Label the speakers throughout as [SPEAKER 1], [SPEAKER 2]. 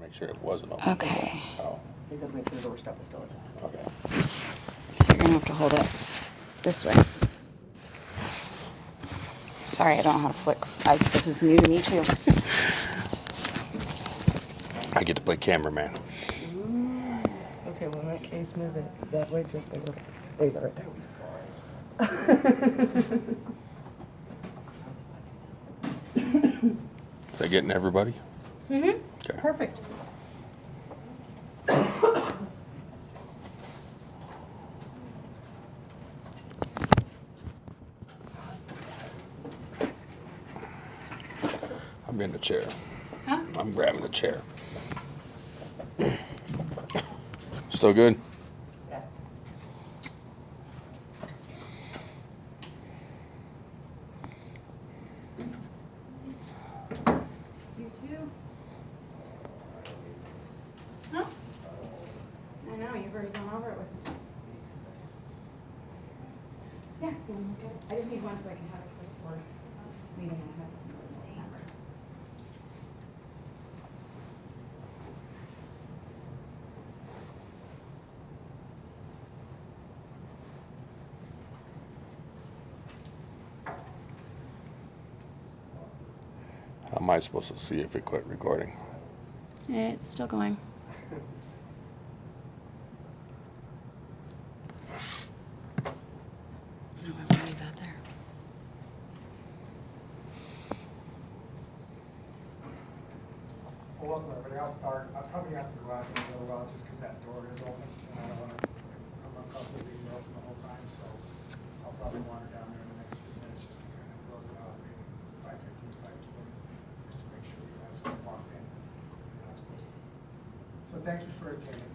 [SPEAKER 1] Make sure it wasn't open.
[SPEAKER 2] Okay.
[SPEAKER 1] Oh,
[SPEAKER 3] You gotta make sure the door stop is still in.
[SPEAKER 1] okay.
[SPEAKER 2] So you're gonna have to hold it this way. Sorry, I don't know how to flick. This is new to me too.
[SPEAKER 1] I get to play cameraman.
[SPEAKER 3] Okay, well in that case, move it that way just a little. There you go, right there.
[SPEAKER 1] Is that getting everybody?
[SPEAKER 2] Mm-hmm.
[SPEAKER 1] Okay.
[SPEAKER 2] Perfect.
[SPEAKER 1] I'm in the chair.
[SPEAKER 2] Huh?
[SPEAKER 1] I'm grabbing the chair. Still good?
[SPEAKER 3] Yeah.
[SPEAKER 2] You too? No? I know, you've already gone over it with me. Yeah, you wanna look at it? I just need one so I can have it for meeting I have.
[SPEAKER 1] How am I supposed to see if it quit recording?
[SPEAKER 2] It's still going. No, I will leave that there.
[SPEAKER 4] Well, welcome everybody. I'll start. I'll probably have to go out in a little while just because that door is open and I don't want to come up with the open the whole time, so I'll probably wander down there in the next few minutes just to kind of close it out, maybe 5:15, 5:20, just to make sure we have someone walked in. You're not supposed to. So thank you for attending.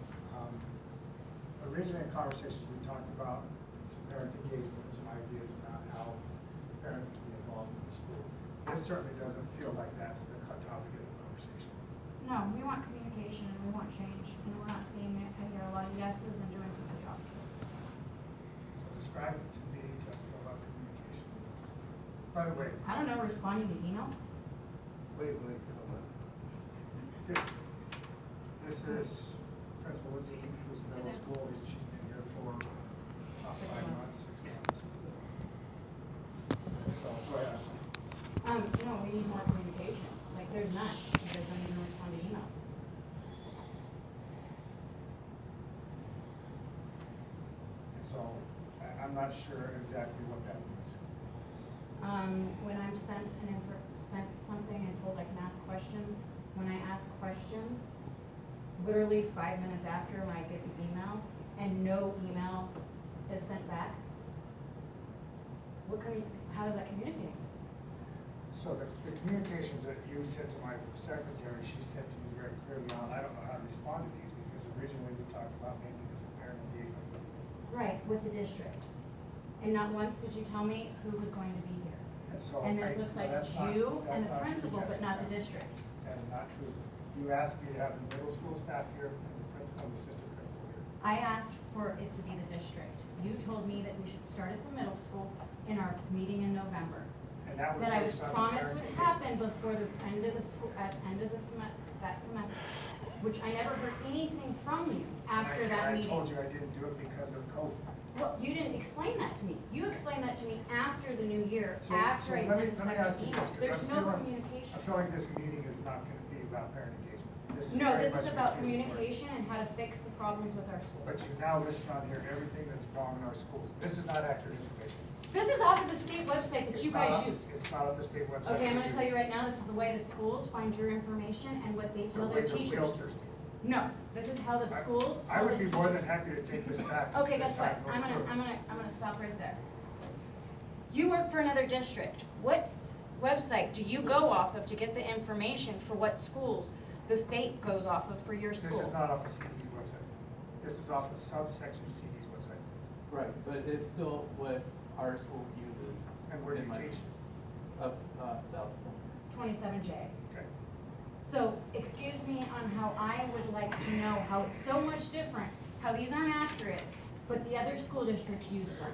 [SPEAKER 4] Originally in conversations we talked about some parent engagement, some ideas around how parents can be involved in the school. This certainly doesn't feel like that's the topic of the conversation.
[SPEAKER 5] No, we want communication and we want change, and we're not seeing it. I hear a lot of yeses and doing complete opposite.
[SPEAKER 4] So describe it to me, Jessica, about communication. By the way,
[SPEAKER 5] I don't know, responding to emails?
[SPEAKER 4] wait, hold on. This is Principal Azim, who's middle school. She's been here for about 5 months, 6 months. So, go ahead.
[SPEAKER 5] No, we need more communication. Like, there's none. You guys don't even respond to emails.
[SPEAKER 4] And so, I'm not sure exactly what that means.
[SPEAKER 5] When I'm sent something and told I can ask questions, when I ask questions, literally 5 minutes after when I get the email, and no email is sent back, how is that communicating?
[SPEAKER 4] So the communications that you sent to my secretary, she sent to me very clearly on. I don't know how to respond to these because originally we talked about making this a parent engagement.
[SPEAKER 5] Right, with the district. And not once did you tell me who was going to be here.
[SPEAKER 4] And so
[SPEAKER 5] And this looks like
[SPEAKER 4] that's not-
[SPEAKER 5] you and
[SPEAKER 4] that's
[SPEAKER 5] the
[SPEAKER 4] not true,
[SPEAKER 5] principal, but not the
[SPEAKER 4] Jessica.
[SPEAKER 5] district.
[SPEAKER 4] That is not true. You asked me to have the middle school staff here and the principal and the assistant principal here.
[SPEAKER 5] I asked for it to be the district. You told me that we should start at the middle school in our meeting in November.
[SPEAKER 4] And that was
[SPEAKER 5] That I was
[SPEAKER 4] based on the
[SPEAKER 5] promised
[SPEAKER 4] parent
[SPEAKER 5] would
[SPEAKER 4] engagement.
[SPEAKER 5] happen before the end of the school, at the end of the that semester, which I never heard anything from you after
[SPEAKER 4] And
[SPEAKER 5] that
[SPEAKER 4] I
[SPEAKER 5] meeting.
[SPEAKER 4] told you I didn't do it because of COVID.
[SPEAKER 5] Well, you didn't explain that to me. You explained that to me after the new year,
[SPEAKER 4] So
[SPEAKER 5] after I
[SPEAKER 4] let me
[SPEAKER 5] sent a
[SPEAKER 4] ask
[SPEAKER 5] second
[SPEAKER 4] you
[SPEAKER 5] email.
[SPEAKER 4] this, 'cause
[SPEAKER 5] There's
[SPEAKER 4] I'm
[SPEAKER 5] no
[SPEAKER 4] feeling-
[SPEAKER 5] communication.
[SPEAKER 4] I feel like this meeting is not gonna be about parent engagement. This is
[SPEAKER 5] No,
[SPEAKER 4] very
[SPEAKER 5] this
[SPEAKER 4] much
[SPEAKER 5] is
[SPEAKER 4] a
[SPEAKER 5] about
[SPEAKER 4] kids' board.
[SPEAKER 5] communication and how to fix the problems with our school.
[SPEAKER 4] But you now list on here everything that's wrong in our schools. This is not accurate information.
[SPEAKER 5] This is off of the state website that
[SPEAKER 4] It's
[SPEAKER 5] you
[SPEAKER 4] not
[SPEAKER 5] guys
[SPEAKER 4] up-
[SPEAKER 5] use.
[SPEAKER 4] It's not up the state website.
[SPEAKER 5] Okay, I'm gonna tell you right now, this is the way the schools find your information and what they
[SPEAKER 4] The
[SPEAKER 5] tell
[SPEAKER 4] way
[SPEAKER 5] their
[SPEAKER 4] the
[SPEAKER 5] teachers.
[SPEAKER 4] realtors do.
[SPEAKER 5] No, this is how the schools
[SPEAKER 4] I
[SPEAKER 5] tell the
[SPEAKER 4] would be
[SPEAKER 5] teachers.
[SPEAKER 4] more than happy to take this back. and
[SPEAKER 5] Okay,
[SPEAKER 4] spend
[SPEAKER 5] guess what?
[SPEAKER 4] time going through it.
[SPEAKER 5] I'm gonna stop right there. You work for another district. What website do you go off of to get the information for what schools the state goes off of for your school?
[SPEAKER 4] This is not off of CD's website. This is off of subsection CD's website.
[SPEAKER 6] Right, but it's still what our school uses.
[SPEAKER 4] And where do
[SPEAKER 6] in
[SPEAKER 4] you
[SPEAKER 6] my-
[SPEAKER 4] teach?
[SPEAKER 6] Up, south.
[SPEAKER 5] 27J.
[SPEAKER 4] Okay.
[SPEAKER 5] So, excuse me on how I would like to know how it's so much different, how these aren't accurate, but the other school districts use them.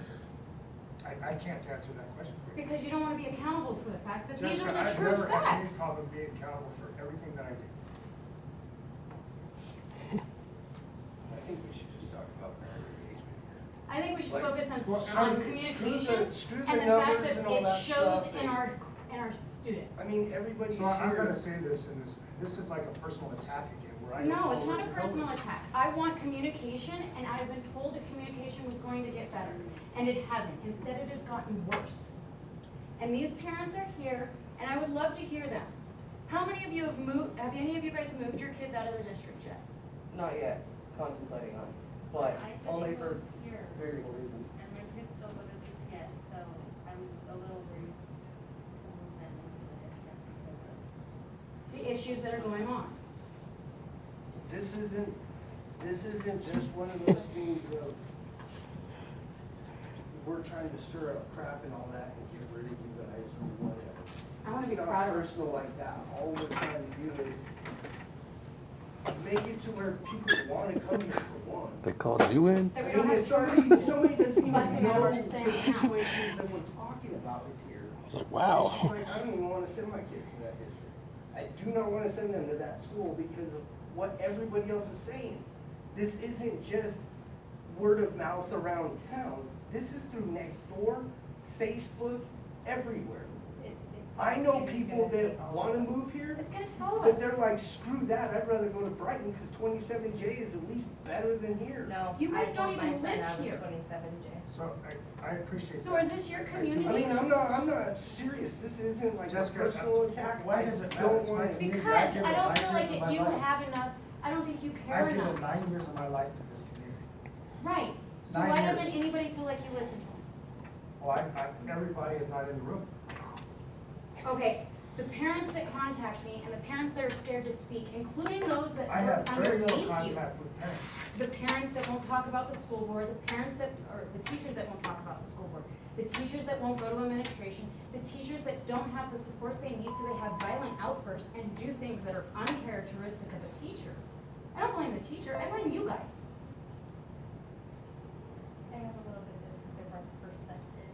[SPEAKER 4] I can't answer that question for you.
[SPEAKER 5] Because you don't wanna be accountable for the fact that these are
[SPEAKER 4] Jessica,
[SPEAKER 5] the
[SPEAKER 4] I've
[SPEAKER 5] true
[SPEAKER 4] never had any
[SPEAKER 5] facts.
[SPEAKER 4] problem being accountable for everything that I do. Well, and
[SPEAKER 5] on
[SPEAKER 4] I'm-
[SPEAKER 5] communication
[SPEAKER 7] screw the
[SPEAKER 5] and the fact
[SPEAKER 7] numbers
[SPEAKER 5] that
[SPEAKER 7] and all
[SPEAKER 5] it
[SPEAKER 7] that
[SPEAKER 5] shows
[SPEAKER 7] stuff
[SPEAKER 5] in
[SPEAKER 7] and-
[SPEAKER 5] our students.
[SPEAKER 7] I mean, everybody's
[SPEAKER 4] So I'm gonna
[SPEAKER 7] here.
[SPEAKER 4] say this, and this is like a personal attack again, where I don't
[SPEAKER 5] No,
[SPEAKER 4] know
[SPEAKER 5] it's
[SPEAKER 4] where
[SPEAKER 5] not a
[SPEAKER 4] to go with
[SPEAKER 5] personal
[SPEAKER 4] it.
[SPEAKER 5] attack. I want communication, and I've been told the communication was going to get better, and it hasn't. Instead, it has gotten worse. And these parents are here, and I would love to hear them. How many of you have any of you guys moved your kids out of the district yet?
[SPEAKER 3] Not yet, contemplating on, but
[SPEAKER 8] I just
[SPEAKER 3] only for
[SPEAKER 8] moved here,
[SPEAKER 3] various reasons.
[SPEAKER 8] and my kids still go to DPS, so I'm a little worried to move them into the district because of.
[SPEAKER 5] The issues that are going on.
[SPEAKER 7] This isn't just one of those things of, we're trying to stir up crap and all that and get rid of you guys or whatever.
[SPEAKER 5] I wanna be
[SPEAKER 7] It's
[SPEAKER 5] proud of
[SPEAKER 7] not
[SPEAKER 5] us.
[SPEAKER 7] personal like that. All we're trying to do is make it to where people wanna come here for one.
[SPEAKER 1] They called you in?
[SPEAKER 5] That we
[SPEAKER 7] I
[SPEAKER 5] don't
[SPEAKER 7] mean,
[SPEAKER 5] have
[SPEAKER 7] if
[SPEAKER 5] charter
[SPEAKER 7] somebody doesn't even
[SPEAKER 5] busing out
[SPEAKER 7] know
[SPEAKER 5] our
[SPEAKER 7] the
[SPEAKER 5] same account.
[SPEAKER 7] situations that we're talking about is here.
[SPEAKER 1] I was like,
[SPEAKER 7] It's just
[SPEAKER 1] wow.
[SPEAKER 7] like, I don't even wanna send my kids to that district. I do not wanna send them to that school because of what everybody else is saying. This isn't just word of mouth around town. This is through Nextdoor, Facebook, everywhere. I know people that wanna move here,
[SPEAKER 5] It's gonna tell
[SPEAKER 7] but
[SPEAKER 5] us.
[SPEAKER 7] they're like, screw that, I'd rather go to Brighton, cause 27J is at least better than here.
[SPEAKER 9] No,
[SPEAKER 5] You guys
[SPEAKER 9] I
[SPEAKER 5] don't
[SPEAKER 9] pulled my
[SPEAKER 5] even
[SPEAKER 9] son
[SPEAKER 5] live
[SPEAKER 9] out of
[SPEAKER 5] here.
[SPEAKER 9] 27J.
[SPEAKER 4] So I appreciate that.
[SPEAKER 5] So is this your
[SPEAKER 4] I do
[SPEAKER 5] community?
[SPEAKER 7] I mean,
[SPEAKER 4] appreciate
[SPEAKER 7] I'm
[SPEAKER 4] this.
[SPEAKER 7] not serious, this isn't like a
[SPEAKER 4] Jessica,
[SPEAKER 7] personal attack.
[SPEAKER 4] why does it
[SPEAKER 7] I
[SPEAKER 4] matter?
[SPEAKER 7] don't
[SPEAKER 4] It's my
[SPEAKER 7] wanna-
[SPEAKER 4] community.
[SPEAKER 5] Because
[SPEAKER 4] I've given
[SPEAKER 5] I don't
[SPEAKER 4] 9
[SPEAKER 5] feel
[SPEAKER 4] years
[SPEAKER 5] like
[SPEAKER 4] of
[SPEAKER 5] that
[SPEAKER 4] my
[SPEAKER 5] you
[SPEAKER 4] life.
[SPEAKER 5] have enough, I don't think you care
[SPEAKER 4] I've given
[SPEAKER 5] enough.
[SPEAKER 4] 9 years of my life to this community.
[SPEAKER 5] Right, so
[SPEAKER 4] 9
[SPEAKER 5] why
[SPEAKER 4] years.
[SPEAKER 5] doesn't anybody feel like you listen to them?
[SPEAKER 4] Well, everybody is not in the room.
[SPEAKER 5] Okay, the parents that contact me and the parents that are scared to speak, including those that
[SPEAKER 4] I have
[SPEAKER 5] work
[SPEAKER 4] very little
[SPEAKER 5] underneath you.
[SPEAKER 4] contact with parents.
[SPEAKER 5] The parents that won't talk about the school board, the parents that, or the teachers that won't talk about the school board, the teachers that won't go to administration, the teachers that don't have the support they need, so they have violent outbursts and do things that are uncharacteristic of a teacher. I don't blame the teacher, I blame you guys.
[SPEAKER 9] I have a little bit different perspective.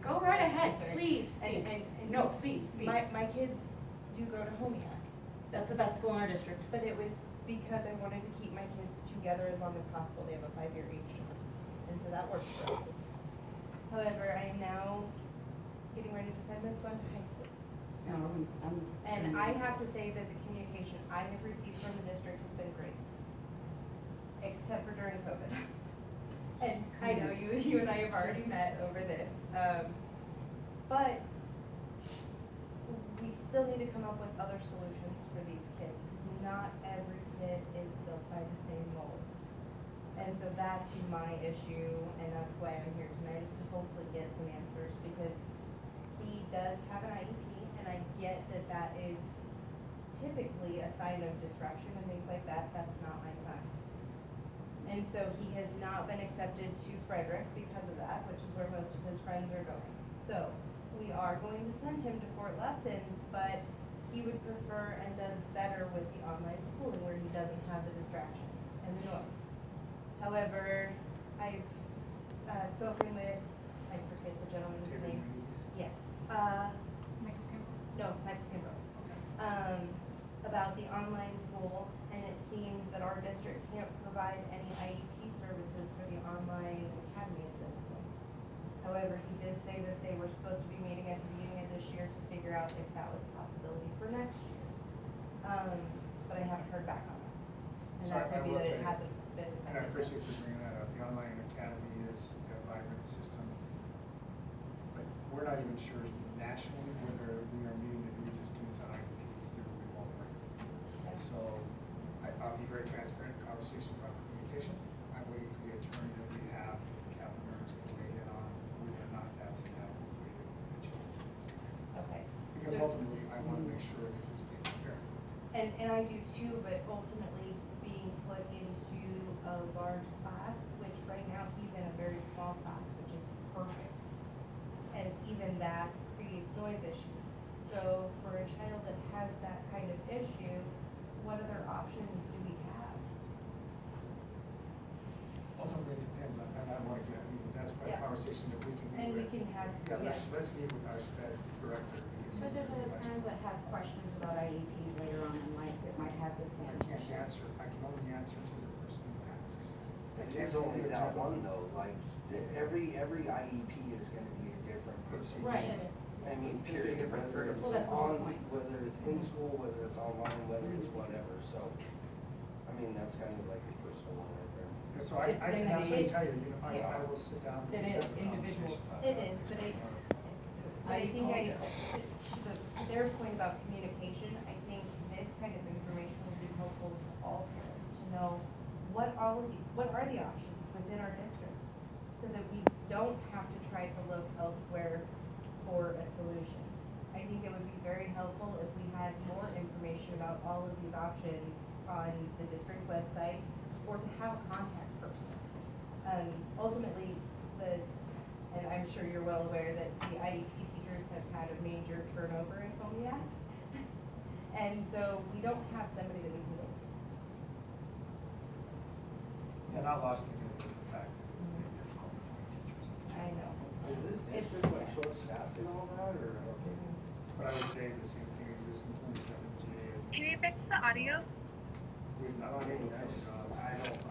[SPEAKER 5] Go right ahead,
[SPEAKER 9] Okay.
[SPEAKER 5] please
[SPEAKER 9] And,
[SPEAKER 5] speak.
[SPEAKER 9] and
[SPEAKER 5] No, please speak.
[SPEAKER 9] my kids do go to Homiac,
[SPEAKER 5] That's the best school in our district.
[SPEAKER 9] but it was because I wanted to keep my kids together as long as possible. They have a 5-year age difference, and so that worked for us. However, I am now getting ready to send this one to high school. And I have to say that the communication I have received from the district has been great, except for during COVID. And I know you and I have already met over this, but we still need to come up with other solutions for these kids, because not every kid is built by the same mold. And so that's my issue, and that's why I'm here tonight, is to hopefully get some answers, because he does have an IEP, and I get that that is typically a sign of disruption and things like that. That's not my son. And so he has not been accepted to Frederick because of that, which is where most of his friends are going. So we are going to send him to Fort Lupton, but he would prefer and does better with the online schooling where he doesn't have the distraction and the noise. However, I've spoken with, I forget the gentleman's
[SPEAKER 4] David
[SPEAKER 9] name.
[SPEAKER 4] Muniz.
[SPEAKER 9] Yes.
[SPEAKER 5] Mexican.
[SPEAKER 9] No, Michael Kimbrough. About the online school, and it seems that our district can't provide any IEP services for the online academy at this point. However, he did say that they were supposed to be meeting at the beginning of this year to figure out if that was a possibility for next year. But I haven't heard back on that. And
[SPEAKER 4] So
[SPEAKER 9] that
[SPEAKER 4] I
[SPEAKER 9] could be
[SPEAKER 4] will
[SPEAKER 9] that
[SPEAKER 4] tell
[SPEAKER 9] it
[SPEAKER 4] you,
[SPEAKER 9] hasn't been
[SPEAKER 4] And I
[SPEAKER 9] decided.
[SPEAKER 4] appreciate you bringing that up. The online academy is a vibrant system. But we're not even sure nationally whether we are meeting the needs of students on IEPs through remote learning. And so I'll be very transparent in conversation about communication. I'm waiting for the attorney that we have, calendars to weigh in on whether or not that's an adequate way to educate kids.
[SPEAKER 9] Okay.
[SPEAKER 4] Because
[SPEAKER 9] So-
[SPEAKER 4] ultimately, I want to make sure that he stays prepared.
[SPEAKER 9] And I do too, but ultimately being put into a large class, which right now he's in a very small class, which is perfect. And even that creates noise issues. So for a child that has that kind of issue, what other options do we have?
[SPEAKER 4] Ultimately, it depends on, and I want to get, that's probably a
[SPEAKER 9] Yeah.
[SPEAKER 4] conversation that we can meet
[SPEAKER 9] And we
[SPEAKER 4] with.
[SPEAKER 9] can have,
[SPEAKER 4] Yeah, let's meet with our SPED director. because
[SPEAKER 5] But
[SPEAKER 4] he's
[SPEAKER 5] there's
[SPEAKER 4] very
[SPEAKER 5] those
[SPEAKER 4] much-
[SPEAKER 5] parents that have questions about IEPs later on in life that might have the same
[SPEAKER 4] I can't
[SPEAKER 5] issue.
[SPEAKER 4] answer, I can only answer to the person who asks. I
[SPEAKER 7] It
[SPEAKER 4] can't
[SPEAKER 7] is only
[SPEAKER 4] give a
[SPEAKER 7] that
[SPEAKER 4] general-
[SPEAKER 7] one though, like, Every IEP is gonna be a different procedure.
[SPEAKER 5] Right.
[SPEAKER 7] I mean,
[SPEAKER 6] It's gonna be a
[SPEAKER 7] period,
[SPEAKER 6] different
[SPEAKER 7] whether it's
[SPEAKER 5] Well, that's the whole
[SPEAKER 7] on,
[SPEAKER 5] point.
[SPEAKER 7] whether it's in school, whether it's online, whether it's whatever, so. I mean, that's kind of like a personal one right there.
[SPEAKER 4] Yeah, so I
[SPEAKER 9] It's
[SPEAKER 4] can
[SPEAKER 9] gonna
[SPEAKER 4] absolutely
[SPEAKER 9] be-
[SPEAKER 4] tell you, I
[SPEAKER 9] yeah.
[SPEAKER 4] will sit down. and
[SPEAKER 5] It
[SPEAKER 4] have
[SPEAKER 5] is
[SPEAKER 4] a
[SPEAKER 5] individual.
[SPEAKER 4] conversation about
[SPEAKER 9] It
[SPEAKER 4] that.
[SPEAKER 9] is, but I think to their point about communication, I think this kind of information will be helpful to all parents to know what are the options within our district, so that we don't have to try to look elsewhere for a solution. I think it would be very helpful if we had more information about all of these options on the district website, or to have a contact person. Ultimately, and I'm sure you're well aware that the IEP teachers have had a major turnover in Cognac. And so we don't have somebody that we can go to.
[SPEAKER 4] Yeah, not lost to me is the fact that it's been difficult to find teachers.
[SPEAKER 9] I know.
[SPEAKER 7] Is this
[SPEAKER 9] It's-
[SPEAKER 7] district like short-staffed and all that, or? Okay.
[SPEAKER 4] But I would say the same thing exists in 27 GA as.
[SPEAKER 10] Can you fix the audio?
[SPEAKER 4] We've not
[SPEAKER 7] I
[SPEAKER 4] done
[SPEAKER 7] mean,
[SPEAKER 4] a
[SPEAKER 7] I
[SPEAKER 4] good
[SPEAKER 7] just,
[SPEAKER 4] job.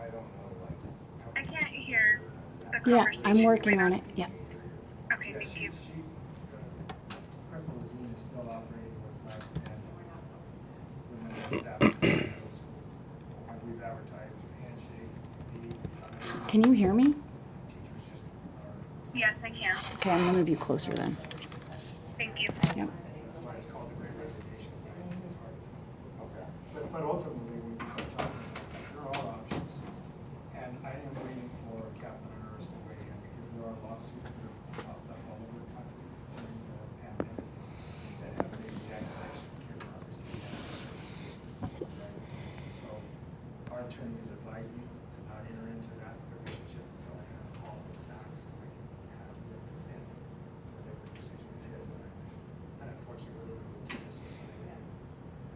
[SPEAKER 7] I don't know, like. how
[SPEAKER 10] I can't
[SPEAKER 7] many
[SPEAKER 10] hear
[SPEAKER 7] teachers
[SPEAKER 10] the
[SPEAKER 7] are there.
[SPEAKER 10] conversation.
[SPEAKER 11] I'm working
[SPEAKER 10] right
[SPEAKER 11] on
[SPEAKER 10] now.
[SPEAKER 11] it. Yeah.
[SPEAKER 10] Okay,
[SPEAKER 4] Yeah,
[SPEAKER 10] thank you.
[SPEAKER 4] Principal Lazine is still operating with less than the staff in the middle school. And we've advertised handshake,
[SPEAKER 11] Can you hear me?
[SPEAKER 4] teachers just are,
[SPEAKER 10] Yes, I can.
[SPEAKER 11] Okay, I'm gonna move you closer then.
[SPEAKER 10] Thank you.
[SPEAKER 11] Yep.
[SPEAKER 4] that's why it's called the Great Resignation. Right? It's hard.
[SPEAKER 7] Okay.
[SPEAKER 4] But ultimately, when you start talking, there are options. And I am waiting for Captain Ernst to weigh in, because there are lawsuits that have popped up all over the country during the pandemic that have made the accusation kids are not receiving any services. Right? So our attorney has advised me to not enter into that relationship until I have all the facts and I can have them defend whatever decision it is. And unfortunately, we're living in a society.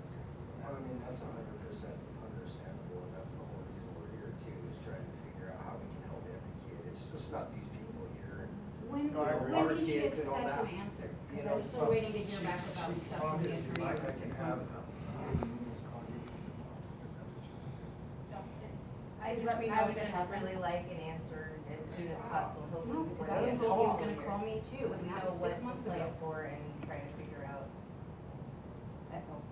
[SPEAKER 4] That's kind of.
[SPEAKER 7] I mean, that's 100% understandable, and that's the whole reason we're here too, is trying to figure out how we can help every kid. It's just not these people here.
[SPEAKER 5] When,
[SPEAKER 4] No, I agree.
[SPEAKER 5] when
[SPEAKER 7] Our
[SPEAKER 5] can she
[SPEAKER 7] kids and all
[SPEAKER 5] expect
[SPEAKER 7] that.
[SPEAKER 5] an answer?
[SPEAKER 7] You
[SPEAKER 5] Because
[SPEAKER 7] know,
[SPEAKER 5] I'm still waiting to hear back about
[SPEAKER 4] She's
[SPEAKER 5] stuff from the
[SPEAKER 4] called it, if you
[SPEAKER 5] attorney
[SPEAKER 4] like,
[SPEAKER 5] for
[SPEAKER 4] I can
[SPEAKER 5] 6
[SPEAKER 4] have
[SPEAKER 5] months ago.
[SPEAKER 4] Ms. Coggy, if that's what you want to do.
[SPEAKER 9] I
[SPEAKER 5] Just
[SPEAKER 9] just,
[SPEAKER 5] let me know
[SPEAKER 9] I would
[SPEAKER 5] when it
[SPEAKER 9] just
[SPEAKER 5] happens.
[SPEAKER 9] really like an answer as soon as possible, hopefully.
[SPEAKER 5] No,
[SPEAKER 9] before
[SPEAKER 5] because I
[SPEAKER 9] the
[SPEAKER 5] was
[SPEAKER 9] end of
[SPEAKER 5] told he was
[SPEAKER 9] the
[SPEAKER 5] gonna
[SPEAKER 9] year,
[SPEAKER 5] call me too,
[SPEAKER 9] so
[SPEAKER 5] and
[SPEAKER 9] we
[SPEAKER 5] that
[SPEAKER 9] know
[SPEAKER 5] was
[SPEAKER 9] what
[SPEAKER 5] 6
[SPEAKER 9] to
[SPEAKER 5] months
[SPEAKER 9] plan
[SPEAKER 5] ago.
[SPEAKER 9] for and try to figure out at home.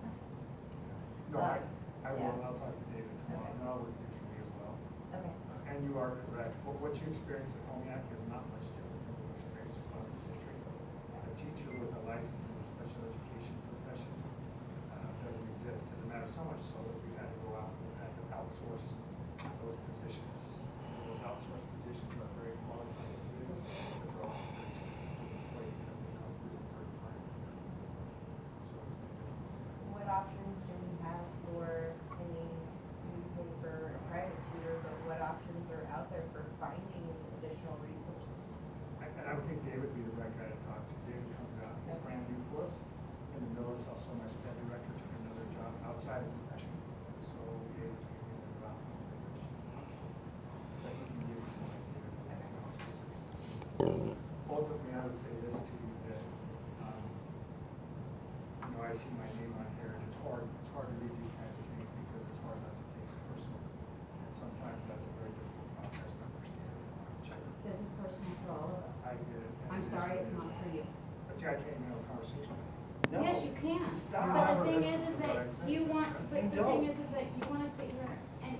[SPEAKER 4] No, I will,
[SPEAKER 9] Yeah.
[SPEAKER 4] I'll talk to David tomorrow, and I'll work with Julie as well.
[SPEAKER 9] Okay.
[SPEAKER 4] And you are correct, what you experienced at Cognac is not much different than what we experienced across the district. A teacher with a license in the special education profession doesn't exist, doesn't matter, so much so that we had to go out and we had to outsource those positions. Those outsourced positions are very qualified individuals, but they're also very expensive to employ because they come through a third party. So it's been difficult.
[SPEAKER 9] What options do we have for any, we pay for a private tutor, but what options are out there for finding additional resources?
[SPEAKER 4] And I would think David would be the right guy to talk to. David comes out, he's brand new for us. In the middle, it's also my sped director, took another job outside of profession. So David came in as a but he can give you some ideas on how specifics. Ultimately, I would say this to you, that, I see my name on here, and it's hard to read these kinds of things because it's hard not to take it personal. And sometimes that's a very difficult process to understand from our chair.
[SPEAKER 5] This is personal for all of us.
[SPEAKER 4] I get it. and
[SPEAKER 5] I'm
[SPEAKER 4] it is
[SPEAKER 5] sorry,
[SPEAKER 4] what
[SPEAKER 5] it's
[SPEAKER 4] it
[SPEAKER 5] not
[SPEAKER 4] is.
[SPEAKER 5] for you.
[SPEAKER 4] But see, I can't even have a conversation with you.
[SPEAKER 7] No.
[SPEAKER 5] Yes, you can.
[SPEAKER 7] Stop.
[SPEAKER 5] But the thing
[SPEAKER 4] Listen
[SPEAKER 5] is
[SPEAKER 4] to what I
[SPEAKER 5] that
[SPEAKER 4] say,
[SPEAKER 5] you want,
[SPEAKER 4] Jessica.
[SPEAKER 5] but
[SPEAKER 7] You
[SPEAKER 5] the
[SPEAKER 7] don't.
[SPEAKER 5] thing is that you wanna sit here and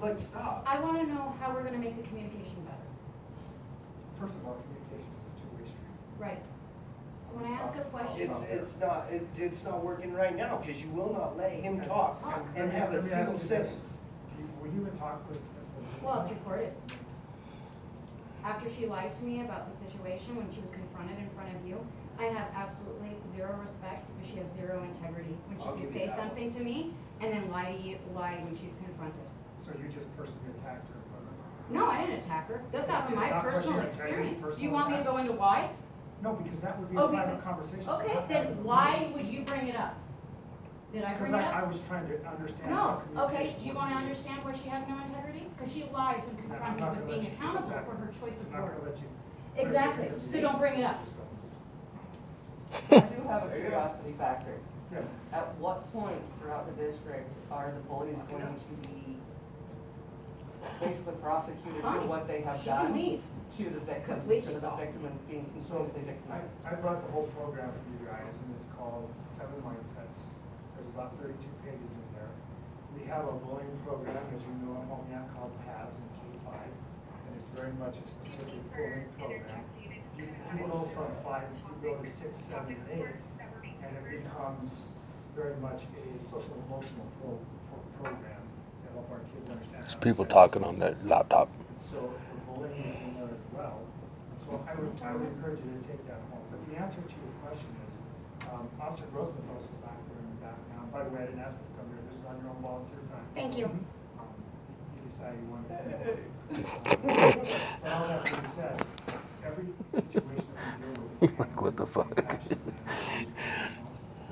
[SPEAKER 7] Like, stop.
[SPEAKER 5] I wanna know how we're gonna make the communication better.
[SPEAKER 4] First of all, communication is a two-way street.
[SPEAKER 5] Right. So when I ask a question.
[SPEAKER 7] It's not working right now, because you will not let him talk
[SPEAKER 5] Talk.
[SPEAKER 7] and have a
[SPEAKER 4] Let me ask
[SPEAKER 7] single
[SPEAKER 4] you this.
[SPEAKER 7] sentence.
[SPEAKER 4] Will you even talk with Ms. Bazin?
[SPEAKER 5] Well, it's recorded. After she lied to me about the situation when she was confronted in front of you, I have absolutely zero respect because she has zero integrity. When she
[SPEAKER 7] I'll
[SPEAKER 5] can
[SPEAKER 7] give you
[SPEAKER 5] say
[SPEAKER 7] that one.
[SPEAKER 5] something to me and then lie when she's confronted.
[SPEAKER 4] So you just personally attacked her in front of her?
[SPEAKER 5] No, I didn't attack her. That's not
[SPEAKER 4] It's
[SPEAKER 5] my
[SPEAKER 4] not
[SPEAKER 5] personal
[SPEAKER 4] personal, it's any
[SPEAKER 5] experience. Do you
[SPEAKER 4] personal
[SPEAKER 5] want me to
[SPEAKER 4] attack.
[SPEAKER 5] go into why?
[SPEAKER 4] No, because that would be
[SPEAKER 5] Oh,
[SPEAKER 4] a private
[SPEAKER 5] because-
[SPEAKER 4] conversation.
[SPEAKER 5] Okay,
[SPEAKER 4] not
[SPEAKER 5] then
[SPEAKER 4] having a
[SPEAKER 5] why
[SPEAKER 4] meeting.
[SPEAKER 5] would you bring it up? Did I bring
[SPEAKER 4] Because
[SPEAKER 5] it
[SPEAKER 4] I
[SPEAKER 5] up?
[SPEAKER 4] was trying to understand how
[SPEAKER 5] No, okay,
[SPEAKER 4] communication
[SPEAKER 5] do you
[SPEAKER 4] works
[SPEAKER 5] wanna
[SPEAKER 4] here.
[SPEAKER 5] understand why she has no integrity? Cause she lies when
[SPEAKER 4] I'm
[SPEAKER 5] confronted
[SPEAKER 4] not
[SPEAKER 5] with
[SPEAKER 4] gonna
[SPEAKER 5] being
[SPEAKER 4] let you keep
[SPEAKER 5] accountable
[SPEAKER 4] attacking
[SPEAKER 5] for her
[SPEAKER 4] me.
[SPEAKER 5] choice of
[SPEAKER 4] I'm not gonna
[SPEAKER 5] words.
[SPEAKER 4] let you.
[SPEAKER 5] Exactly, so don't bring it up.
[SPEAKER 4] Just don't.
[SPEAKER 12] I do have a curiosity factor.
[SPEAKER 4] Yes.
[SPEAKER 12] At what point throughout the district are the bullies going to be basically prosecuted for
[SPEAKER 5] Fine.
[SPEAKER 12] what they have
[SPEAKER 5] She can
[SPEAKER 12] done
[SPEAKER 5] leave.
[SPEAKER 12] to the victim,
[SPEAKER 5] Complete
[SPEAKER 12] instead of the
[SPEAKER 5] stop.
[SPEAKER 12] victim and being
[SPEAKER 4] So
[SPEAKER 12] continuously victimized.
[SPEAKER 4] I brought the whole program for you guys, and it's called 7 Mindsets. There's about 32 pages in there. We have a bullying program, as you know, at Homeyat called PAS in K-5, and it's very much a specific bullying program. You go from 5, you go to 6, 7, and 8, and it becomes very much a social emotional program to help our kids understand.
[SPEAKER 1] There's
[SPEAKER 4] how to
[SPEAKER 1] people
[SPEAKER 4] defend
[SPEAKER 1] talking on
[SPEAKER 4] themselves.
[SPEAKER 1] that laptop.
[SPEAKER 4] And so the bullying is in there as well. So I would encourage you to take that home. But the answer to your question is, Officer Grossman's also back there in the background. By the way, I didn't ask him to come here. This is on your own volunteer time.
[SPEAKER 5] Thank
[SPEAKER 4] So,
[SPEAKER 5] you.
[SPEAKER 4] You decided you wanted to come over. But all that being said, every situation that we deal with is
[SPEAKER 1] Like, what the fuck?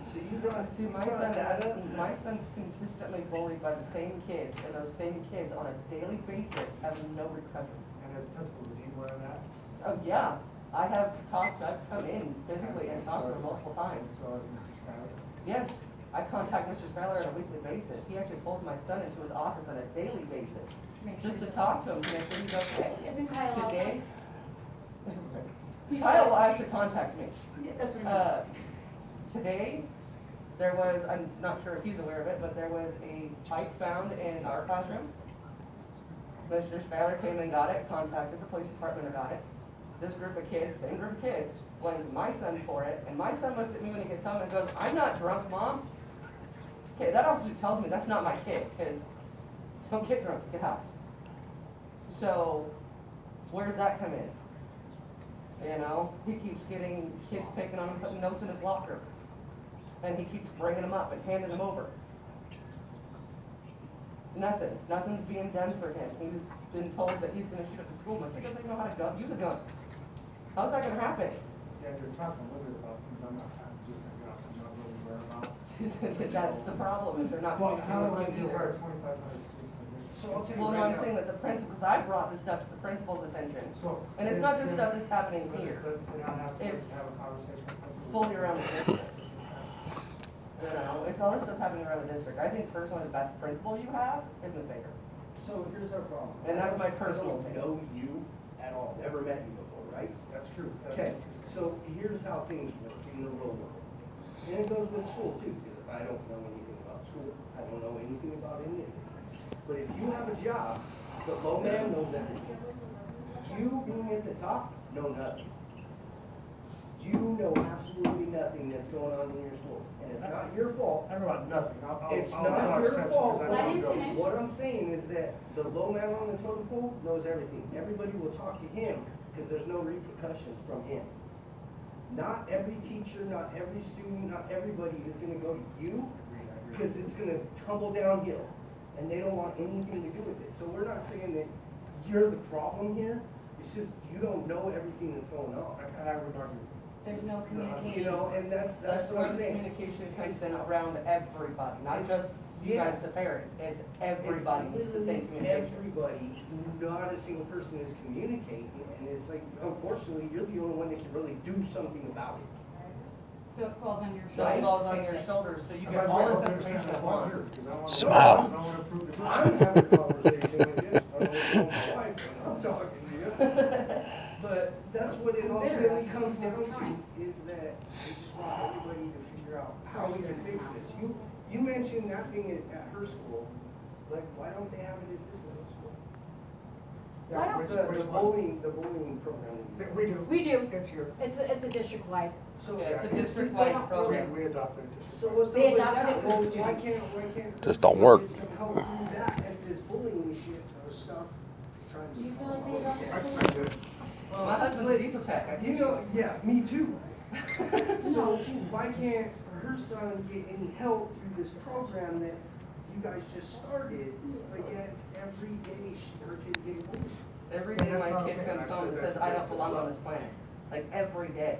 [SPEAKER 7] So you brought,
[SPEAKER 12] See,
[SPEAKER 7] you
[SPEAKER 12] my
[SPEAKER 7] brought
[SPEAKER 12] son,
[SPEAKER 7] that up.
[SPEAKER 12] my son's consistently bullied by the same kids, and those same kids on a daily basis have no recovery.
[SPEAKER 4] And as principal, is he aware of that?
[SPEAKER 12] Oh, yeah, I've come in physically and talked to him multiple
[SPEAKER 4] And
[SPEAKER 12] times.
[SPEAKER 4] so is Mr. Skyler.
[SPEAKER 12] Yes, I contact Mr. Skyler on a weekly basis. He actually pulls my son into his office on a daily basis,
[SPEAKER 5] Make sure
[SPEAKER 12] just to
[SPEAKER 5] he's
[SPEAKER 12] talk to him to make sure he's okay.
[SPEAKER 5] Isn't Kyle also?
[SPEAKER 12] Today, Kyle will actually contact me.
[SPEAKER 5] Yeah, that's what I mean.
[SPEAKER 12] Today, there was, I'm not sure if he's aware of it, but there was a pipe found in our classroom. Mr. Skyler came and got it, contacted the police department about it. This group of kids, same group of kids, blamed my son for it, and my son looks at me when he gets home and goes, "I'm not drunk, Mom." Okay, that obviously tells me that's not my kid, because don't get drunk, get high. So, where does that come in? You know, he keeps getting kids picking on him, putting notes in his locker. And he keeps bringing them up and handing them over. Nothing's being done for him. He's been told that he's gonna shoot up the school, but he doesn't even know how to use a gun. How's that gonna happen?
[SPEAKER 4] Yeah, you're talking a little bit about things I'm just gonna be honest, I'm not really aware about.
[SPEAKER 12] That's the problem, if they're not
[SPEAKER 4] Well, how
[SPEAKER 12] communicating
[SPEAKER 4] would I
[SPEAKER 12] with
[SPEAKER 4] be
[SPEAKER 12] you
[SPEAKER 4] aware of
[SPEAKER 12] either.
[SPEAKER 4] 2,500 students in the district?
[SPEAKER 7] So I'll tell you
[SPEAKER 12] Well, no,
[SPEAKER 7] right
[SPEAKER 12] I'm
[SPEAKER 7] now.
[SPEAKER 12] saying that the principal, because I brought this stuff to the principal's attention.
[SPEAKER 4] So.
[SPEAKER 12] And it's not just stuff that's happening
[SPEAKER 4] Let's-
[SPEAKER 12] here.
[SPEAKER 4] Let's sit down afterwards
[SPEAKER 12] It's
[SPEAKER 4] and have a conversation with principals.
[SPEAKER 12] fully around the district. You know, it's all this stuff's happening around the district. I think personally the best principal you have is Ms. Baker.
[SPEAKER 7] So here's our problem.
[SPEAKER 12] And that's my personal
[SPEAKER 7] I
[SPEAKER 12] opinion.
[SPEAKER 7] don't know you at all, never met you before, right?
[SPEAKER 4] That's true, that's
[SPEAKER 7] Okay,
[SPEAKER 4] interesting.
[SPEAKER 7] so here's how things work in the real world. And it goes with school too, because I don't know anything about school, I don't know anything about any of this. But if you have a job, the low man knows everything. You being at the top, know nothing. You know absolutely nothing that's going on in your school, and it's not your fault.
[SPEAKER 4] I know about nothing,
[SPEAKER 7] It's
[SPEAKER 4] I'll
[SPEAKER 7] not
[SPEAKER 4] talk
[SPEAKER 7] your
[SPEAKER 4] sense
[SPEAKER 7] fault.
[SPEAKER 4] because I
[SPEAKER 5] Let
[SPEAKER 4] don't
[SPEAKER 5] him
[SPEAKER 4] know.
[SPEAKER 5] finish.
[SPEAKER 7] What I'm saying is that the low man on the totem pole knows everything. Everybody will talk to him because there's no repercussions from him. Not every teacher, not every student, not everybody is gonna go to you because it's gonna tumble downhill and they don't want anything to do with it. So we're not saying that you're the problem here. It's just you don't know everything that's going on.
[SPEAKER 4] And I would argue.
[SPEAKER 5] There's no
[SPEAKER 7] You
[SPEAKER 5] communication.
[SPEAKER 7] know, and that's
[SPEAKER 12] That's
[SPEAKER 7] what
[SPEAKER 12] where
[SPEAKER 7] I'm
[SPEAKER 12] the
[SPEAKER 7] saying.
[SPEAKER 12] communication comes in around everybody, not
[SPEAKER 7] It's-
[SPEAKER 12] just you
[SPEAKER 7] yeah.
[SPEAKER 12] guys, the parents. It's
[SPEAKER 7] It's
[SPEAKER 12] everybody needs the same
[SPEAKER 7] literally
[SPEAKER 12] communication.
[SPEAKER 7] everybody, not a single person is communicating, and it's like, unfortunately, you're the only one that can really do something about it.
[SPEAKER 5] So it falls on your
[SPEAKER 12] So
[SPEAKER 5] shoulders.
[SPEAKER 12] it falls on
[SPEAKER 5] Fix
[SPEAKER 12] your
[SPEAKER 5] it.
[SPEAKER 12] shoulders, so you
[SPEAKER 4] By
[SPEAKER 12] get
[SPEAKER 4] the
[SPEAKER 12] all
[SPEAKER 4] way, I
[SPEAKER 12] this
[SPEAKER 4] hope you understand
[SPEAKER 12] information at
[SPEAKER 4] that's why I'm here,
[SPEAKER 12] once.
[SPEAKER 4] because I want to,
[SPEAKER 1] Smile.
[SPEAKER 4] I want to prove the.
[SPEAKER 7] I'm having a conversation with you, I don't know my wife, when I'm talking to you. But that's what it ultimately comes down to, is that we just want everybody to figure out how we can fix this. You mentioned that thing at her school, like, why don't they have it at this middle school?
[SPEAKER 5] Why don't-
[SPEAKER 4] Which
[SPEAKER 7] The
[SPEAKER 4] one?
[SPEAKER 7] bullying program. that you
[SPEAKER 4] We do.
[SPEAKER 5] We do.
[SPEAKER 4] It's here.
[SPEAKER 5] It's a district-wide.
[SPEAKER 7] So,
[SPEAKER 12] Yeah, it's a
[SPEAKER 5] They
[SPEAKER 12] district-wide
[SPEAKER 5] don't
[SPEAKER 12] program.
[SPEAKER 4] We adopted it.
[SPEAKER 7] so what's
[SPEAKER 5] They
[SPEAKER 7] up with
[SPEAKER 5] adopted
[SPEAKER 7] that?
[SPEAKER 5] it for
[SPEAKER 7] Well,
[SPEAKER 5] students.
[SPEAKER 7] why can't?
[SPEAKER 1] Just don't work.
[SPEAKER 7] Get some help through that and this bullying shit or stuff, trying to.
[SPEAKER 5] Do you feel like they adopted
[SPEAKER 4] I
[SPEAKER 5] it?
[SPEAKER 4] did.
[SPEAKER 12] My husband's a diesel tech. I
[SPEAKER 7] You know, yeah, me too. So
[SPEAKER 5] No.
[SPEAKER 7] why can't her son get any help through this program that you guys just started, but yet every day her kid's getting bullied?
[SPEAKER 12] Every
[SPEAKER 4] Yeah,
[SPEAKER 12] day
[SPEAKER 4] that's
[SPEAKER 12] my
[SPEAKER 4] not
[SPEAKER 12] kid
[SPEAKER 4] okay, and
[SPEAKER 12] comes
[SPEAKER 4] I've
[SPEAKER 12] home
[SPEAKER 4] said
[SPEAKER 12] and
[SPEAKER 4] that
[SPEAKER 12] says,
[SPEAKER 4] to
[SPEAKER 12] I
[SPEAKER 4] Jessica
[SPEAKER 12] don't belong
[SPEAKER 4] as well.
[SPEAKER 12] on this planet. Like every day,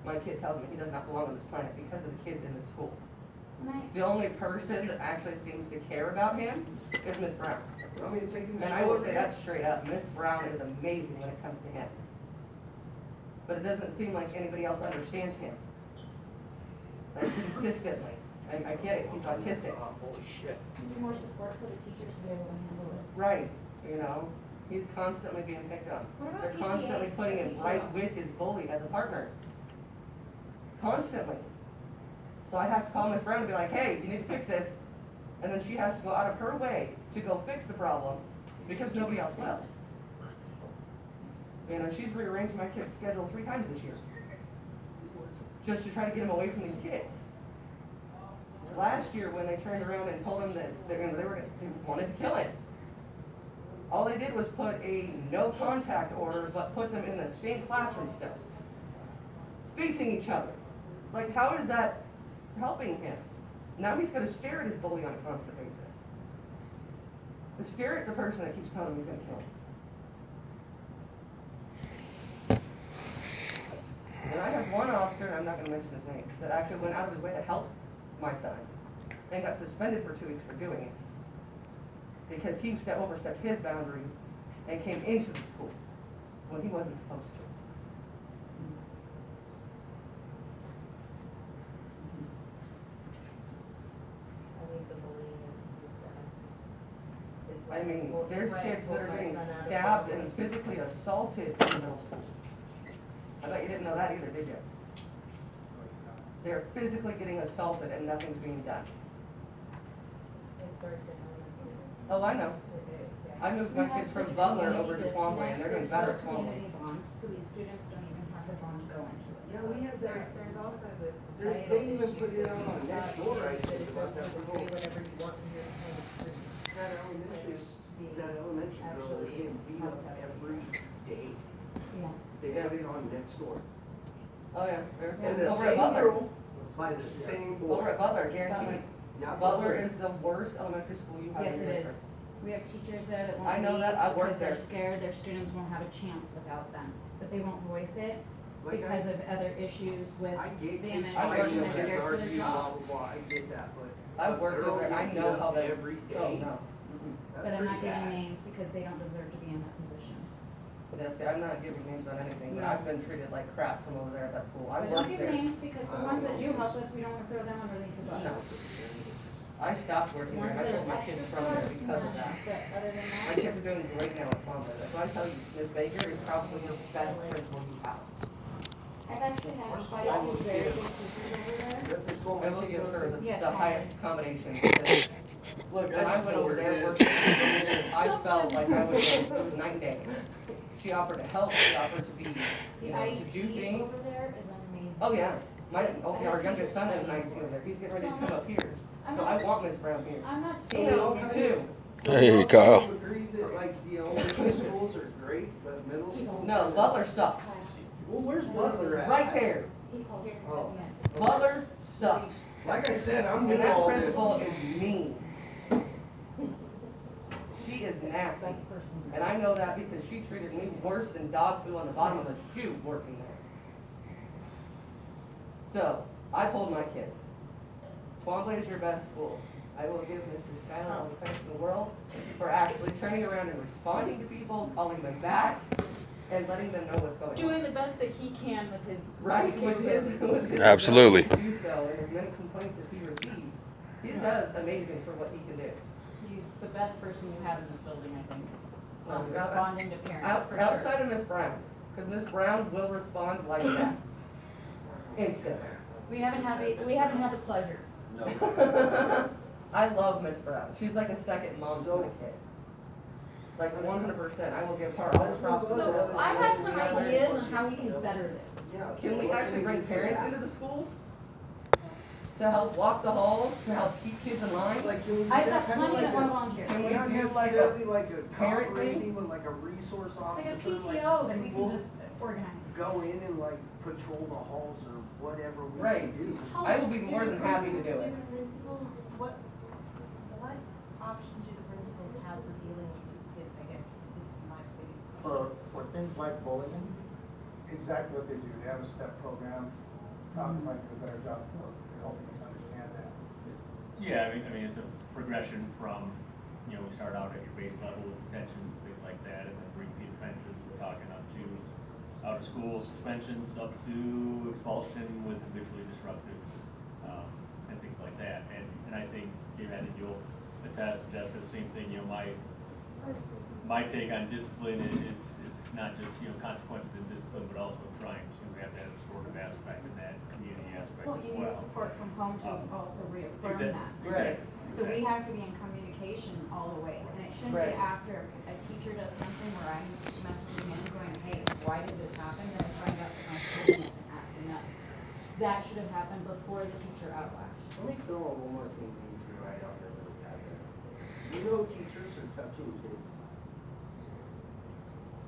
[SPEAKER 12] my kid tells me he does not belong on this planet because of the kids in the school. The only person that actually seems to care about him is Miss Brown.
[SPEAKER 7] Want me to take him to
[SPEAKER 12] And I
[SPEAKER 7] school
[SPEAKER 12] will
[SPEAKER 7] every
[SPEAKER 12] say
[SPEAKER 7] day?
[SPEAKER 12] that straight up, Miss Brown is amazing when it comes to him. But it doesn't seem like anybody else understands him. Like consistently. I get it, he's autistic.
[SPEAKER 7] Holy shit.
[SPEAKER 5] Need more support for the teachers to be able to handle it.
[SPEAKER 12] Right. you know? He's constantly being picked on.
[SPEAKER 5] What about
[SPEAKER 12] They're
[SPEAKER 5] PTA?
[SPEAKER 12] constantly putting him right with his bully as a partner. Constantly. So I have to call Miss Brown and be like, hey, you need to fix this. And then she has to go out of her way to go fix the problem because nobody else will. You know, she's rearranged my kid's schedule 3 times this year. Just to try to get him away from these kids. Last year when they turned around and told him that they wanted to kill him. All they did was put a no contact order, but put them in the same classroom still. Facing each other. Like, how is that helping him? Now he's gonna stare at his bully on a constant basis. To stare at the person that keeps telling him he's gonna kill him. And I have one officer, and I'm not gonna mention his name, that actually went out of his way to help my son and got suspended for 2 weeks for doing it. Because he overstepped his boundaries and came into the school when he wasn't supposed to.
[SPEAKER 9] I think the bullying is systemic. It's
[SPEAKER 12] I
[SPEAKER 9] like,
[SPEAKER 12] mean,
[SPEAKER 9] well,
[SPEAKER 12] there's
[SPEAKER 9] it's
[SPEAKER 12] kids
[SPEAKER 9] like
[SPEAKER 12] that are
[SPEAKER 9] pull my
[SPEAKER 12] getting
[SPEAKER 9] son out of
[SPEAKER 12] stabbed
[SPEAKER 9] the
[SPEAKER 12] and
[SPEAKER 9] way.
[SPEAKER 12] physically assaulted in middle school. I bet you didn't know that either, did you? They're physically getting assaulted and nothing's being done.
[SPEAKER 9] It starts in elementary.
[SPEAKER 12] Oh, I know. I moved my
[SPEAKER 5] We have
[SPEAKER 12] kids from
[SPEAKER 5] such a
[SPEAKER 12] Butler
[SPEAKER 5] community
[SPEAKER 12] over to Twombly, and they're doing
[SPEAKER 5] disconnect.
[SPEAKER 12] better at
[SPEAKER 5] There's no
[SPEAKER 12] Twombly.
[SPEAKER 5] community bond, so these students don't even have the bond to go into it.
[SPEAKER 7] Yeah, we had that.
[SPEAKER 9] There's also this
[SPEAKER 7] They
[SPEAKER 9] societal
[SPEAKER 7] even
[SPEAKER 9] issue
[SPEAKER 7] put it
[SPEAKER 9] that
[SPEAKER 7] out on
[SPEAKER 9] it's
[SPEAKER 7] next
[SPEAKER 9] not
[SPEAKER 7] door, I
[SPEAKER 9] just that
[SPEAKER 7] think,
[SPEAKER 9] it's
[SPEAKER 7] about
[SPEAKER 9] okay
[SPEAKER 7] that
[SPEAKER 9] to
[SPEAKER 7] little-
[SPEAKER 9] say whatever you want when you're kind of free.
[SPEAKER 7] That elementary, that elementary girl is getting beat up every day.
[SPEAKER 5] Yeah.
[SPEAKER 7] They have it on next door.
[SPEAKER 12] Oh, yeah.
[SPEAKER 7] And the
[SPEAKER 12] Over at
[SPEAKER 7] same
[SPEAKER 12] Butler.
[SPEAKER 7] girl by the same boy.
[SPEAKER 12] Over at Butler, guaranteed.
[SPEAKER 7] Yeah,
[SPEAKER 12] Butler is the worst elementary school you have
[SPEAKER 5] Yes,
[SPEAKER 12] in your
[SPEAKER 5] it is.
[SPEAKER 12] district.
[SPEAKER 5] We have teachers there that
[SPEAKER 12] I
[SPEAKER 5] won't
[SPEAKER 12] know
[SPEAKER 5] leave
[SPEAKER 12] that. I worked
[SPEAKER 5] because they're
[SPEAKER 12] there.
[SPEAKER 5] scared their students won't have a chance without them. But they won't voice it
[SPEAKER 7] Like
[SPEAKER 5] because of other issues with
[SPEAKER 7] I get
[SPEAKER 5] the
[SPEAKER 7] kids
[SPEAKER 12] I worked
[SPEAKER 5] administration. They're
[SPEAKER 12] there.
[SPEAKER 5] scared for their
[SPEAKER 7] argue, blah,
[SPEAKER 5] job.
[SPEAKER 7] blah, blah, I get that, but.
[SPEAKER 12] I worked
[SPEAKER 7] girl
[SPEAKER 12] over there. I
[SPEAKER 7] getting
[SPEAKER 12] know
[SPEAKER 7] beat
[SPEAKER 12] how
[SPEAKER 7] up
[SPEAKER 12] they.
[SPEAKER 7] every
[SPEAKER 12] Oh,
[SPEAKER 7] day.
[SPEAKER 12] no.
[SPEAKER 7] That's
[SPEAKER 5] But I'm not
[SPEAKER 7] pretty
[SPEAKER 5] giving
[SPEAKER 7] bad.
[SPEAKER 5] names because they don't deserve to be in that position.
[SPEAKER 12] Yeah, see, I'm not giving names on anything, but
[SPEAKER 5] No.
[SPEAKER 12] I've been treated like crap from over there at that school. I
[SPEAKER 5] But don't
[SPEAKER 12] worked
[SPEAKER 5] give
[SPEAKER 12] there.
[SPEAKER 5] names because the ones that do help us, we don't want to throw them underneath the bus.
[SPEAKER 12] No. I stopped working there,
[SPEAKER 5] Ones
[SPEAKER 12] and I
[SPEAKER 5] that
[SPEAKER 12] took
[SPEAKER 5] are
[SPEAKER 12] my kids
[SPEAKER 5] extra
[SPEAKER 12] from there
[SPEAKER 5] stars,
[SPEAKER 12] because of
[SPEAKER 5] no,
[SPEAKER 12] that.
[SPEAKER 5] but other than
[SPEAKER 12] My
[SPEAKER 5] that.
[SPEAKER 12] kids are doing great now at Twombly. That's why I tell you, Ms. Baker is probably the best principal you have.
[SPEAKER 5] I've actually had quite a few very good teachers over there.
[SPEAKER 7] Is that the school
[SPEAKER 12] I
[SPEAKER 7] my
[SPEAKER 12] will
[SPEAKER 7] kid
[SPEAKER 12] give
[SPEAKER 7] goes
[SPEAKER 12] her
[SPEAKER 7] to?
[SPEAKER 5] Yeah,
[SPEAKER 12] the
[SPEAKER 5] Twombly.
[SPEAKER 12] highest accommodation because
[SPEAKER 7] Look,
[SPEAKER 12] when I went over there working, I felt like I was, it was night and day. She offered to help, she offered to be,
[SPEAKER 5] The
[SPEAKER 12] you know, to do
[SPEAKER 5] IEP
[SPEAKER 12] things.
[SPEAKER 5] over there is amazing.
[SPEAKER 12] Oh, yeah. Our youngest son is an IEP over there. He's getting ready to come up here.
[SPEAKER 5] I'm
[SPEAKER 12] So
[SPEAKER 5] not
[SPEAKER 12] I
[SPEAKER 5] s-
[SPEAKER 12] want Ms. Brown here.
[SPEAKER 5] I'm not
[SPEAKER 7] So we all
[SPEAKER 5] saying.
[SPEAKER 7] kind
[SPEAKER 12] Too.
[SPEAKER 7] of.
[SPEAKER 1] Hey,
[SPEAKER 7] we all
[SPEAKER 1] Kyle.
[SPEAKER 7] kind of agree that like, you know, elementary schools are great, but middle schools.
[SPEAKER 12] No, Butler sucks.
[SPEAKER 7] Well, where's Butler at?
[SPEAKER 12] Right there.
[SPEAKER 5] He calls it
[SPEAKER 7] Oh.
[SPEAKER 5] business.
[SPEAKER 12] Butler sucks.
[SPEAKER 7] Like I said, I'm
[SPEAKER 12] And
[SPEAKER 7] new to
[SPEAKER 12] that
[SPEAKER 7] all this.
[SPEAKER 12] principal is mean. She is nasty.
[SPEAKER 5] Best person.
[SPEAKER 12] And I know that because she treated me worse than dog poo on the bottom of a shoe working there. So, I told my kids, Twombly is your best school. I will give Mr. Skyler all the credit in the world for actually turning around and responding to people, calling them back, and letting them know what's going on.
[SPEAKER 5] Doing the best that he can with his.
[SPEAKER 12] Right, with his
[SPEAKER 1] Absolutely.
[SPEAKER 12] ability to do so, and as many complaints as he receives, he does amazing for what he can do.
[SPEAKER 5] He's the best person you have in this building, I think.
[SPEAKER 12] Well,
[SPEAKER 5] Responding to parents, for sure.
[SPEAKER 12] Outside of Miss Brown, because Miss Brown will respond like that. Instantly.
[SPEAKER 5] We haven't had the pleasure.
[SPEAKER 12] I love Miss Brown. She's like a second mom to my kid. Like 100%. I will give her all the props. in the world.
[SPEAKER 5] So I have some ideas on how we can better this.
[SPEAKER 7] Yeah, so
[SPEAKER 12] Can we
[SPEAKER 7] what
[SPEAKER 12] actually
[SPEAKER 7] we
[SPEAKER 12] bring
[SPEAKER 7] do for
[SPEAKER 12] parents
[SPEAKER 7] that?
[SPEAKER 12] into the schools? To help walk the halls, to help keep kids in line?
[SPEAKER 7] Like, can we do
[SPEAKER 5] I've
[SPEAKER 7] that
[SPEAKER 5] got
[SPEAKER 7] kind of
[SPEAKER 5] plenty
[SPEAKER 7] like
[SPEAKER 5] that want to
[SPEAKER 7] a,
[SPEAKER 5] volunteer.
[SPEAKER 12] Can we
[SPEAKER 7] not
[SPEAKER 12] do like
[SPEAKER 7] necessarily like a
[SPEAKER 12] parent
[SPEAKER 7] operating,
[SPEAKER 12] thing?
[SPEAKER 7] but like a resource
[SPEAKER 5] Like a
[SPEAKER 7] officer,
[SPEAKER 5] PTO that we
[SPEAKER 7] people
[SPEAKER 5] can just organize.
[SPEAKER 7] go in and like patrol the halls or whatever we
[SPEAKER 12] Right.
[SPEAKER 7] can do.
[SPEAKER 12] I will be more than happy to do it.
[SPEAKER 9] Do the principals, what options do the principals have for dealing with these kids, I guess, is my biggest question.
[SPEAKER 4] For things like bullying, exactly what they do, they have a step program, probably might do a better job of helping us understand that.
[SPEAKER 11] Yeah, I mean, it's a progression from, we start out at your base level with detentions and things like that, and then repeat offenses, we're talking up to out of school suspensions, up to expulsion with habitually disruptive, and things like that. And I think, and you'll attest, Jessica, the same thing, my my take on discipline is not just, you know, consequences and discipline, but also triumphs. You know, we have to have a restorative aspect and that community aspect
[SPEAKER 5] Well,
[SPEAKER 11] as
[SPEAKER 5] you
[SPEAKER 11] well.
[SPEAKER 5] need support from home to also reaffirm
[SPEAKER 11] Exact-
[SPEAKER 5] that.
[SPEAKER 12] Right.
[SPEAKER 5] So we have to be in communication all the way, and it shouldn't be
[SPEAKER 12] Right.
[SPEAKER 5] after a teacher does something where I'm messaging in going, hey, why did this happen? Then I find out that my student is acting up. That should have happened before the teacher outlash.
[SPEAKER 7] Let me throw in one more thing for you to write on your little pad there. You know teachers are touching kids.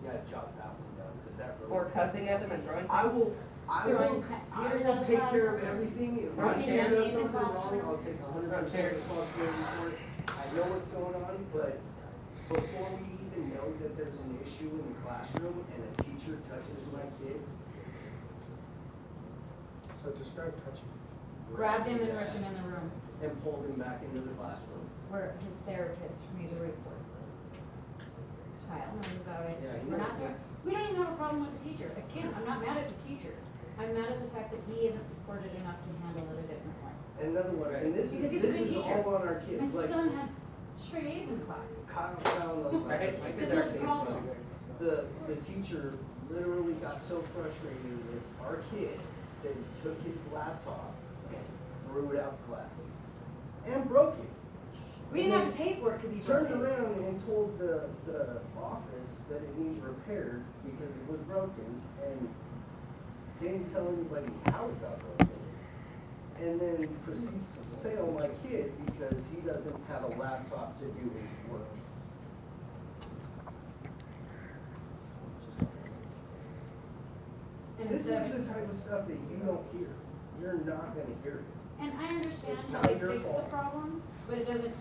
[SPEAKER 7] Yeah, jot that one down, because that really.
[SPEAKER 12] Or cussing at them and throwing things.
[SPEAKER 7] I will
[SPEAKER 5] Throwing computers out of
[SPEAKER 7] take care of
[SPEAKER 5] classroom.
[SPEAKER 7] everything. If
[SPEAKER 12] Throwing
[SPEAKER 7] my kid
[SPEAKER 12] chairs
[SPEAKER 7] does
[SPEAKER 5] in the
[SPEAKER 7] something wrong,
[SPEAKER 5] classroom.
[SPEAKER 7] I'll take 100%
[SPEAKER 12] chairs.
[SPEAKER 7] responsibility for it. I know what's going on, but before we even know that there's an issue in the classroom and a teacher touches my kid.
[SPEAKER 4] So describe touching.
[SPEAKER 5] Grabbed him and ripped him in the room
[SPEAKER 7] And pulled him back into the classroom.
[SPEAKER 5] where his therapist made a report. Kyle knows about it.
[SPEAKER 7] Yeah, he
[SPEAKER 5] We're
[SPEAKER 7] knows.
[SPEAKER 5] not there. We don't even have a problem with the teacher. Again, I'm not mad at the teacher. I'm mad at the fact that he isn't supported enough to handle it a different way.
[SPEAKER 7] Another one, and this
[SPEAKER 5] Because
[SPEAKER 7] is,
[SPEAKER 5] he's a
[SPEAKER 7] this
[SPEAKER 5] good
[SPEAKER 7] is
[SPEAKER 5] teacher.
[SPEAKER 7] all on our
[SPEAKER 5] My
[SPEAKER 7] kids, like
[SPEAKER 5] son has straight A's in class.
[SPEAKER 7] Kyle found those.
[SPEAKER 12] Right.
[SPEAKER 5] This is the problem.
[SPEAKER 7] The teacher literally got so frustrated with our kid that he took his laptop and threw it out the class. And broke it.
[SPEAKER 5] We didn't have to pay for it because he broke
[SPEAKER 7] Turned
[SPEAKER 5] it.
[SPEAKER 7] around and told the office that it needs repairs because it was broken and didn't tell anybody how it got broken. And then proceeds to fail my kid because he doesn't have a laptop to do his work.
[SPEAKER 5] And
[SPEAKER 7] This is
[SPEAKER 5] instead of-
[SPEAKER 7] the type of stuff that you don't hear. You're not gonna hear it.
[SPEAKER 5] And I understand
[SPEAKER 7] It's
[SPEAKER 5] how
[SPEAKER 7] not
[SPEAKER 5] they
[SPEAKER 7] your
[SPEAKER 5] fix the
[SPEAKER 7] fault.
[SPEAKER 5] problem, but it doesn't,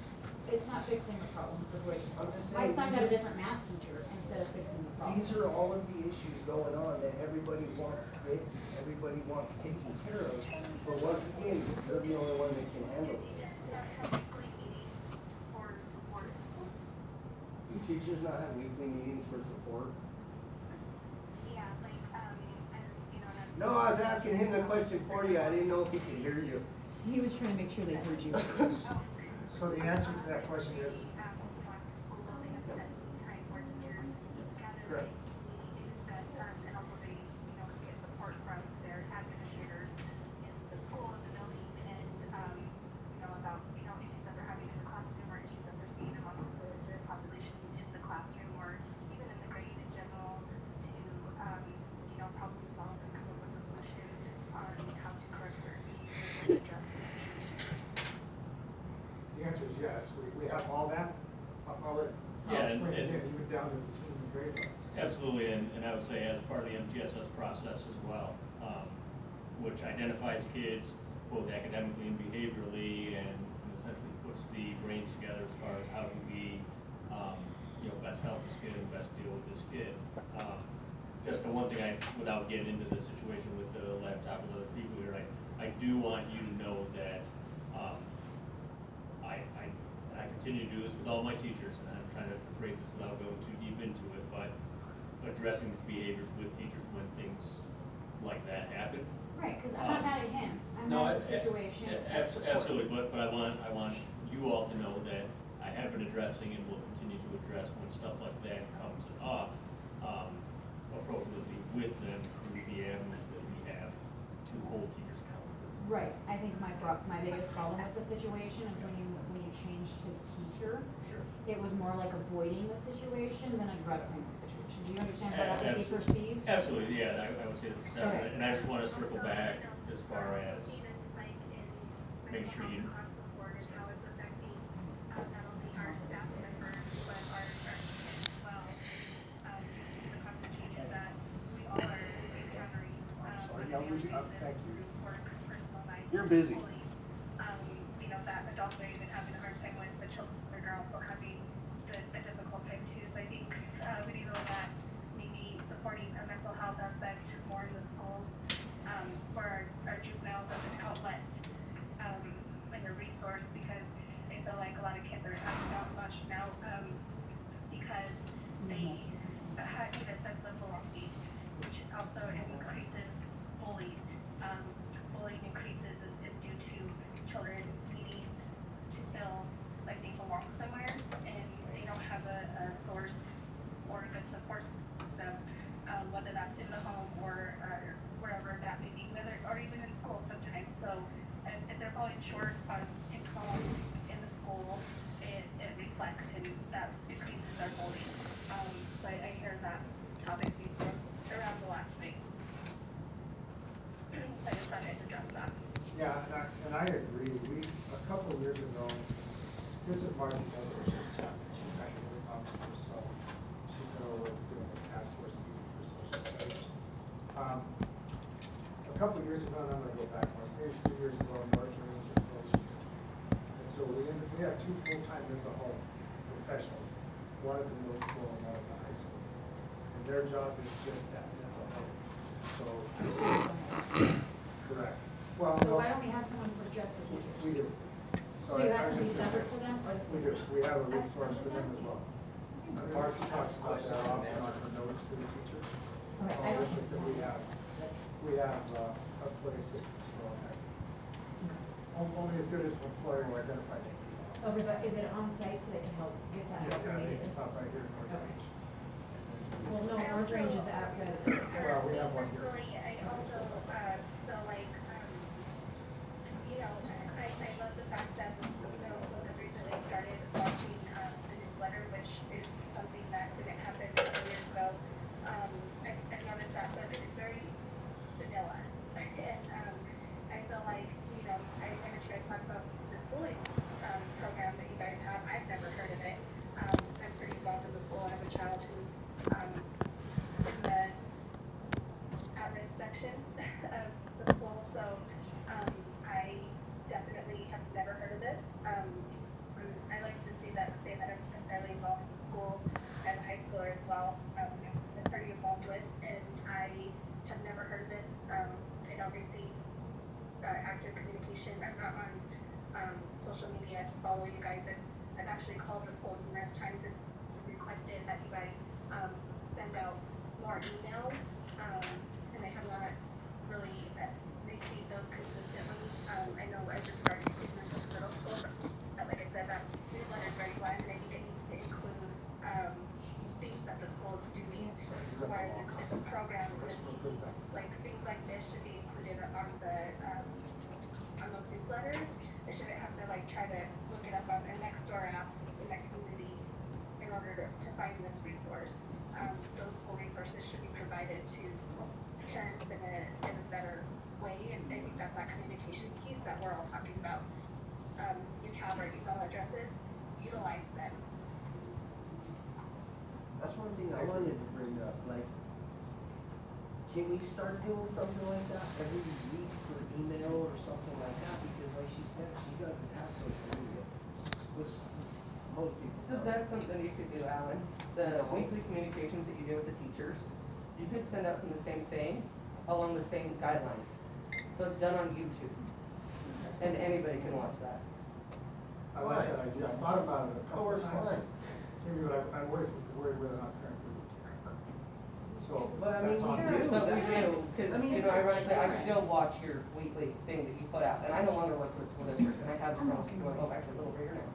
[SPEAKER 5] it's not fixing the problem, it's avoiding it.
[SPEAKER 7] I'm just
[SPEAKER 5] My
[SPEAKER 7] saying,
[SPEAKER 5] son got a different math teacher instead of fixing the problem.
[SPEAKER 7] these are all of the issues going on that everybody wants fixed, everybody wants taken care of. But once again, you're the only one that can handle it. Do teachers not have weekly meetings for support?
[SPEAKER 10] Yeah, like,
[SPEAKER 7] No, I was asking him the question for you. I didn't know if he could hear you.
[SPEAKER 2] He was trying to make sure they heard you.
[SPEAKER 4] So the answer to that question is,
[SPEAKER 7] Correct.
[SPEAKER 10] And also they, get support from their administrators in the school, in the building, and, about, issues that they're having in the classroom or issues that they're seeing amongst the population in the classroom or even in the grade in general to, problem solve and come up with a solution on how to correct certain behaviors and address the situation.
[SPEAKER 4] the answer is yes, we have all that. I'll let
[SPEAKER 11] Yeah,
[SPEAKER 4] I'll explain
[SPEAKER 11] and-
[SPEAKER 4] again, even down to the teen grade levels.
[SPEAKER 11] Absolutely, and I would say as part of the MTSS process as well, which identifies kids both academically and behaviorally and essentially puts the brains together as far as how do we, best help this kid and best deal with this kid. Just the one thing without getting into the situation with the laptop and other people here, I do want you to know that, I continue to do this with all my teachers, and I'm trying to phrase this without going too deep into it, but addressing these behaviors with teachers when things like that happen.
[SPEAKER 5] Right, because I'm not mad at him, I'm
[SPEAKER 11] No,
[SPEAKER 5] mad at the situation.
[SPEAKER 11] Absolutely, but I want you all to know that I have been addressing and will continue to address when stuff like that comes up, appropriately with them through the avenues that we have to hold teachers accountable.
[SPEAKER 5] Right, I think my biggest problem with the situation is when you changed his teacher,
[SPEAKER 11] Sure.
[SPEAKER 5] it was more like avoiding the situation than addressing the situation. Do you understand how that would be perceived?
[SPEAKER 11] Absolutely, yeah, I would say the perception,
[SPEAKER 5] Okay.
[SPEAKER 11] and I just wanna circle back as far as make sure you.
[SPEAKER 10] Across the board and how it's affecting, not only our staff members, but our kids as well. The constant changes that we all are encountering.
[SPEAKER 4] Sorry, yeah, thank you.
[SPEAKER 10] Work, personal life.
[SPEAKER 7] You're busy.
[SPEAKER 10] schooling. That adults are even having a hard time with, the children are also having a difficult time too. So I think, we need to look at maybe supporting a mental health aspect more in the schools, for our juveniles as an outlet, and a resource, because I feel like a lot of kids are acting out, lashing out, because they had a sense of belonging, which also increases bullying. Bullying increases is due to or a good support system, whether that's in the home or wherever that may be, whether, or even in school sometimes. So if they're falling short on income in the school, it reflects and that increases their bullying. So I hear that topic being thrown around a lot tonight. So I just thought I'd address that.
[SPEAKER 4] Yeah, and I agree. A couple of years ago, this is Marcy's other chapter. She had to work on it, so she's been over doing the task force meeting for social studies. A couple of years ago, and I'm gonna go back, maybe 3 years ago, North Range and Village. And so we have 2 full-time mental health professionals, one at the middle school and one at the high school. And their job is just that, mental health. So, correct. Well,
[SPEAKER 2] So
[SPEAKER 4] no,
[SPEAKER 2] why don't we have someone for just the teachers?
[SPEAKER 4] we do.
[SPEAKER 2] So you have somebody separate for them, or the
[SPEAKER 4] We
[SPEAKER 2] same?
[SPEAKER 4] do, we have a resource for them as well. Marcy talks about that often on her notes to the teachers.
[SPEAKER 2] Okay, I don't.
[SPEAKER 4] That we have employee assistance for all kinds of things. Only as good as an employer will identify them.
[SPEAKER 2] Okay, but is it on site so they can help get that help
[SPEAKER 4] Yeah, they
[SPEAKER 2] needed?
[SPEAKER 4] can stop right here in North
[SPEAKER 2] Okay.
[SPEAKER 4] Range.
[SPEAKER 2] Well, no, North Range is outside of the.
[SPEAKER 4] Well, we have one here.
[SPEAKER 10] Personally, I also feel like, you know, I love the fact that the middle school has recently started launching the newsletter, which is something that didn't happen a few years ago. I noticed that, but it's very vanilla. And I feel like, you know, I heard you guys talk about this bullying program that you guys have. I've never heard of it. I'm pretty involved in the school. I have a child who's in the at-risk section of the school, so I definitely have never heard of it. I like to say that I'm fairly involved in the school. I have a high schooler as well. I'm pretty involved with, and I have never heard of this. I don't receive active communication. I'm not on social media to follow you guys, and I've actually called the school numerous times and requested that you guys send out more emails, and I have not really received those consistently. I know I just started receiving them from the middle school, but like I said, that newsletter is very bland, and I think it needs to include things that the school is doing, requirements in the program, like things like this should be included on the on those newsletters. They shouldn't have to like try to look it up on their Nextdoor app in that community in order to find this resource. Those school resources should be provided to parents in a better way, and I think that's that communication piece that we're all talking about. You have our email addresses, utilize them.
[SPEAKER 7] That's one thing I wanted to bring up, like, can we start doing something like that every week for email or something like that? Because like she said, she doesn't have social media, which most people
[SPEAKER 12] So
[SPEAKER 7] don't.
[SPEAKER 12] that's something you could do, Alan. The weekly communications that you do with the teachers, you could send out some of the same thing along the same guidelines. So it's done on YouTube. And anybody can watch that.
[SPEAKER 4] I like that idea. I thought about it a couple of
[SPEAKER 7] it's
[SPEAKER 4] times.
[SPEAKER 7] fine.
[SPEAKER 4] Maybe, but I always was worried whether or not parents would care. So
[SPEAKER 7] But I mean,
[SPEAKER 4] that's on
[SPEAKER 7] we
[SPEAKER 4] you.
[SPEAKER 7] do.
[SPEAKER 12] But we do, because,
[SPEAKER 7] I mean,
[SPEAKER 12] you know, ironically, I
[SPEAKER 7] sure.
[SPEAKER 12] still watch your weekly thing that you put out, and I no longer work for the school district, and I have from actually a little bigger now.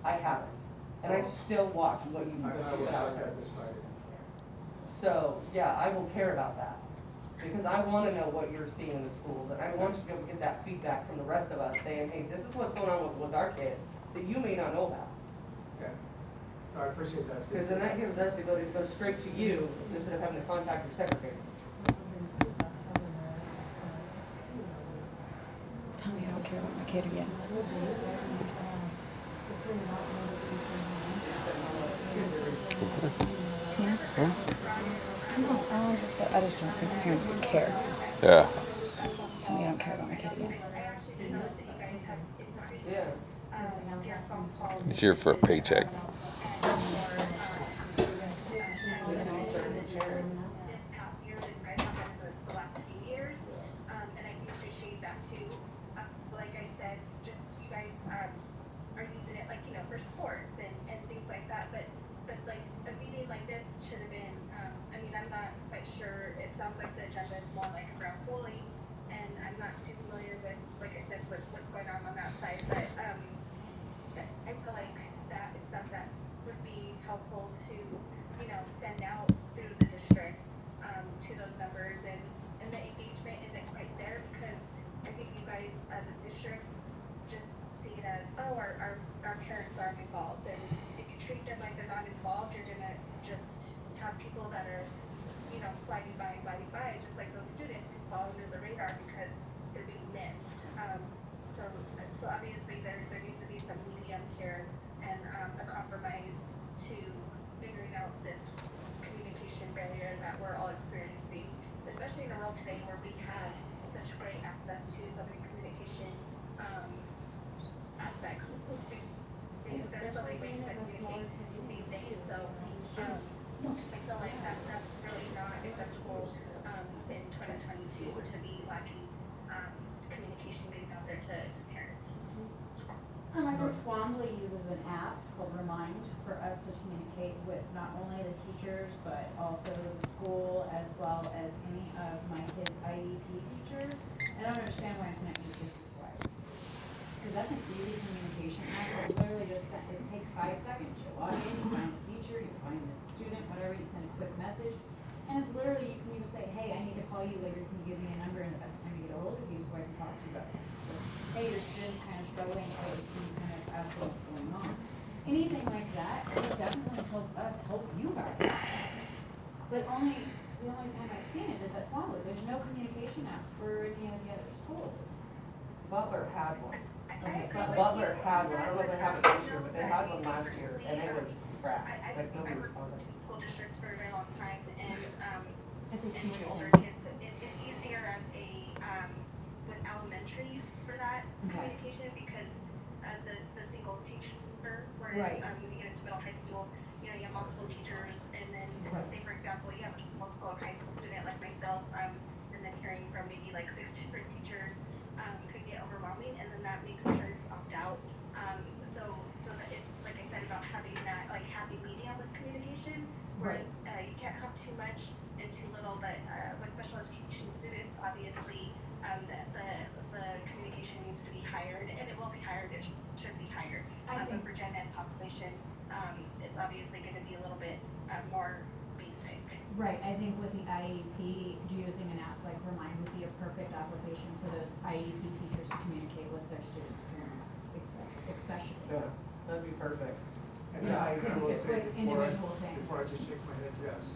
[SPEAKER 12] I haven't, and I still watch what you
[SPEAKER 4] I will
[SPEAKER 12] put
[SPEAKER 4] start
[SPEAKER 12] out.
[SPEAKER 4] that this Friday.
[SPEAKER 12] So, yeah, I will care about that, because I wanna know what you're seeing in the schools, and I want you to be able to get that feedback from the rest of us, saying, hey, this is what's going on with our kid, that you may not know about.
[SPEAKER 4] Okay. No, I appreciate that.
[SPEAKER 12] Because then that gives us to go straight to you, instead of having to contact your secretary.
[SPEAKER 2] Tell me I don't care about my kid again. I just don't think parents would care.
[SPEAKER 1] Yeah.
[SPEAKER 2] Tell me I don't care about my kid again.
[SPEAKER 12] Yeah.
[SPEAKER 1] He's here for a paycheck.
[SPEAKER 10] This past year, and I have been for the last few years, and I do appreciate that too. Like I said, just you guys are using it like, you know, for sports and things like that, but like a meeting like this should have been, I mean, I'm not quite sure, it sounds like the agenda is more like around bullying, and I'm not too familiar with, like I said, what's going on that side, but I feel like that is stuff that would be helpful to, you send out through the district, to those members, and the engagement isn't quite there because I think you guys as a district just see it as, oh, our parents aren't involved, and if you treat them like they're not involved, you're gonna just have people that are, sliding by, just like those students who fall under the radar because they're being missed. So obviously there needs to be some medium here and a compromise to figuring out this communication barrier that we're all experiencing, especially in a world today where we have such great access to so many communication aspects. There's so many ways to communicate these days, so I feel like that's really not acceptable in 2022 to be lacking communication getting out there to parents.
[SPEAKER 5] I know Twombly uses an app called Remind for us to communicate with not only the teachers, but also the school, as well as any of my kids' IEP teachers. I don't understand why it's not used just as wide. Because that's an easy communication app, it literally just, it takes 5 seconds, you log in, you find the teacher, you find the student, whatever, you send a quick message. And it's literally, you can even say, hey, I need to call you later, can you give me a number and the best time to get a hold of you so I can talk to you about it. Hey, your student's kind of struggling, so can you kind of ask what's going on? Anything like that will definitely help us help you guys. But the only time I've seen it is at Twombly. There's no communication app for any of the other schools.
[SPEAKER 12] Butler had one.
[SPEAKER 10] I
[SPEAKER 12] Butler had one, I don't know if they have it this year, but they had one last year, and it was crap, like nobody
[SPEAKER 10] I worked
[SPEAKER 12] responded.
[SPEAKER 10] in school districts for a very long time, and
[SPEAKER 5] It's a
[SPEAKER 10] and
[SPEAKER 5] teacher
[SPEAKER 10] with older
[SPEAKER 5] thing.
[SPEAKER 10] kids, it's easier as with elementary for that communication because the single teacher, whereas
[SPEAKER 9] Right.
[SPEAKER 10] when you get into middle high school, you have multiple teachers, and then say for example, you have a multiple high school student like myself, and then hearing from maybe like 6 different teachers could get overwhelming, and then that makes parents opt out. So that it's like I said about having that like happy medium with communication, whereas you can't have too much and too little. But with special education students, obviously, the communication needs to be higher, and it will be higher. It should be higher. But for gen ed population, it's obviously going to be a little bit more basic.
[SPEAKER 5] Right, I think with the IEP, using an app like Remind would be a perfect application for those IEP teachers to communicate with their students' parents, especially.
[SPEAKER 12] Yeah, that'd be perfect.
[SPEAKER 4] And
[SPEAKER 5] Yeah,
[SPEAKER 4] I
[SPEAKER 5] because
[SPEAKER 4] will
[SPEAKER 5] it's a
[SPEAKER 4] say
[SPEAKER 5] quick
[SPEAKER 4] before
[SPEAKER 5] individual thing.
[SPEAKER 4] before I just shake my head, yes.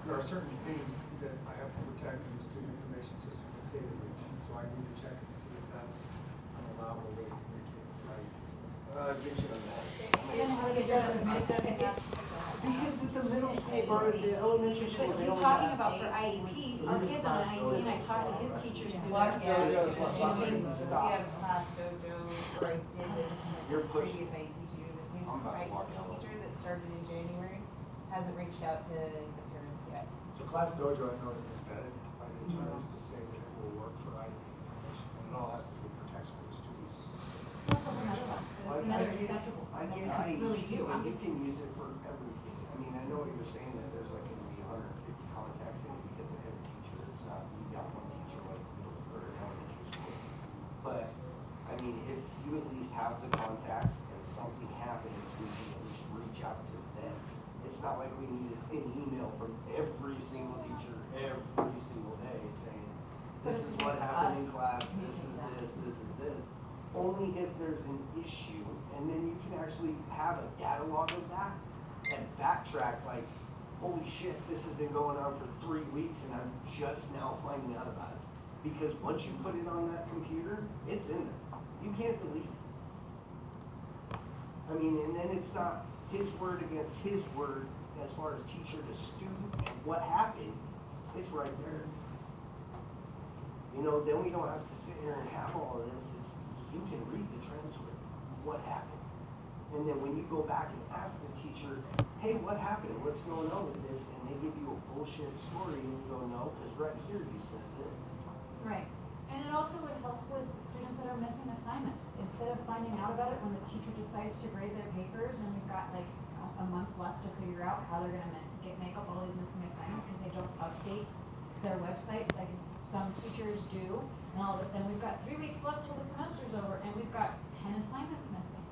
[SPEAKER 4] There are certain things that I have to protect in the student information system with data breach, and so I need to check and see if that's an allowable way to communicate with right. Get you on that.
[SPEAKER 5] Then how do you do it?
[SPEAKER 7] Because at the middle school or the elementary school,
[SPEAKER 5] But
[SPEAKER 7] they
[SPEAKER 5] he's
[SPEAKER 7] only
[SPEAKER 5] talking
[SPEAKER 7] have
[SPEAKER 5] about for IEP, our kids on an IEP, and I talked to his teachers who do
[SPEAKER 12] Class
[SPEAKER 5] that.
[SPEAKER 12] dojo is what
[SPEAKER 7] Stop.
[SPEAKER 12] bothers me.
[SPEAKER 7] Stop.
[SPEAKER 9] We have class dojo, or I did with
[SPEAKER 7] You're
[SPEAKER 9] my
[SPEAKER 7] pushing.
[SPEAKER 9] previous IEP teacher, this new
[SPEAKER 7] I'm about to walk
[SPEAKER 9] IEP
[SPEAKER 7] out.
[SPEAKER 9] teacher that started in January, hasn't reached out to the parents yet.
[SPEAKER 4] So Class Dojo, I know, has been vetted by the attorneys to say that it will work for IEP information, and it all has to do with protection of the students.
[SPEAKER 5] That's another acceptable.
[SPEAKER 7] I get
[SPEAKER 5] I really
[SPEAKER 7] IEP,
[SPEAKER 5] do.
[SPEAKER 7] but you can use it for everything. I mean, I know what you're saying, that there's like gonna be 150 contacts in it because of every teacher. It's not, you got one teacher like middle or elementary school. But, I mean, if you at least have the contacts and something happens, we can at least reach out to them. It's not like we need an email from every single teacher every single day saying, this is what happened in class, this is this, this is this. Only if there's an issue, and then you can actually have a catalog of that and backtrack like, holy shit, this has been going on for 3 weeks and I'm just now finding out about it. Because once you put it on that computer, it's in there. You can't delete it. I mean, and then it's not his word against his word as far as teacher to student and what happened, it's right there. Then we don't have to sit here and have all of this. You can read the transcript, what happened. And then when you go back and ask the teacher, hey, what happened? What's going on with this? And they give you a bullshit story and you go, no, because right here you said this.
[SPEAKER 5] Right, and it also would help with students that are missing assignments, instead of finding out about it when the teacher decides to grade their papers and we've got like a month left to figure out how they're gonna make up all these missing assignments because they don't update their website like some teachers do, and all of a sudden we've got 3 weeks left till the semester's over and we've got 10 assignments missing.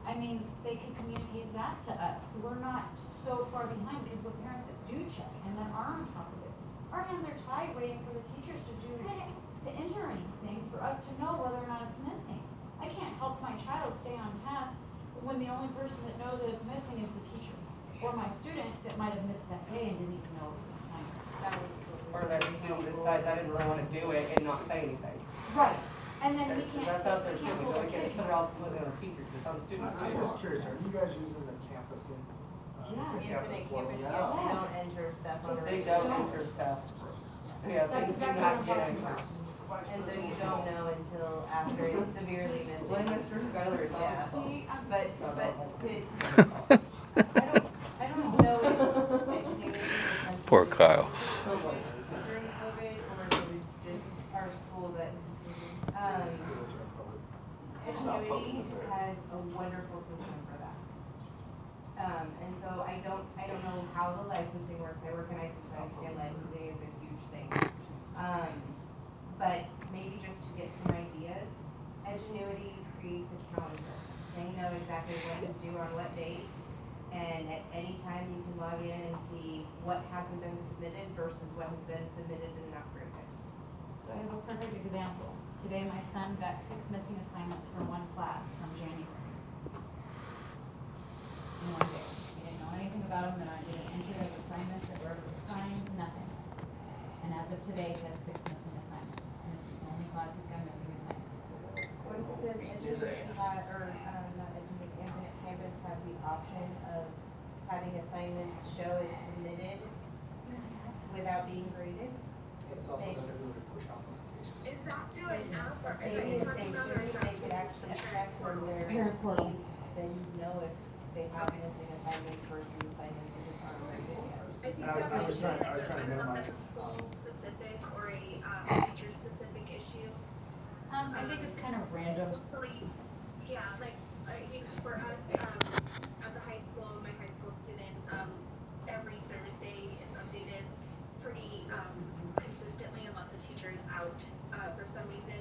[SPEAKER 5] I mean, they can communicate that to us, so we're not so far behind, because the parents that do check and that are on top of it, our hands are tied waiting for the teachers to enter anything for us to know whether or not it's missing. I can't help my child stay on task when the only person that knows that it's missing is the teacher, or my student that might have missed that day and didn't even know it was an assignment.
[SPEAKER 9] That was
[SPEAKER 12] Or that student decides I didn't really wanna do it and not say anything.
[SPEAKER 5] Right, and then we can't,
[SPEAKER 12] That's out there
[SPEAKER 5] we
[SPEAKER 12] too,
[SPEAKER 5] can't
[SPEAKER 12] we
[SPEAKER 5] hold
[SPEAKER 12] don't
[SPEAKER 5] a
[SPEAKER 12] get
[SPEAKER 5] kid
[SPEAKER 12] it put it all completely on the teachers, it's on the students
[SPEAKER 4] I'm
[SPEAKER 12] too.
[SPEAKER 4] just curious, are you guys using the campusing?
[SPEAKER 5] Yeah.
[SPEAKER 4] the
[SPEAKER 9] Infinite
[SPEAKER 4] portal?
[SPEAKER 9] campus,
[SPEAKER 12] Yeah.
[SPEAKER 9] yes, they
[SPEAKER 5] Yes.
[SPEAKER 9] don't enter stuff on a
[SPEAKER 12] They
[SPEAKER 9] regular
[SPEAKER 12] don't
[SPEAKER 9] basis.
[SPEAKER 12] enter stuff. Yeah,
[SPEAKER 5] That's
[SPEAKER 12] things do
[SPEAKER 5] exactly
[SPEAKER 12] not
[SPEAKER 5] what I'm
[SPEAKER 12] get
[SPEAKER 5] talking
[SPEAKER 12] entered.
[SPEAKER 5] about.
[SPEAKER 9] And so you don't know until after it's severely missing.
[SPEAKER 12] Blame Mr. Schuyler, it's all his
[SPEAKER 9] Yeah.
[SPEAKER 12] fault.
[SPEAKER 5] See,
[SPEAKER 9] But I don't know if Ingenuity was something
[SPEAKER 1] Poor Kyle.
[SPEAKER 9] during COVID or if it was just our school, but, Ingenuity has a wonderful system for that. And so I don't know how the licensing works. I work in IT, so I understand licensing is a huge thing. But maybe just to get some ideas, Ingenuity creates a calendar. They know exactly what is due on what date, and at any time you can log in and see what hasn't been submitted versus what has been submitted and not graded.
[SPEAKER 5] So I have a perfect example. Today, my son got 6 missing assignments from one class from January. In one day. He didn't know anything about them, and I didn't enter his assignments that were assigned, nothing. And as of today, he has 6 missing assignments, and it's the only class he's got missing assignments.
[SPEAKER 9] Does Ingenuity have, or, not Infinite Campus have the option of having assignments show as submitted without being graded?
[SPEAKER 4] It's also going to do the push out notifications.
[SPEAKER 10] Is that through an app or is
[SPEAKER 9] Maybe
[SPEAKER 10] it
[SPEAKER 9] if they
[SPEAKER 10] talking about
[SPEAKER 9] could,
[SPEAKER 10] or is
[SPEAKER 9] they
[SPEAKER 10] that
[SPEAKER 9] could actually check when they're
[SPEAKER 5] Parent portal.
[SPEAKER 9] received, then you know if they have missing assignments versus assignments that just aren't graded yet.
[SPEAKER 10] I think
[SPEAKER 4] And I was
[SPEAKER 10] that might
[SPEAKER 4] trying-
[SPEAKER 10] be
[SPEAKER 4] I was trying to
[SPEAKER 10] I don't know if
[SPEAKER 4] minimize
[SPEAKER 10] that's a school specific or a teacher specific issue.
[SPEAKER 5] I think it's kind of random.
[SPEAKER 10] Hopefully, yeah, like, I think for us, as a high school, my high school student, every Thursday is updated pretty, consistently unless the teacher is out, for some reason.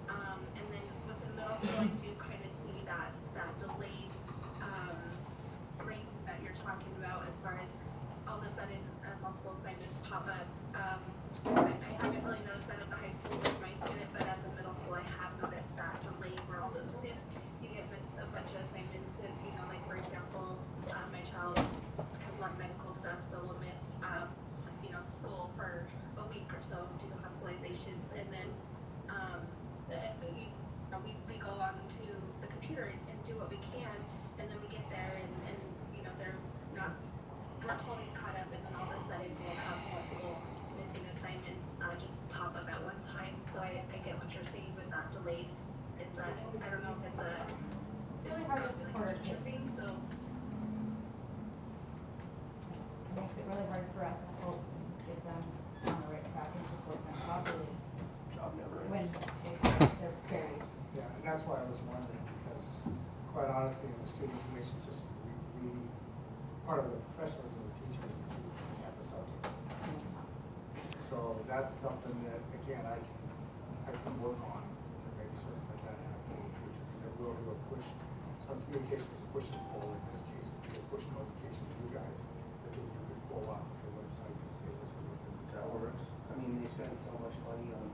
[SPEAKER 10] And then with the middle school, I do kind of see that delayed, rate that you're talking about as far as all of a sudden, multiple assignments pop up. I haven't really noticed that at the high school with my student, but at the middle school, I have noticed that delay where all of a sudden you get missed a bunch of assignments. And, you know, like for example, my child has a lot of medical stuff, so we'll miss, school for a week or so due to hospitalizations, and then we go on to the computer and do what we can, and then we get there and they're not, we're totally caught up, and then all of a sudden we'll have multiple missing assignments just pop up at one time. So I get what you're saying with that delay. It's I don't know if it's a
[SPEAKER 5] Really hard to support our kids.
[SPEAKER 10] thing, so
[SPEAKER 5] It makes it really hard for us to help get them on the right track and support them properly
[SPEAKER 4] Job never
[SPEAKER 5] when
[SPEAKER 4] ends.
[SPEAKER 5] they're buried.
[SPEAKER 4] Yeah, and that's why I was wondering, because quite honestly, in the student information system, we part of the professionalism of the teacher is to keep the campus updated. So that's something that, again, I can work on to make certain that happens in the future, because I will do a push. So communication is a push and pull, in this case, would be a push notification to you guys, that then you could pull off the website to say this or within this.
[SPEAKER 7] That works. I mean, they spend so much money on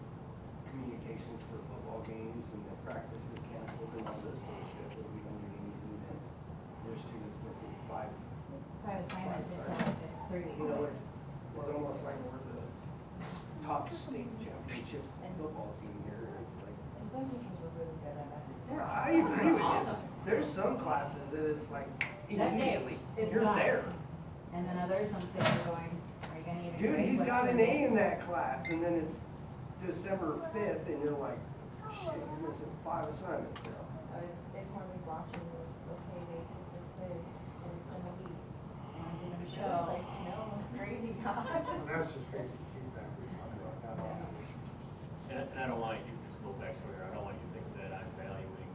[SPEAKER 7] communications for football games and the practices canceled and all this bullshit, but we don't get anything then. There's students missing 5.
[SPEAKER 5] 5 assignments, it's 3 weeks.
[SPEAKER 7] You know, it's almost like we're the top state championship football team here. It's like,
[SPEAKER 9] And some teachers are really good at it.
[SPEAKER 7] I agree with you. There's some classes that it's like immediately,
[SPEAKER 5] It's
[SPEAKER 7] you're
[SPEAKER 5] not.
[SPEAKER 7] there.
[SPEAKER 5] And then others, I'm sitting there going, are you gonna even
[SPEAKER 7] Dude,
[SPEAKER 5] grade
[SPEAKER 7] he's
[SPEAKER 5] what's
[SPEAKER 7] got an
[SPEAKER 5] in
[SPEAKER 7] A
[SPEAKER 5] it?
[SPEAKER 7] in that class, and then it's December 5th, and you're like, shit, you're missing 5 assignments now.
[SPEAKER 9] It's more like watching this, okay, they took this quiz, and it's in a week.
[SPEAKER 5] And it's gonna
[SPEAKER 9] Show,
[SPEAKER 5] show.
[SPEAKER 9] like, to know what grade he got.
[SPEAKER 4] And that's just basic feedback we talk about, not all the teachers.
[SPEAKER 11] And I don't want you, just a little backstory here, I don't want you to think that I'm valuing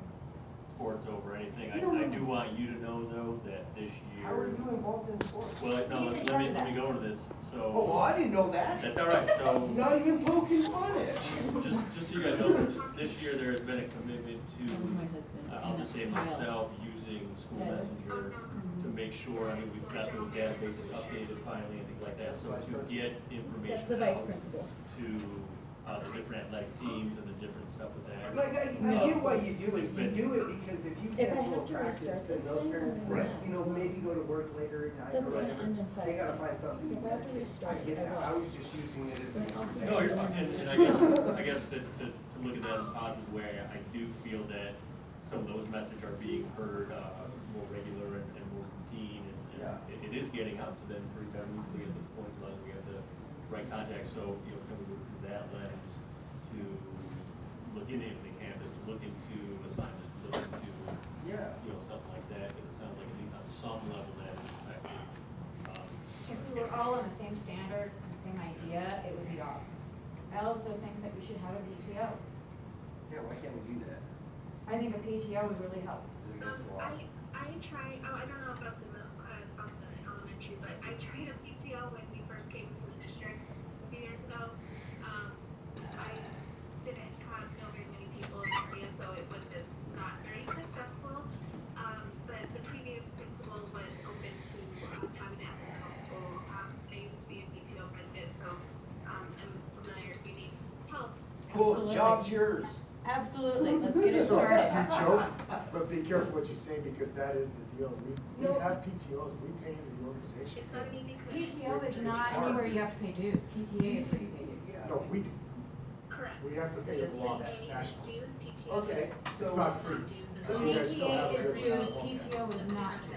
[SPEAKER 11] sports over anything. I do want you to know though that this year.
[SPEAKER 7] How are you involved in sports?
[SPEAKER 11] Well, no,
[SPEAKER 5] He's in
[SPEAKER 11] let
[SPEAKER 5] charge
[SPEAKER 11] me,
[SPEAKER 5] of
[SPEAKER 11] let me
[SPEAKER 5] that.
[SPEAKER 11] go into this, so.
[SPEAKER 7] Oh, well, I didn't know that.
[SPEAKER 11] That's all right, so.
[SPEAKER 7] Not even poking fun at you.
[SPEAKER 11] Just so you guys know, this year there has been a commitment to, I'll just say myself, using school messenger to make sure, I mean, we've got those databases updated finally and things like that, so to get
[SPEAKER 2] That's the
[SPEAKER 11] information
[SPEAKER 2] vice
[SPEAKER 11] out
[SPEAKER 2] principal.
[SPEAKER 11] to, the different athletic teams and the different stuff with that.
[SPEAKER 7] Like, I get why you do it. You do it because if you
[SPEAKER 2] If I
[SPEAKER 7] cancel a
[SPEAKER 2] have to
[SPEAKER 7] practice,
[SPEAKER 2] restart
[SPEAKER 7] then
[SPEAKER 2] this
[SPEAKER 7] those
[SPEAKER 2] thing,
[SPEAKER 7] parents,
[SPEAKER 2] then yeah.
[SPEAKER 7] you know, maybe go to work later at night
[SPEAKER 2] Says
[SPEAKER 7] or
[SPEAKER 2] it's gonna
[SPEAKER 7] whatever.
[SPEAKER 2] end in 5
[SPEAKER 7] They gotta find
[SPEAKER 2] minutes.
[SPEAKER 7] something.
[SPEAKER 2] So
[SPEAKER 7] to
[SPEAKER 2] if I have to
[SPEAKER 7] do.
[SPEAKER 2] restart
[SPEAKER 7] I get
[SPEAKER 2] it, I
[SPEAKER 7] that. I
[SPEAKER 2] will.
[SPEAKER 7] was just using it as
[SPEAKER 2] But
[SPEAKER 7] an
[SPEAKER 2] also-
[SPEAKER 11] No, you're fine, and I guess that to look at that in a positive way, I do feel that some of those messages are being heard, more regular and more routine, and it is getting out to them pretty darn easily at this point, as long as we have the right contact, so, you know, can we move through that lens to look into the campus, to look into assignments, to look into,
[SPEAKER 7] Yeah.
[SPEAKER 11] you know, something like that, because it sounds like at least on some level that is effective.
[SPEAKER 5] If we were all on the same standard and same idea, it would be awesome. I also think that we should have a PTO.
[SPEAKER 7] Yeah, why can't we do that?
[SPEAKER 5] I think a PTO would really help.
[SPEAKER 7] Is it against the law?
[SPEAKER 10] I tried, I don't know about the elementary, but I tried a PTO when we first came to the district a few years ago. I didn't have know very many people in the area, so it was just not very successful. But the previous principal was open to having it as a council. I used to be a PTO president, so I'm familiar if you need help.
[SPEAKER 7] Cool,
[SPEAKER 5] Absolutely.
[SPEAKER 7] job's yours.
[SPEAKER 5] Absolutely, let's get it
[SPEAKER 4] So,
[SPEAKER 5] started.
[SPEAKER 4] you joke, but be careful what you say, because that is the deal. We
[SPEAKER 7] No.
[SPEAKER 4] have PTOs, we pay the organization.
[SPEAKER 10] It's not an easy question.
[SPEAKER 5] PTO is
[SPEAKER 4] It's
[SPEAKER 5] not
[SPEAKER 4] hard.
[SPEAKER 5] anywhere you have to pay dues, PTA is where you pay dues.
[SPEAKER 7] Yeah.
[SPEAKER 4] No, we do.
[SPEAKER 10] Correct.
[SPEAKER 4] We have to pay
[SPEAKER 7] It
[SPEAKER 4] the
[SPEAKER 7] is
[SPEAKER 4] law
[SPEAKER 10] Any
[SPEAKER 4] nationally.
[SPEAKER 10] dues, PTO.
[SPEAKER 7] Okay,
[SPEAKER 4] It's
[SPEAKER 7] so.
[SPEAKER 4] not free.
[SPEAKER 5] The
[SPEAKER 4] You guys still have
[SPEAKER 5] PTA is
[SPEAKER 4] a good
[SPEAKER 5] dues,
[SPEAKER 4] amount.
[SPEAKER 5] PTO is not dues.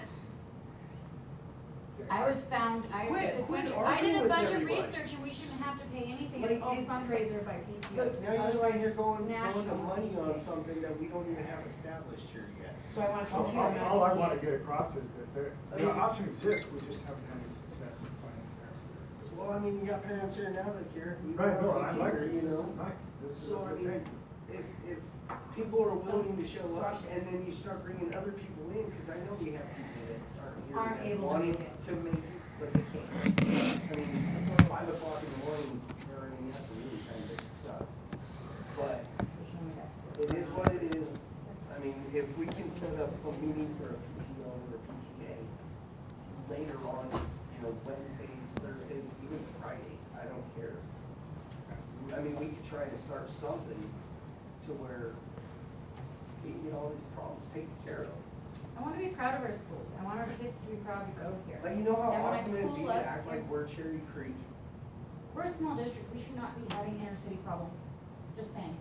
[SPEAKER 4] Okay.
[SPEAKER 5] I was found, I
[SPEAKER 7] Quit
[SPEAKER 5] did a
[SPEAKER 7] arguing with
[SPEAKER 5] bunch of
[SPEAKER 7] everybody.
[SPEAKER 5] research and we shouldn't have to pay anything,
[SPEAKER 7] Like,
[SPEAKER 5] it's all
[SPEAKER 7] it-
[SPEAKER 5] fundraiser by PTO.
[SPEAKER 7] Look, now you're saying you're going to
[SPEAKER 5] national
[SPEAKER 7] money on
[SPEAKER 5] PTA.
[SPEAKER 7] something that we don't even have established here yet.
[SPEAKER 5] So I wanna
[SPEAKER 4] So
[SPEAKER 5] talk to you about
[SPEAKER 4] all I
[SPEAKER 5] PTA.
[SPEAKER 4] wanna get across is that the option exists, we just haven't had any success in finding parents that are interested.
[SPEAKER 7] Well, I mean, you got parents here now that care. You
[SPEAKER 4] Right,
[SPEAKER 7] got
[SPEAKER 4] no, and I
[SPEAKER 7] people
[SPEAKER 4] like
[SPEAKER 7] here,
[SPEAKER 4] this,
[SPEAKER 7] you
[SPEAKER 4] this
[SPEAKER 7] know?
[SPEAKER 4] is nice, this is a
[SPEAKER 7] So, I
[SPEAKER 4] good
[SPEAKER 7] mean,
[SPEAKER 4] thing.
[SPEAKER 7] if people are willing to show up and then you start bringing other people in, cause I know we have people that
[SPEAKER 5] Aren't
[SPEAKER 7] aren't here
[SPEAKER 5] able
[SPEAKER 7] that
[SPEAKER 5] to
[SPEAKER 7] want
[SPEAKER 5] make it.
[SPEAKER 7] to make it, but they can't. I mean, 5 o'clock in the morning, or in the afternoon, kind of sucks. But it is what it is. I mean, if we can set up a meeting for a PTO or PTA later on, you know, Wednesdays, Thursdays, even Fridays, I don't care. I mean, we could try to start something to where we get all these problems taken care of.
[SPEAKER 5] I wanna be proud of our schools, I want our kids to be proud to go here.
[SPEAKER 7] Like, you know how
[SPEAKER 5] And when I
[SPEAKER 7] awesome it'd be
[SPEAKER 5] pull
[SPEAKER 7] to
[SPEAKER 5] up,
[SPEAKER 7] act like we're Cherry Creek?
[SPEAKER 5] We're a small district, we should not be having inner city problems, just saying.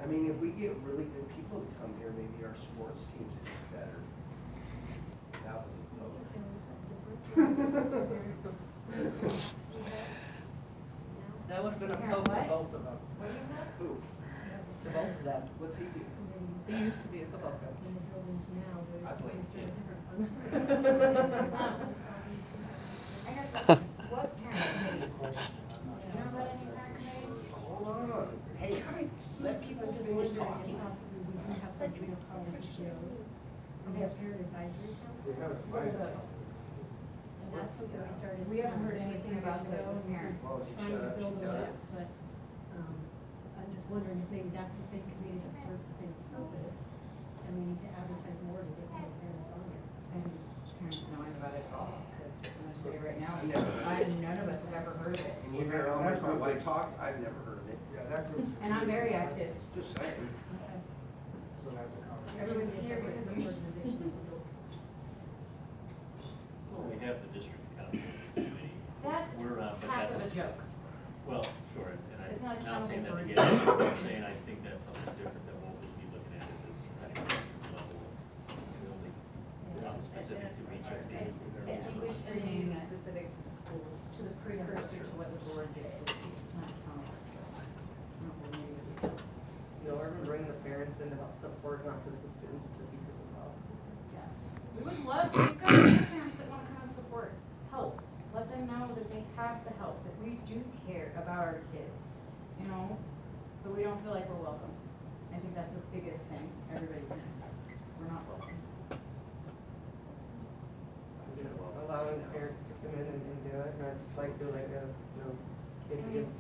[SPEAKER 7] I mean, if we get really good people to come here, maybe our sports teams would be better. That was a joke.
[SPEAKER 12] That would have been a
[SPEAKER 5] Karen,
[SPEAKER 12] help to
[SPEAKER 5] what?
[SPEAKER 12] both of them,
[SPEAKER 5] What do you have?
[SPEAKER 7] Who?
[SPEAKER 12] to both of them.
[SPEAKER 7] What's he do?
[SPEAKER 12] He used to be a football coach.
[SPEAKER 7] I blame him.
[SPEAKER 5] I got this. What parent committees? You know about any parent committees?
[SPEAKER 7] Hold on. Hey, let people finish talking.
[SPEAKER 2] Possibly we do have some real college PTOs. We have parent advisory
[SPEAKER 4] We have
[SPEAKER 2] councils.
[SPEAKER 5] What are
[SPEAKER 4] advisors.
[SPEAKER 5] those?
[SPEAKER 2] And that's something we started.
[SPEAKER 5] We haven't heard anything about those as parents.
[SPEAKER 7] Well, if you
[SPEAKER 2] Trying
[SPEAKER 7] shut
[SPEAKER 2] to
[SPEAKER 7] up,
[SPEAKER 2] build
[SPEAKER 7] she
[SPEAKER 2] it
[SPEAKER 7] got
[SPEAKER 2] up,
[SPEAKER 7] it.
[SPEAKER 2] but, I'm just wondering if maybe that's the same committee that serves the same purpose. And we need to advertise more to get more parents on there.
[SPEAKER 5] And parents knowing about it at all, because I'm gonna say right now,
[SPEAKER 7] Never.
[SPEAKER 5] none of us have ever heard of it.
[SPEAKER 7] And you hear how much my wife talks, I've never heard of it.
[SPEAKER 4] Yeah, that group's.
[SPEAKER 5] And I'm very active.
[SPEAKER 7] Just saying.
[SPEAKER 2] Okay.
[SPEAKER 4] So that's a conversation.
[SPEAKER 5] Everyone's here because of me.
[SPEAKER 2] Organization of adult.
[SPEAKER 11] Well, we have the district accountability committee.
[SPEAKER 5] That's
[SPEAKER 11] We're not, but
[SPEAKER 5] half of a
[SPEAKER 11] that's,
[SPEAKER 5] joke.
[SPEAKER 11] well, sure, and
[SPEAKER 5] It's not
[SPEAKER 11] I'm not saying that to get,
[SPEAKER 5] accountable
[SPEAKER 11] I'm saying I think that's something different than what we'll be looking at this kind of level. Really, specific to each of the.
[SPEAKER 5] I think we should name it
[SPEAKER 9] Specific to the schools.
[SPEAKER 5] to the precursor to what the board did this week, it's not accountable.
[SPEAKER 12] You know, or bring the parents in to help support, not just the students, but the teachers as well.
[SPEAKER 5] Yeah. We would love, we've got other parents that wanna come and support, help, let them know that they have the help, that we do care about our kids, you know? But we don't feel like we're welcome. I think that's the biggest thing everybody can. We we're not looking.
[SPEAKER 12] Allowing parents to come in and do it, not just like do like a, kid
[SPEAKER 5] I mean,
[SPEAKER 12] gets.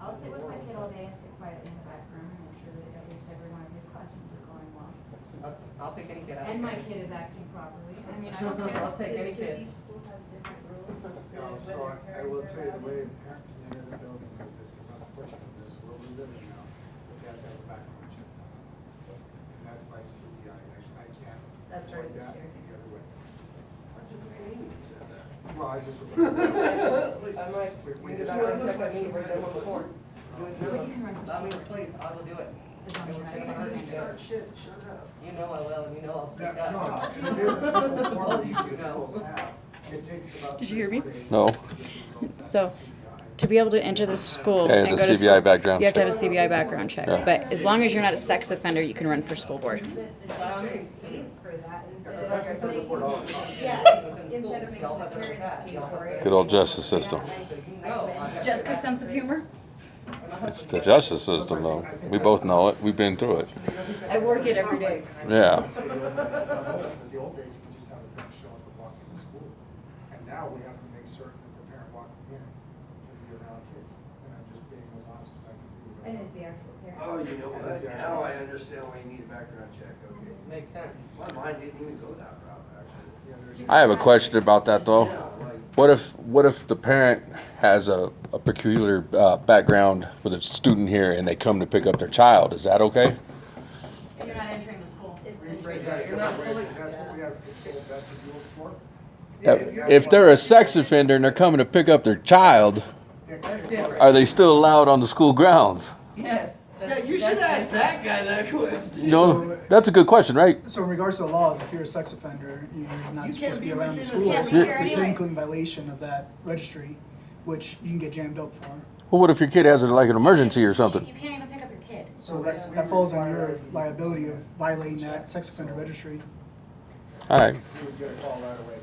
[SPEAKER 5] I'll sit with my kid all day and sit quietly in the back room and make sure that at least every one of his classrooms is going well.
[SPEAKER 12] I'll pick any kid out.
[SPEAKER 5] And my kid is acting properly. I mean, I don't care.
[SPEAKER 12] I'll take any
[SPEAKER 9] Does
[SPEAKER 12] kid.
[SPEAKER 9] each school have different rules as to
[SPEAKER 4] No,
[SPEAKER 9] whether
[SPEAKER 4] so I will
[SPEAKER 9] parents
[SPEAKER 4] tell you
[SPEAKER 9] are
[SPEAKER 4] the way
[SPEAKER 9] allowed?
[SPEAKER 4] parent community of the building is, this is unfortunate, this is where we live in now, but you have to have a background check done. And that's by CBI, I can't
[SPEAKER 9] That's
[SPEAKER 4] avoid
[SPEAKER 9] right,
[SPEAKER 4] that
[SPEAKER 9] this year.
[SPEAKER 4] any other way.
[SPEAKER 7] I just made you said that.
[SPEAKER 4] Well, I just was.
[SPEAKER 12] I'm like,
[SPEAKER 4] We
[SPEAKER 12] we did
[SPEAKER 4] just-
[SPEAKER 12] not contact that meeting, we're done on the board. Do it
[SPEAKER 5] But
[SPEAKER 12] now.
[SPEAKER 5] you can run for
[SPEAKER 12] Allow me to
[SPEAKER 5] school.
[SPEAKER 12] please, I will do it.
[SPEAKER 5] As long as you're not
[SPEAKER 12] It was
[SPEAKER 5] a
[SPEAKER 12] sitting
[SPEAKER 5] sex
[SPEAKER 12] on her
[SPEAKER 7] You
[SPEAKER 12] hand.
[SPEAKER 7] start shit, shut up.
[SPEAKER 12] You know I will, and you know I'll speak
[SPEAKER 4] Yeah, no,
[SPEAKER 12] up.
[SPEAKER 4] and it is a simple form that
[SPEAKER 12] You
[SPEAKER 4] usually
[SPEAKER 12] know.
[SPEAKER 4] schools have. It takes about.
[SPEAKER 13] Did you hear me?
[SPEAKER 4] 3 or 4 days
[SPEAKER 1] No.
[SPEAKER 4] to get the results
[SPEAKER 13] So,
[SPEAKER 4] back to CBI.
[SPEAKER 13] To be able to enter the school
[SPEAKER 1] Yeah,
[SPEAKER 13] and
[SPEAKER 1] the
[SPEAKER 13] go to
[SPEAKER 1] CBI
[SPEAKER 13] school,
[SPEAKER 1] background
[SPEAKER 13] you have to have a
[SPEAKER 1] check.
[SPEAKER 13] CBI background check.
[SPEAKER 1] Yeah.
[SPEAKER 13] But as long as you're not a sex offender, you can run for school board.
[SPEAKER 9] The district pays for that instead
[SPEAKER 12] Like
[SPEAKER 9] of
[SPEAKER 12] I said
[SPEAKER 9] making,
[SPEAKER 12] before, all the time.
[SPEAKER 9] yeah,
[SPEAKER 12] Within
[SPEAKER 9] instead
[SPEAKER 12] schools,
[SPEAKER 9] of making
[SPEAKER 12] y'all
[SPEAKER 9] the
[SPEAKER 12] have done that,
[SPEAKER 9] parents pay
[SPEAKER 12] y'all have
[SPEAKER 9] for it.
[SPEAKER 1] Good old justice system.
[SPEAKER 12] So you know I have
[SPEAKER 13] Jessica's
[SPEAKER 12] to-
[SPEAKER 13] sense of humor?
[SPEAKER 1] It's the justice system, though. We both know it. We've been through it.
[SPEAKER 13] I work it every day.
[SPEAKER 1] Yeah.
[SPEAKER 4] In the old days, you could just have a parent show up and walk in the school. And now we have to make certain that the parent walking in can be around kids. And I'm just being as honest as I can be.
[SPEAKER 9] And it's the actual parent.
[SPEAKER 7] Oh, you know
[SPEAKER 4] Yeah,
[SPEAKER 7] what,
[SPEAKER 4] that's the
[SPEAKER 7] now I understand why you need a background check, okay.
[SPEAKER 12] Makes sense.
[SPEAKER 7] My mind didn't even go that route, actually.
[SPEAKER 4] Yeah, there's-
[SPEAKER 1] I have a question about that, though.
[SPEAKER 7] Yeah, like,
[SPEAKER 1] What if the parent has a peculiar background with a student here and they come to pick up their child? Is that okay?
[SPEAKER 5] You're not entering the school.
[SPEAKER 4] Rephrase that
[SPEAKER 12] You're not
[SPEAKER 4] another way,
[SPEAKER 12] fully-
[SPEAKER 4] because that's what we have full vestibules for.
[SPEAKER 1] If they're a sex offender and they're coming to pick up their child,
[SPEAKER 12] That's different.
[SPEAKER 1] are they still allowed on the school grounds?
[SPEAKER 12] Yes.
[SPEAKER 7] yeah, you should ask that guy that question.
[SPEAKER 1] You know, that's a good question, right?
[SPEAKER 14] So in regards to the laws, if you're a sex offender, you're not
[SPEAKER 7] You
[SPEAKER 14] supposed
[SPEAKER 7] can't
[SPEAKER 14] to be
[SPEAKER 7] be
[SPEAKER 14] around the
[SPEAKER 7] within a
[SPEAKER 14] schools.
[SPEAKER 5] sex-
[SPEAKER 14] You're
[SPEAKER 5] Can't be here
[SPEAKER 14] technically in violation of that registry, which you can get jammed up for.
[SPEAKER 1] Well, what if your kid has like an emergency or something?
[SPEAKER 5] You can't even pick up your kid.
[SPEAKER 14] So that falls on your liability of violating that sex offender registry.
[SPEAKER 1] All right.
[SPEAKER 4] You would get a call right away.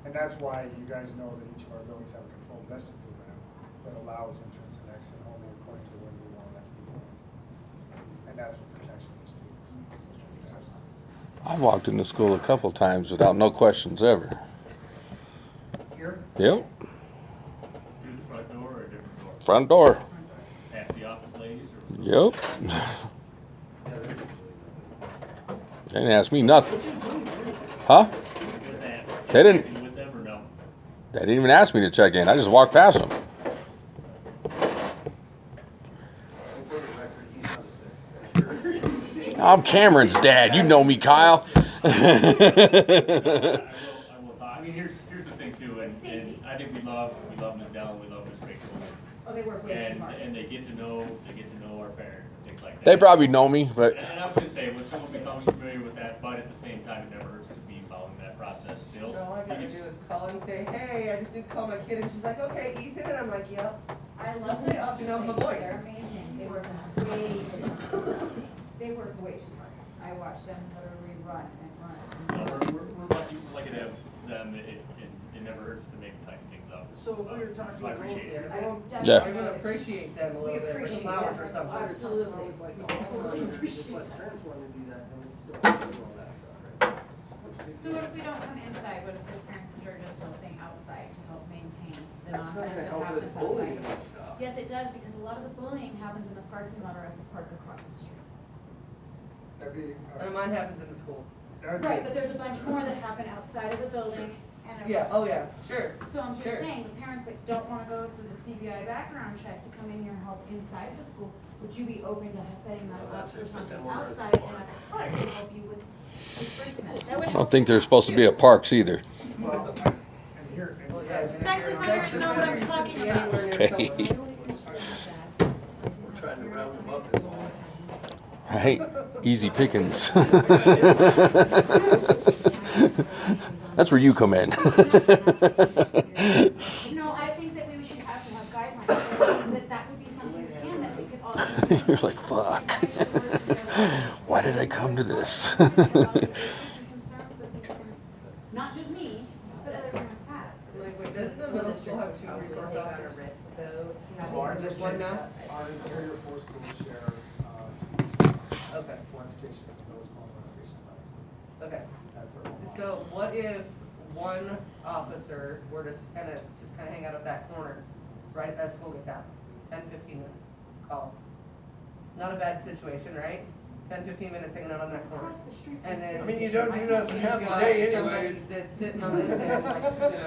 [SPEAKER 4] And that's why you guys know that each of our buildings have a controlled vestibule in them that allows entrance and exit only according to when we want to let people in. And that's what protection of students.
[SPEAKER 1] I walked into school a couple times without no questions ever.
[SPEAKER 4] Here,
[SPEAKER 1] Yep.
[SPEAKER 11] Through the front door or a different door?
[SPEAKER 1] Front door.
[SPEAKER 11] Ask the office ladies or?
[SPEAKER 1] Yep. They didn't ask me nothing. Huh?
[SPEAKER 11] Was that?
[SPEAKER 1] They didn't.
[SPEAKER 11] Checking with them or no?
[SPEAKER 1] They didn't even ask me to check in. I just walked past them.
[SPEAKER 7] And for the record, he's not a sex offender.
[SPEAKER 1] I'm Cameron's dad. You know me, Kyle.
[SPEAKER 11] I will talk, I mean, here's the thing too, and I think we love Ms. Dallin, we love Ms. Rachel.
[SPEAKER 5] Oh, they work way too
[SPEAKER 11] And,
[SPEAKER 5] hard.
[SPEAKER 11] and they get to know our parents and things like that.
[SPEAKER 1] They probably know me, but
[SPEAKER 11] And I was gonna say, when someone becomes familiar with that, but at the same time, it never hurts to be following that process still.
[SPEAKER 12] All I gotta do
[SPEAKER 11] Because-
[SPEAKER 12] is call and say, hey, I just need to call my kid, and she's like, okay, Ethan, and I'm like, yep.
[SPEAKER 5] I love the office
[SPEAKER 12] You know, my
[SPEAKER 5] ladies.
[SPEAKER 12] boy.
[SPEAKER 5] They're amazing. They work way too hard. They work way too hard. I watch them literally run and run.
[SPEAKER 11] No, we're lucky to have them, it never hurts to maybe tighten things up.
[SPEAKER 7] So if we were talking
[SPEAKER 11] So I appreciate it.
[SPEAKER 12] Yeah.
[SPEAKER 1] Yeah.
[SPEAKER 12] You're gonna appreciate them a
[SPEAKER 5] We
[SPEAKER 12] little bit, with
[SPEAKER 5] appreciate
[SPEAKER 12] flowers
[SPEAKER 5] that.
[SPEAKER 12] or something.
[SPEAKER 5] Absolutely.
[SPEAKER 7] It's like, oh, just let parents want to do that, then it's still doing all that stuff, right?
[SPEAKER 5] So what if we don't come inside? What if the parents are just helping outside to help maintain the
[SPEAKER 7] That's not
[SPEAKER 5] nonsense
[SPEAKER 7] gonna
[SPEAKER 5] that
[SPEAKER 7] help with
[SPEAKER 5] happens
[SPEAKER 7] bullying
[SPEAKER 5] outside?
[SPEAKER 7] and stuff.
[SPEAKER 5] Yes, it does, because a lot of the bullying happens in the parking lot or at the park across the street.
[SPEAKER 4] that'd be,
[SPEAKER 12] And mine happens in the school.
[SPEAKER 4] that'd
[SPEAKER 5] Right,
[SPEAKER 4] be,
[SPEAKER 5] but there's a bunch more that happen outside of the building and across
[SPEAKER 12] Yeah,
[SPEAKER 5] the
[SPEAKER 12] oh
[SPEAKER 5] street.
[SPEAKER 12] yeah, sure.
[SPEAKER 5] So I'm just
[SPEAKER 12] Sure.
[SPEAKER 5] saying, the parents that don't wanna go through the CBI background check to come in here and help inside the school, would you be open to setting that
[SPEAKER 7] Well,
[SPEAKER 5] up
[SPEAKER 7] that's
[SPEAKER 5] for
[SPEAKER 7] it, put
[SPEAKER 5] something
[SPEAKER 7] them over at the
[SPEAKER 5] outside and
[SPEAKER 7] park.
[SPEAKER 5] at the park to help you with disbursement? That would
[SPEAKER 1] I
[SPEAKER 5] help.
[SPEAKER 1] don't think they're supposed to be at parks either.
[SPEAKER 4] well, and here, and
[SPEAKER 12] Well,
[SPEAKER 4] you
[SPEAKER 12] yeah,
[SPEAKER 4] guys.
[SPEAKER 5] Sex offenders know what I'm talking about.
[SPEAKER 1] Okay.
[SPEAKER 7] We're trying to round them up, that's all.
[SPEAKER 1] Right? Easy pickings. That's where you come in.
[SPEAKER 5] No, I think that we should have to have guidelines, that would be something, again, that we could all.
[SPEAKER 1] You're like, fuck. Why did I come to this?
[SPEAKER 5] Not just me, but other parents have.
[SPEAKER 12] Like, wait, does the middle school have two resource
[SPEAKER 9] Take on a
[SPEAKER 12] officers?
[SPEAKER 9] risk though.
[SPEAKER 4] So our
[SPEAKER 12] Just
[SPEAKER 4] district,
[SPEAKER 12] one now?
[SPEAKER 4] our interior four schools share, two,
[SPEAKER 12] Okay.
[SPEAKER 4] one station at the middle school and one station at the high school.
[SPEAKER 12] Okay,
[SPEAKER 4] That's their whole
[SPEAKER 12] so what if one officer were to kind of hang out at that corner, right as school gets out? 10, 15 minutes, call. Not a bad situation, right? 10, 15 minutes hanging out on that corner.
[SPEAKER 2] Across the street.
[SPEAKER 12] And then.
[SPEAKER 7] I mean, you don't do nothing
[SPEAKER 12] You've
[SPEAKER 7] half the
[SPEAKER 12] got
[SPEAKER 7] day
[SPEAKER 12] somebody
[SPEAKER 7] anyways.
[SPEAKER 12] that's sitting on this end, like,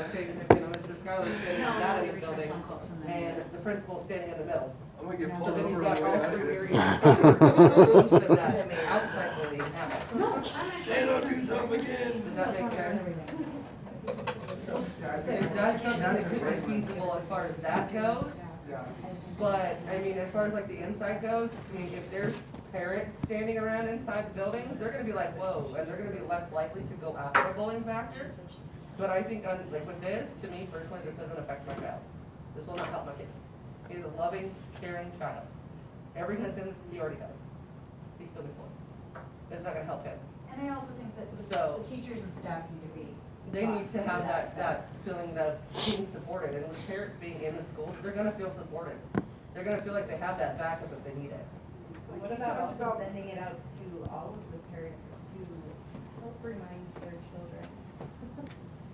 [SPEAKER 12] say, Mr. Schuyler's sitting
[SPEAKER 2] No,
[SPEAKER 12] down
[SPEAKER 2] no,
[SPEAKER 12] in
[SPEAKER 2] we
[SPEAKER 12] the
[SPEAKER 2] return
[SPEAKER 12] building,
[SPEAKER 2] phone calls from them.
[SPEAKER 12] and the principal's standing in the middle.
[SPEAKER 7] I'm gonna get
[SPEAKER 2] No.
[SPEAKER 12] So
[SPEAKER 7] pulled
[SPEAKER 12] then you've
[SPEAKER 7] over
[SPEAKER 12] got
[SPEAKER 7] on the
[SPEAKER 12] all
[SPEAKER 7] way out
[SPEAKER 12] three
[SPEAKER 7] here.
[SPEAKER 12] areas that that outside bullying happens.
[SPEAKER 7] Say don't do something again.
[SPEAKER 12] Does that make sense?
[SPEAKER 4] Yeah, I
[SPEAKER 12] So
[SPEAKER 4] think
[SPEAKER 12] that's something that
[SPEAKER 4] that's a
[SPEAKER 12] could
[SPEAKER 4] great
[SPEAKER 12] be
[SPEAKER 4] one.
[SPEAKER 12] feasible as far as that goes.
[SPEAKER 4] Yeah.
[SPEAKER 12] But, I mean, as far as like the inside goes, I mean, if there's parents standing around inside the building, they're gonna be like, whoa, and they're gonna be less likely to go after a bullying factor. But I think, like with this, to me personally, this doesn't affect my child. This will not help my kid. He is a loving, caring child. Every instance, he already does. He's feeling for it. It's not gonna help him.
[SPEAKER 2] And I also think that
[SPEAKER 12] So-
[SPEAKER 2] the teachers and staff need to be.
[SPEAKER 12] They need to have that feeling of being supported, and with parents being in the schools, they're gonna feel supported. They're gonna feel like they have that backup if they need it.
[SPEAKER 9] What about also sending it out to all of the parents to help remind their children?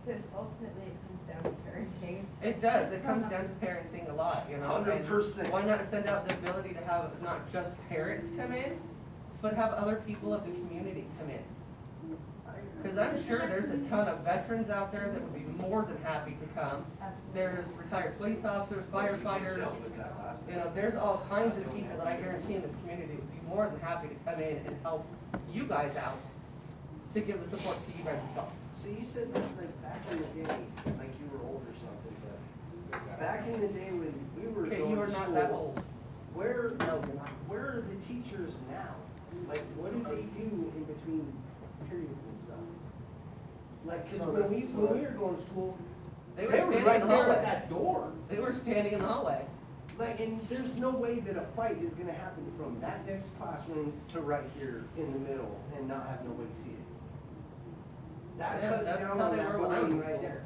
[SPEAKER 9] Because ultimately it comes down to parenting.
[SPEAKER 12] It does, it comes down to parenting a lot, you know?
[SPEAKER 7] 100%.
[SPEAKER 12] And why not send out the ability to have not just parents come in, but have other people of the community come in? Because I'm sure there's a ton of veterans out there that would be more than happy to come. There's retired police officers, firefighters, you know, there's all kinds of people that I guarantee in this community would be more than happy to come in and help you guys out to give the support to you guys as well.
[SPEAKER 7] So you said this like back in the day, like you were old or something, but back in the day when we were
[SPEAKER 12] Okay,
[SPEAKER 7] going
[SPEAKER 12] you are
[SPEAKER 7] to
[SPEAKER 12] not that
[SPEAKER 7] school,
[SPEAKER 12] old.
[SPEAKER 7] where,
[SPEAKER 12] No, you're not.
[SPEAKER 7] where are the teachers now? Like, what do they do in between periods and stuff? Like, cause
[SPEAKER 4] So
[SPEAKER 7] when we
[SPEAKER 4] that-
[SPEAKER 7] were going to school,
[SPEAKER 12] They
[SPEAKER 7] they
[SPEAKER 12] were
[SPEAKER 7] were
[SPEAKER 12] standing
[SPEAKER 7] right
[SPEAKER 12] in the
[SPEAKER 7] there at
[SPEAKER 12] hallway.
[SPEAKER 7] that door.
[SPEAKER 12] They were standing in the hallway.
[SPEAKER 7] Like, and there's no way that a fight is gonna happen from that next classroom to right here in the middle and not have nobody see it. That
[SPEAKER 12] Yeah,
[SPEAKER 7] cuts
[SPEAKER 12] that's
[SPEAKER 7] down
[SPEAKER 12] how
[SPEAKER 7] on
[SPEAKER 12] they
[SPEAKER 7] that
[SPEAKER 12] were when I was
[SPEAKER 7] bullying
[SPEAKER 12] in
[SPEAKER 7] right
[SPEAKER 12] school.
[SPEAKER 7] there.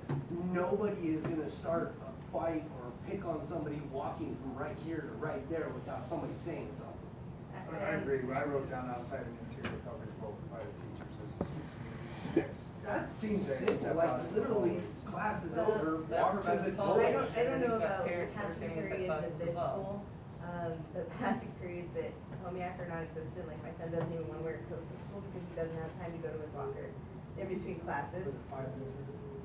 [SPEAKER 7] Nobody is gonna start a fight or pick on somebody walking from right here to right there without somebody saying something.
[SPEAKER 4] I agree, when I wrote down outside and interior coverage broken by the teachers, this seems to be the next.
[SPEAKER 7] That seems
[SPEAKER 4] Say,
[SPEAKER 7] simple,
[SPEAKER 4] step
[SPEAKER 7] like
[SPEAKER 4] out of the
[SPEAKER 7] literally
[SPEAKER 4] hallways.
[SPEAKER 7] class is
[SPEAKER 9] Well,
[SPEAKER 7] over,
[SPEAKER 12] that
[SPEAKER 7] walk to
[SPEAKER 12] prevents
[SPEAKER 7] the
[SPEAKER 12] bullying.
[SPEAKER 7] door.
[SPEAKER 9] I don't know
[SPEAKER 12] And you've got
[SPEAKER 9] about
[SPEAKER 12] parents that are
[SPEAKER 9] passing
[SPEAKER 12] standing inside
[SPEAKER 9] periods
[SPEAKER 12] classes
[SPEAKER 9] at
[SPEAKER 12] as
[SPEAKER 9] this
[SPEAKER 12] well.
[SPEAKER 9] school, but passing periods at Homeac are non-existent, like my son doesn't even wanna wear a coat to school because he doesn't have time to go to his locker in between classes.
[SPEAKER 4] Was it 5 minutes?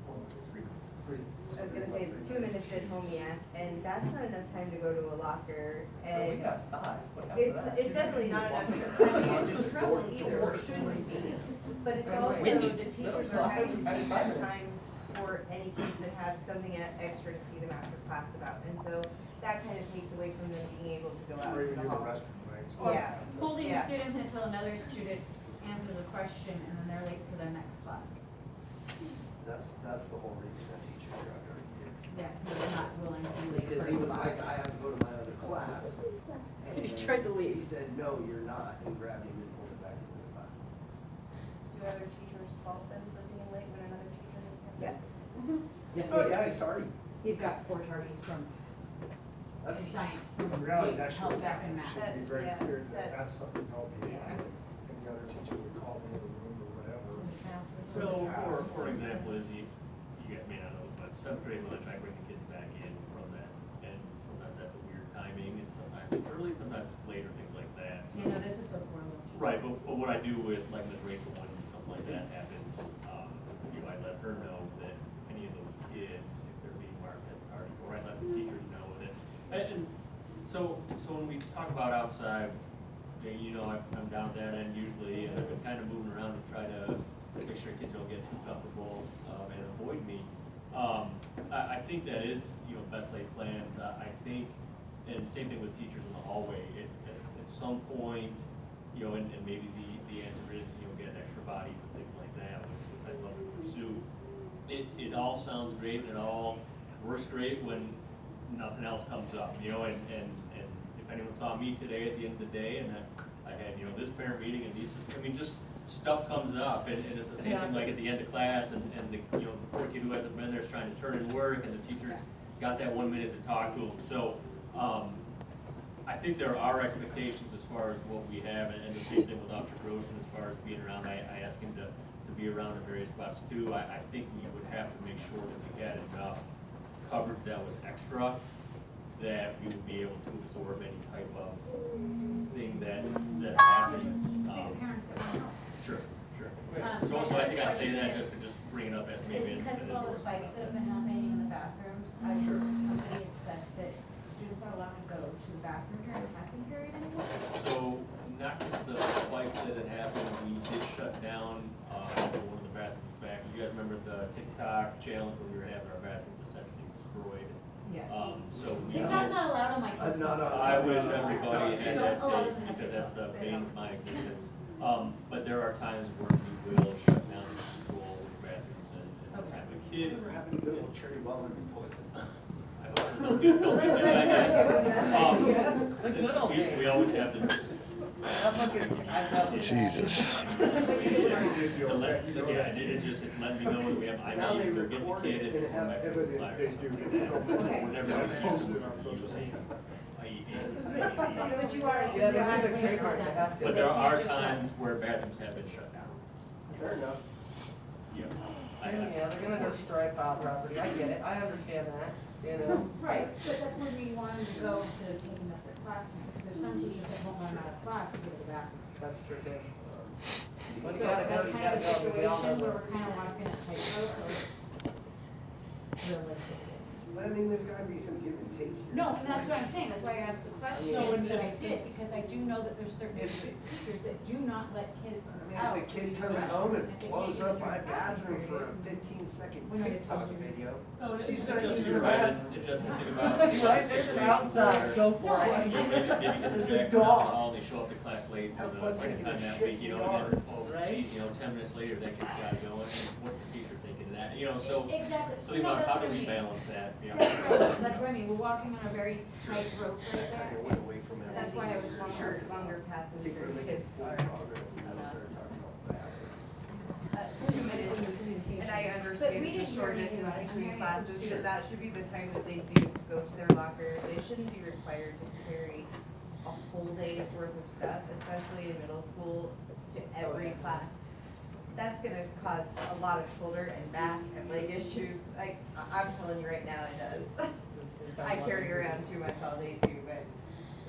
[SPEAKER 4] Oh, it's free.
[SPEAKER 9] I was gonna say it's 2 minutes at Homeac, and that's not enough time to go to a locker,
[SPEAKER 12] So we
[SPEAKER 9] and
[SPEAKER 12] got 5. What happened to
[SPEAKER 9] it's,
[SPEAKER 12] that?
[SPEAKER 9] it's definitely not enough time to get in trouble either, or shouldn't be. But it's also, the teachers are having to take that time for any kids that have something extra to see them after class about, and so that kind of takes away from them being able to go out
[SPEAKER 4] Or
[SPEAKER 9] to
[SPEAKER 4] even
[SPEAKER 9] the
[SPEAKER 4] use a
[SPEAKER 9] hall.
[SPEAKER 4] restroom, right? So-
[SPEAKER 9] Yeah.
[SPEAKER 2] Holding
[SPEAKER 9] Yeah.
[SPEAKER 2] students until another student answers a question and then they're late for their next class.
[SPEAKER 7] That's the whole reason that teachers are out there.
[SPEAKER 2] Yeah, they're not willing to be late
[SPEAKER 7] Because
[SPEAKER 2] for
[SPEAKER 7] he
[SPEAKER 2] a
[SPEAKER 7] was like, I
[SPEAKER 2] class.
[SPEAKER 7] have to go to my other class. And
[SPEAKER 2] He tried to leave.
[SPEAKER 7] He said, no, you're not, and grabbed him and pulled him back into the class.
[SPEAKER 9] Do other teachers fault them for being late when another teacher is coming?
[SPEAKER 2] Yes.
[SPEAKER 7] Oh, yeah, he's tardy.
[SPEAKER 2] He's got 4 tardies from
[SPEAKER 7] That's,
[SPEAKER 2] science,
[SPEAKER 4] In
[SPEAKER 2] from
[SPEAKER 4] reality,
[SPEAKER 2] eight,
[SPEAKER 4] that should,
[SPEAKER 2] held back in
[SPEAKER 4] it
[SPEAKER 2] math.
[SPEAKER 4] should be very
[SPEAKER 9] Yeah,
[SPEAKER 4] clear that
[SPEAKER 9] that-
[SPEAKER 4] that's something they'll be,
[SPEAKER 9] Yeah.
[SPEAKER 4] and the other teacher would call them in the room or whatever.
[SPEAKER 11] So, for example, is you guys may not know, but 7th grade, when I try to bring the kids back in from that, and sometimes that's a weird timing, and sometimes it's early, sometimes it's later, things like that, so.
[SPEAKER 2] You know, this is before lunch.
[SPEAKER 11] Right, but what I do with, like Miss Rachel, when something like that happens, you know, I let her know that any of those kids, if they're being marked as tardy, or I let the teachers know that. And so when we talk about outside, Jane, you know, I'm down that end usually, and I've been kind of moving around to try to make sure kids don't get too comfortable, and avoid me. I think that is, you know, best laid plans. I think, and same thing with teachers in the hallway, at some point, you know, and maybe the answer is, you know, get extra bodies and things like that, which I'd love to pursue. It all sounds great and it all works great when nothing else comes up, you know, and if anyone saw me today at the end of the day and I had, you know, this parent meeting and these, I mean, just stuff comes up and it's the same thing like at the end of class and the, you know, the poor kid who hasn't been there is trying to turn in work and the teacher's got that 1 minute to talk to him. So, I think there are expectations as far as what we have, and the same thing with Officer Grossman as far as being around. I asked him to be around in various spots too. I think we would have to make sure that we had enough coverage that was extra, that we would be able to absorb any type of thing that happens. Sure, sure. So I think I say that just to bring it up as maybe.
[SPEAKER 5] Is because of all the fights that have been happening in the bathrooms, I heard somebody had said that students are allowed to go to the bathroom during the passing period anymore?
[SPEAKER 11] So, not just the fights that had happened, we did shut down, one of the bathrooms back. You guys remember the TikTok challenge when we were having our bathrooms essentially destroyed?
[SPEAKER 5] Yes.
[SPEAKER 11] So we
[SPEAKER 5] TikTok's not allowed on my kids'
[SPEAKER 4] I'm not
[SPEAKER 5] phone.
[SPEAKER 11] I wish everybody had that
[SPEAKER 5] Don't allow
[SPEAKER 11] tape,
[SPEAKER 5] them to
[SPEAKER 11] because
[SPEAKER 5] have
[SPEAKER 11] that's the
[SPEAKER 5] TikTok.
[SPEAKER 11] bane of my existence. But there are times where we will shut down the school with bathrooms and
[SPEAKER 5] Okay.
[SPEAKER 11] have a kid.
[SPEAKER 4] Never happened to little cherry well in the toilet.
[SPEAKER 11] I hope there's no good- no good thing like that.
[SPEAKER 12] The good old days.
[SPEAKER 11] We always have the.
[SPEAKER 1] Jesus.
[SPEAKER 11] It's letting me know that we have, I
[SPEAKER 4] Now
[SPEAKER 11] may
[SPEAKER 4] they
[SPEAKER 11] either get the
[SPEAKER 4] record
[SPEAKER 11] kid
[SPEAKER 4] it
[SPEAKER 11] if
[SPEAKER 4] and
[SPEAKER 11] it's one of
[SPEAKER 4] have
[SPEAKER 11] my favorite
[SPEAKER 4] evidence
[SPEAKER 11] flyers.
[SPEAKER 4] they do get filmed.
[SPEAKER 5] Okay.
[SPEAKER 11] We're never
[SPEAKER 4] And
[SPEAKER 11] gonna
[SPEAKER 4] post
[SPEAKER 11] use
[SPEAKER 4] it on social media.
[SPEAKER 5] But you are.
[SPEAKER 12] Yeah, they have their trademark, they have to.
[SPEAKER 11] But there are times where bathrooms have been shut down.
[SPEAKER 7] Fair enough.
[SPEAKER 11] Yeah.
[SPEAKER 12] Yeah, they're gonna destroy file property, I get it, I understand that, you know?
[SPEAKER 5] Right, but that's where we want them to go to picking up their classmates. There's some teachers that won't let them out of class to go to the bathroom.
[SPEAKER 12] That's true too. When
[SPEAKER 5] So
[SPEAKER 12] you gotta go,
[SPEAKER 5] that's
[SPEAKER 12] you
[SPEAKER 5] kind of
[SPEAKER 12] gotta
[SPEAKER 5] a
[SPEAKER 12] go, we all know
[SPEAKER 5] situation where
[SPEAKER 12] that.
[SPEAKER 5] we're kind of walking a tightrope of realistic.
[SPEAKER 7] But I mean, there's gotta be some give and take here.
[SPEAKER 5] No, and that's what I'm saying, that's why I asked the question,
[SPEAKER 7] No, and
[SPEAKER 5] that I did, because I do know that there's certain teachers that do not let kids
[SPEAKER 7] I mean,
[SPEAKER 5] out.
[SPEAKER 7] if the kid comes home and blows up my bathroom for a 15-second
[SPEAKER 5] We're not
[SPEAKER 7] TikTok
[SPEAKER 5] supposed to.
[SPEAKER 7] video.
[SPEAKER 11] No, it
[SPEAKER 7] He's
[SPEAKER 11] is,
[SPEAKER 7] not
[SPEAKER 11] it just,
[SPEAKER 7] using
[SPEAKER 11] you're
[SPEAKER 7] the
[SPEAKER 11] right,
[SPEAKER 7] bathroom.
[SPEAKER 11] it just think about.
[SPEAKER 12] Right, there's an outside, go for it.
[SPEAKER 11] Maybe get
[SPEAKER 7] There's
[SPEAKER 11] the
[SPEAKER 7] a
[SPEAKER 11] jack
[SPEAKER 7] dog.
[SPEAKER 11] alcohol, they show up to class late for
[SPEAKER 7] Have
[SPEAKER 11] the
[SPEAKER 7] fun
[SPEAKER 11] second
[SPEAKER 7] taking
[SPEAKER 11] time
[SPEAKER 7] a
[SPEAKER 11] that
[SPEAKER 7] shit
[SPEAKER 11] week, you
[SPEAKER 7] in
[SPEAKER 11] know,
[SPEAKER 7] the
[SPEAKER 11] and then,
[SPEAKER 7] yard.
[SPEAKER 11] oh,
[SPEAKER 12] Right.
[SPEAKER 11] geez, you know, 10 minutes later, that kid's gotta go, and what's the teacher thinking of that, you know, so.
[SPEAKER 5] Exactly,
[SPEAKER 11] So
[SPEAKER 5] so
[SPEAKER 11] think
[SPEAKER 5] no,
[SPEAKER 11] about
[SPEAKER 5] that's
[SPEAKER 11] how
[SPEAKER 5] what
[SPEAKER 11] do
[SPEAKER 5] I
[SPEAKER 11] we
[SPEAKER 5] mean.
[SPEAKER 11] balance that, you know?
[SPEAKER 5] That's what I mean, we're walking on a very tight rope right there.
[SPEAKER 7] Get away from it.
[SPEAKER 5] That's why I was wondering.
[SPEAKER 9] Longer passes
[SPEAKER 7] I think
[SPEAKER 9] for
[SPEAKER 7] we're making
[SPEAKER 9] kids
[SPEAKER 7] full
[SPEAKER 9] are
[SPEAKER 7] progress and then we'll start talking about that.
[SPEAKER 9] too many. And I
[SPEAKER 5] But
[SPEAKER 9] understand
[SPEAKER 5] we
[SPEAKER 9] the
[SPEAKER 5] didn't
[SPEAKER 9] short
[SPEAKER 5] hear anything
[SPEAKER 9] distance
[SPEAKER 5] about it. I'm
[SPEAKER 9] between
[SPEAKER 5] hearing it from
[SPEAKER 9] classes, but
[SPEAKER 5] students.
[SPEAKER 9] that should be the time that they do go to their locker. They shouldn't be required to carry a whole day's worth of stuff, especially in middle school, to every class. That's gonna cause a lot of shoulder and back and leg issues, like, I'm telling you right now, it does. I carry around too much all day too, but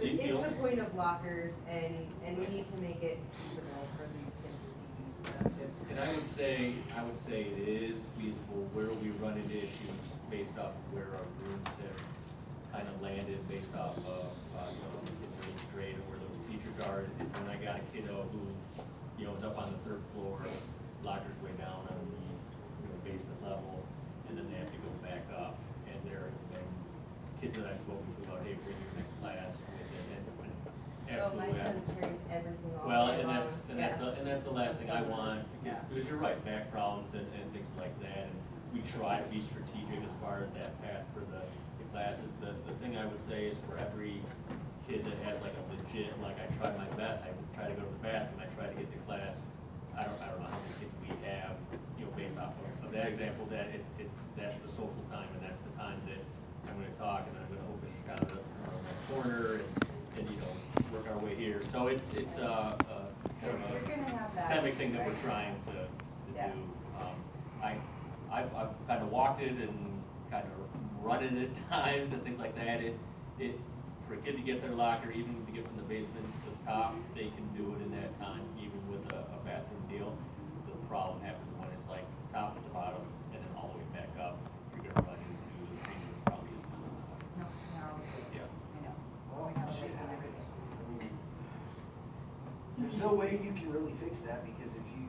[SPEAKER 11] You
[SPEAKER 9] it's
[SPEAKER 11] know-
[SPEAKER 9] the point of lockers, and we need to make it feasible for these kids to use them.
[SPEAKER 11] And I would say it is feasible where we run into issues based off of where our rooms have kind of landed, based off of, you know, the kids in each grade and where those teachers are. And when I got a kiddo who, you know, was up on the 3rd floor, lockers way down on the, you know, basement level, and then they have to go back up, and there are kids that I've spoken to about, hey, bring your next class with it, and
[SPEAKER 9] Oh, my
[SPEAKER 11] absolutely.
[SPEAKER 9] son carries everything all
[SPEAKER 11] Well,
[SPEAKER 9] day
[SPEAKER 11] and
[SPEAKER 9] long.
[SPEAKER 11] that's the last thing I want,
[SPEAKER 9] Yeah.
[SPEAKER 11] because you're right, back problems and things like that, and we try to be strategic as far as that path for the classes. The thing I would say is for every kid that has like a legit, like I try my best, I try to go to the bathroom, I try to get to class. I don't know how many kids we have, you know, based off of that example, that that's the social time, and that's the time that I'm gonna talk, and I'm gonna hope Mrs. Scott doesn't come around that corner, and, you know, work our way here. So it's kind of
[SPEAKER 9] You're gonna
[SPEAKER 11] a
[SPEAKER 9] have that,
[SPEAKER 11] systemic thing that we're
[SPEAKER 9] right?
[SPEAKER 11] trying to
[SPEAKER 9] Yeah.
[SPEAKER 11] do. I've kind of walked it and kind of run it at times and things like that. For a kid to get their locker, even to get from the basement to the top, they can do it in that time, even with a bathroom deal. The problem happens when it's like top to the bottom and then all the way back up. You're gonna run into the thing that's probably is not.
[SPEAKER 5] No, no,
[SPEAKER 11] Yeah.
[SPEAKER 5] I know.
[SPEAKER 7] Well,
[SPEAKER 5] We have a
[SPEAKER 7] shit
[SPEAKER 5] rate on
[SPEAKER 7] happens.
[SPEAKER 5] everything.
[SPEAKER 7] I mean, there's no way you can really fix that, because if you